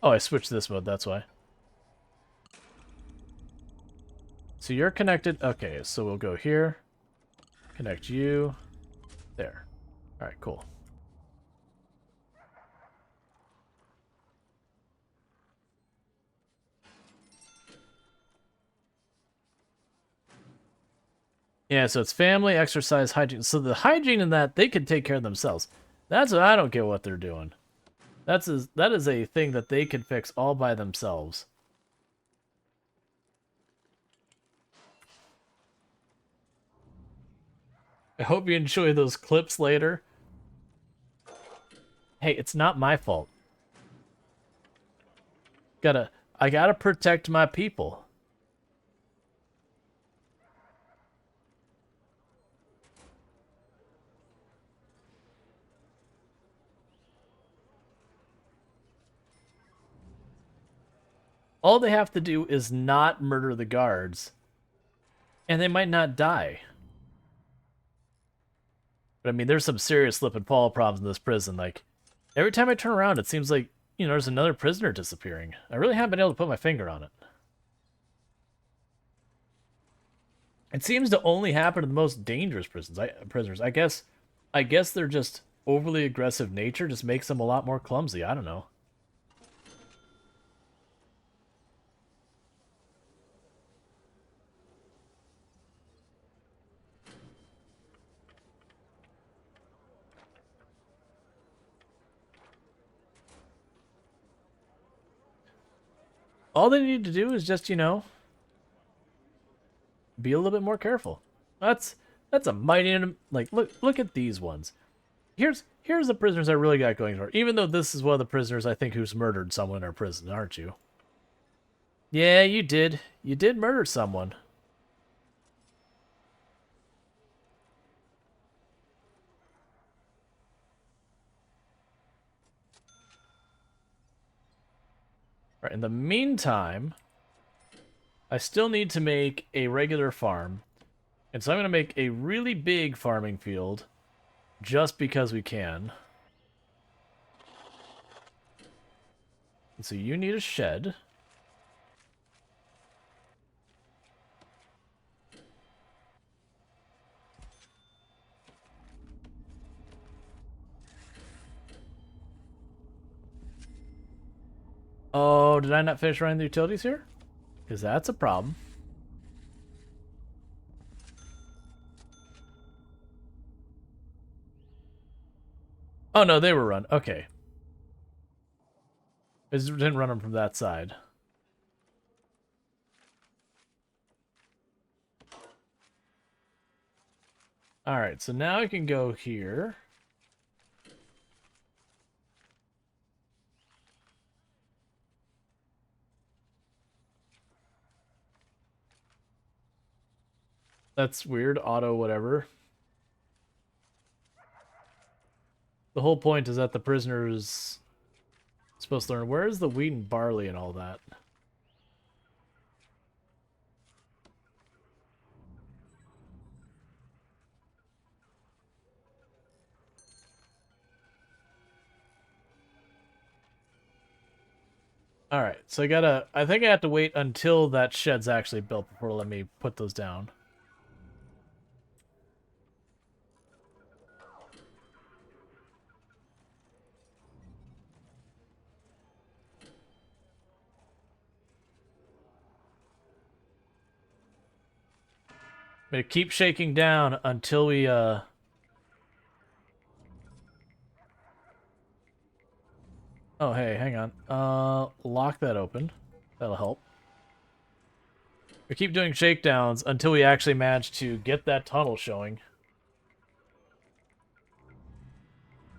Oh, I switched this mode, that's why. So you're connected. Okay, so we'll go here. Connect you. There. Alright, cool. Yeah, so it's family, exercise, hygiene. So the hygiene in that, they can take care of themselves. That's what I don't get what they're doing. That is a thing that they can fix all by themselves. I hope you enjoy those clips later. Hey, it's not my fault. I gotta protect my people. All they have to do is not murder the guards, and they might not die. But I mean, there's some serious slip and fall problems in this prison. Like, every time I turn around, it seems like, there's another prisoner disappearing. I really haven't been able to put my finger on it. It seems to only happen in the most dangerous prisoners. I guess they're just overly aggressive nature just makes them a lot more clumsy. I don't know. All they need to do is just, be a little bit more careful. That's a mighty, like, look at these ones. Here's the prisoners I really got going for. Even though this is one of the prisoners I think who's murdered someone in our prison, aren't you? Yeah, you did. You did murder someone. Right, in the meantime, I still need to make a regular farm. And so I'm going to make a really big farming field just because we can. And so you need a shed. Oh, did I not finish running the utilities here? Because that's a problem. Oh, no, they were run. Okay. I just didn't run them from that side. Alright, so now I can go here. That's weird. Auto whatever. The whole point is that the prisoner's supposed to learn. Where is the wheat and barley and all that? Alright, so I think I have to wait until that shed's actually built before let me put those down. I'm gonna keep shaking down until we, Oh, hey, hang on. Lock that open. That'll help. We keep doing shakedowns until we actually manage to get that tunnel showing.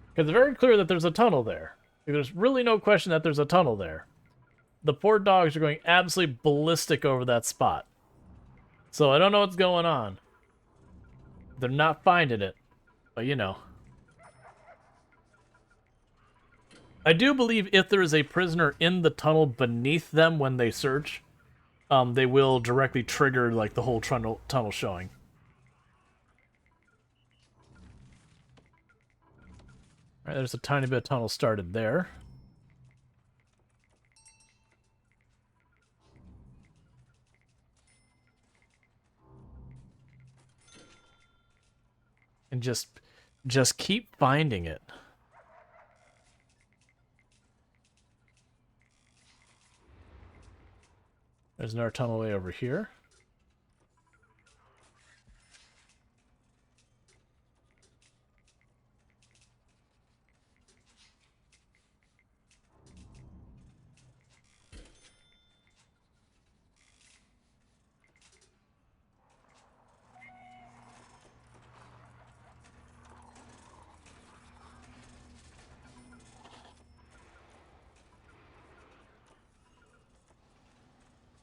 Because it's very clear that there's a tunnel there. There's really no question that there's a tunnel there. The poor dogs are going absolutely ballistic over that spot. So I don't know what's going on. They're not finding it. But you know. I do believe if there is a prisoner in the tunnel beneath them when they search, they will directly trigger like the whole tunnel showing. All right, there's a tiny bit of tunnel started there. And just keep finding it. There's another tunnel way over here.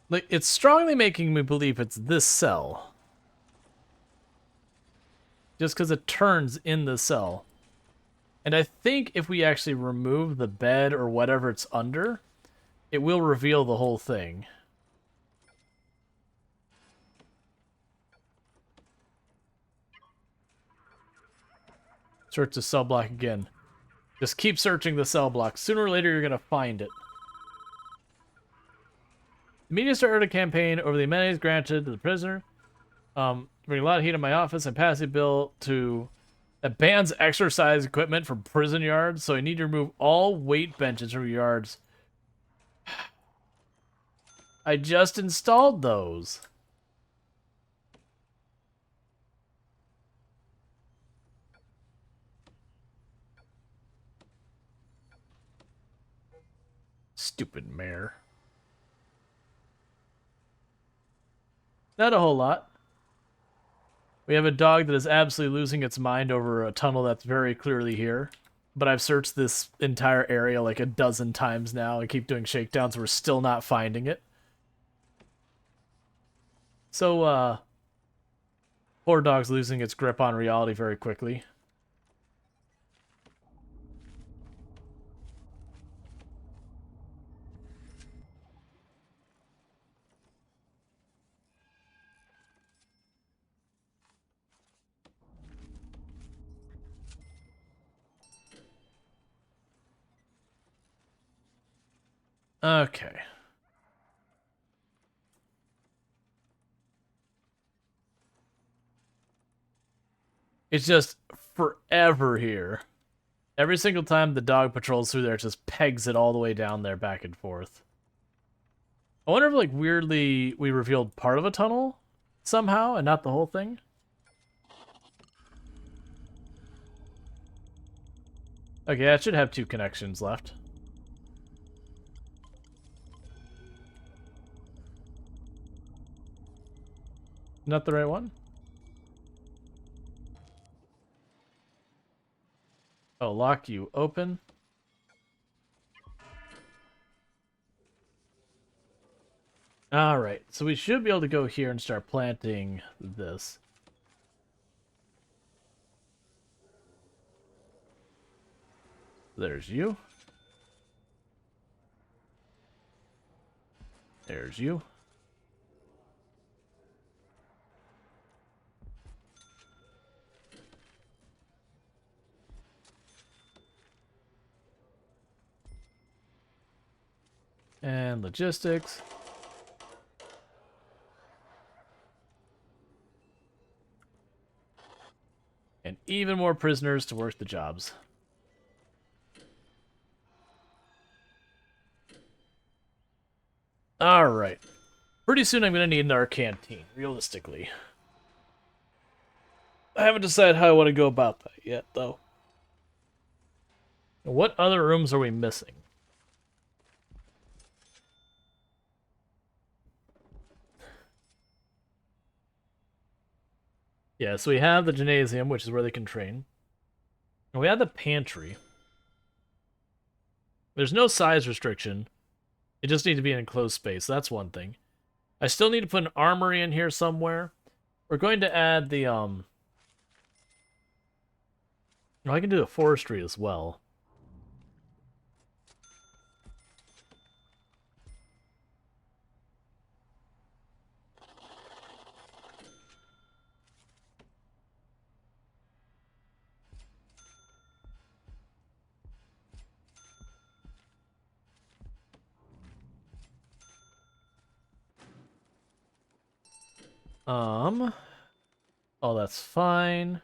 Like, it's strongly making me believe it's this cell. Just because it turns in the cell. And I think if we actually remove the bed or whatever it's under, it will reveal the whole thing. Search the cell block again. Just keep searching the cell block. Sooner or later, you're going to find it. The media started a campaign over the amenities granted to the prisoner. Bring a lot of heat in my office and pass a bill that bans exercise equipment from prison yards, so I need to remove all weight benches from yards. I just installed those. Stupid mayor. Not a whole lot. We have a dog that is absolutely losing its mind over a tunnel that's very clearly here. But I've searched this entire area like a dozen times now. I keep doing shakedowns. We're still not finding it. So, poor dog's losing its grip on reality very quickly. Okay. It's just forever here. Every single time the dog patrols through there, it just pegs it all the way down there, back and forth. I wonder if, like, weirdly, we revealed part of a tunnel somehow and not the whole thing. Okay, I should have 2 connections left. Not the right one? Oh, lock you open. Alright, so we should be able to go here and start planting this. There's you. There's you. And logistics. And even more prisoners to work the jobs. Alright. Pretty soon I'm going to need our canteen, realistically. I haven't decided how I want to go about that yet, though. What other rooms are we missing? Yeah, so we have the gymnasium, which is where they can train. And we have the pantry. There's no size restriction. It just needs to be an enclosed space. That's one thing. I still need to put an armory in here somewhere. We're going to add the, I can do the forestry as well. Oh, that's fine.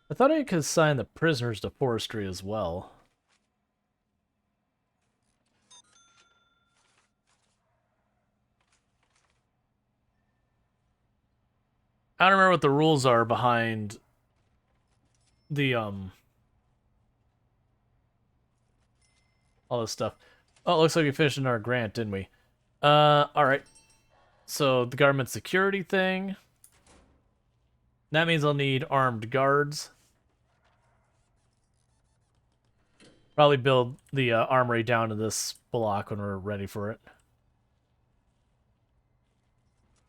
I thought I could assign the prisoners to forestry as well. I don't remember what the rules are behind the, all this stuff. Oh, it looks like we finished our grant, didn't we? Alright. So, the government security thing. That means I'll need armed guards. Probably build the armory down to this block when we're ready for it.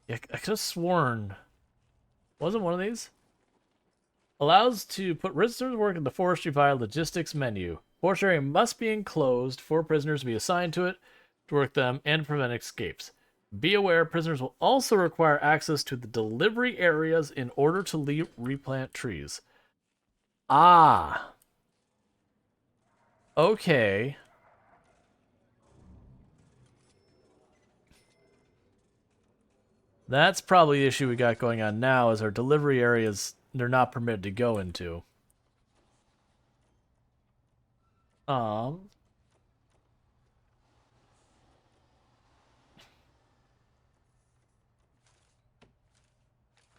Yeah, I could have sworn... Wasn't one of these? Allows to put prisoners to work in the forestry via logistics menu. Forest area must be enclosed for prisoners to be assigned to it to work them and prevent escapes. Be aware, prisoners will also require access to the delivery areas in order to replant trees. Ah. Okay. That's probably the issue we got going on now, is our delivery areas, they're not permitted to go into. Um...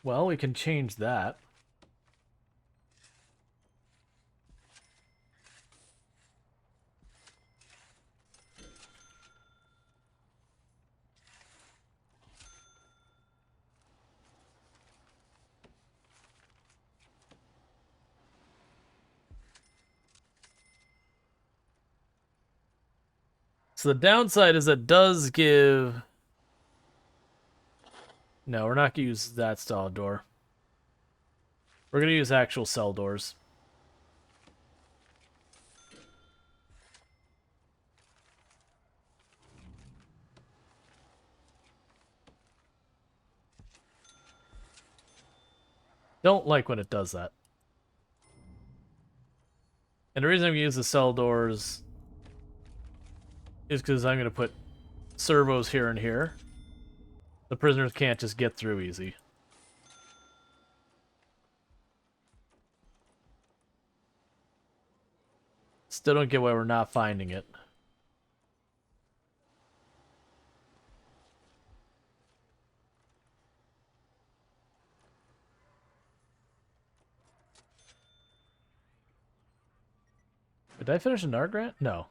Well, we can change that. So the downside is it does give... No, we're not going to use that style door. We're going to use actual cell doors. Don't like when it does that. And the reason I'm going to use the cell doors is because I'm going to put servos here and here. The prisoners can't just get through easy. Still don't get why we're not finding it. Did I finish an art grant? No.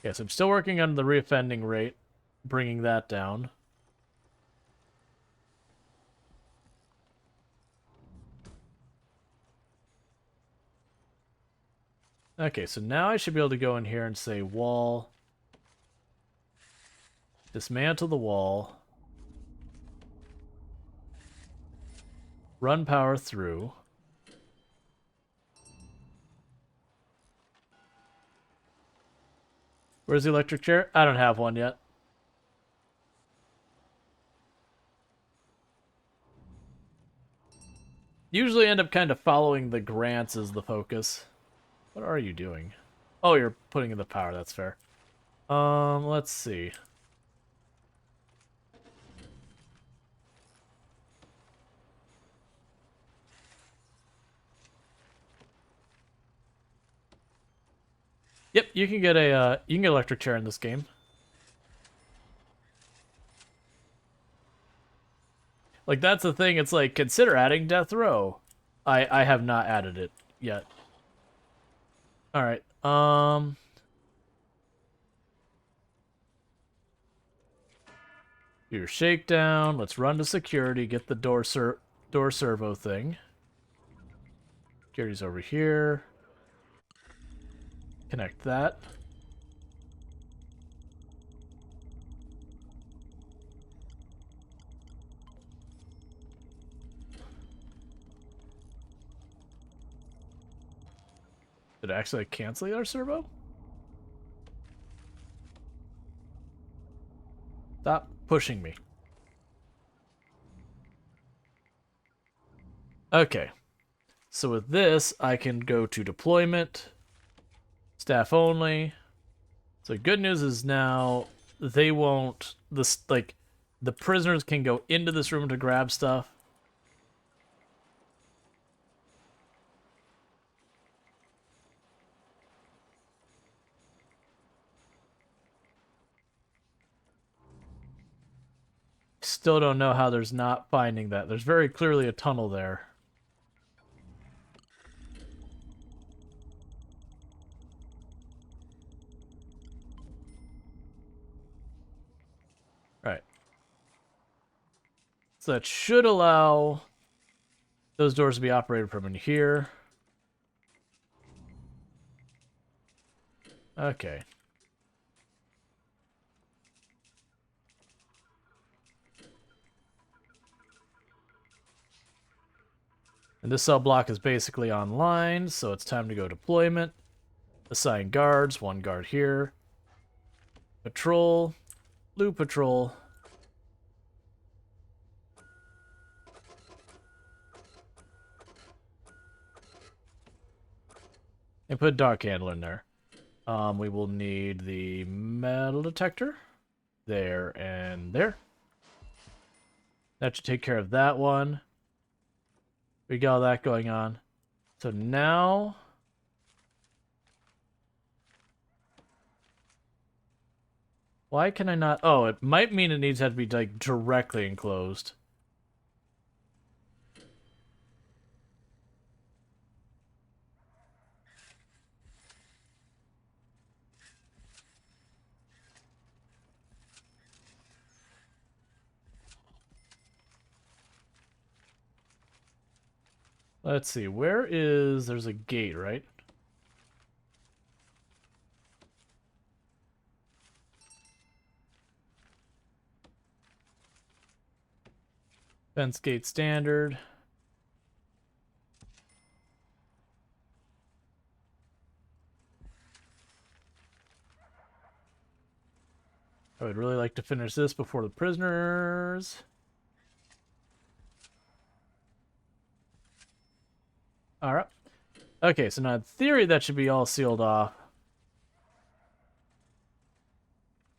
Yes, I'm still working on the reoffending rate, bringing that down. Okay, so now I should be able to go in here and say wall. Dismantle the wall. Run power through. Where's the electric chair? I don't have one yet. Usually end up kind of following the grants as the focus. What are you doing? Oh, you're putting in the power, that's fair. Let's see. Yep, you can get a you can get an electric chair in this game. Like that's the thing, it's like consider adding death row. I have not added it yet. All right. Do your shakedown. Let's run to security, get the door servo thing. Security's over here. Connect that. Did it actually cancel our servo? Stop pushing me. Okay. So with this, I can go to deployment, staff only. So good news is now they won't, the prisoners can go into this room to grab stuff. Still don't know how there's not finding that. There's very clearly a tunnel there. Right. So that should allow those doors to be operated from in here. Okay. And this cell block is basically online, so it's time to go deployment. Assign guards, 1 guard here. Patrol, blue patrol. And put dark handler in there. We will need the metal detector. There and there. That should take care of that one. We got all that going on. So now... Why can I not... Oh, it might mean it needs to be like directly enclosed. Let's see, where is... There's a gate, right? Fence gate standard. I would really like to finish this before the prisoners. Alright. Okay, so now in theory that should be all sealed off.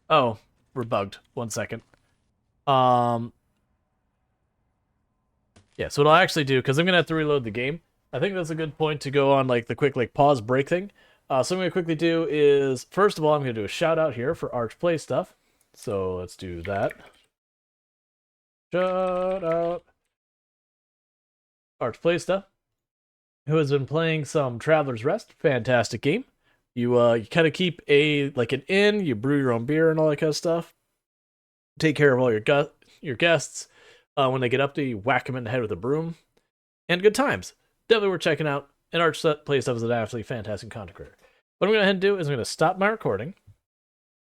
Oh, we're bugged. 1 second. Yeah, so what I'll actually do, because I'm going to have to reload the game, I think that's a good point to go on like the quick like pause break thing. So what I'm going to quickly do is, first of all, I'm going to do a shout out here for Arch Play Stuff. So let's do that. Shout out. Arch Play Stuff, who has been playing some Traveler's Rest. Fantastic game. You kind of keep like an inn, you brew your own beer and all that kind of stuff. Take care of all your guests. When they get up to you, whack them in the head with a broom. And good times. Definitely worth checking out. And Arch Play Stuff is an absolutely fantastic content creator. What I'm going to do is I'm going to stop my recording.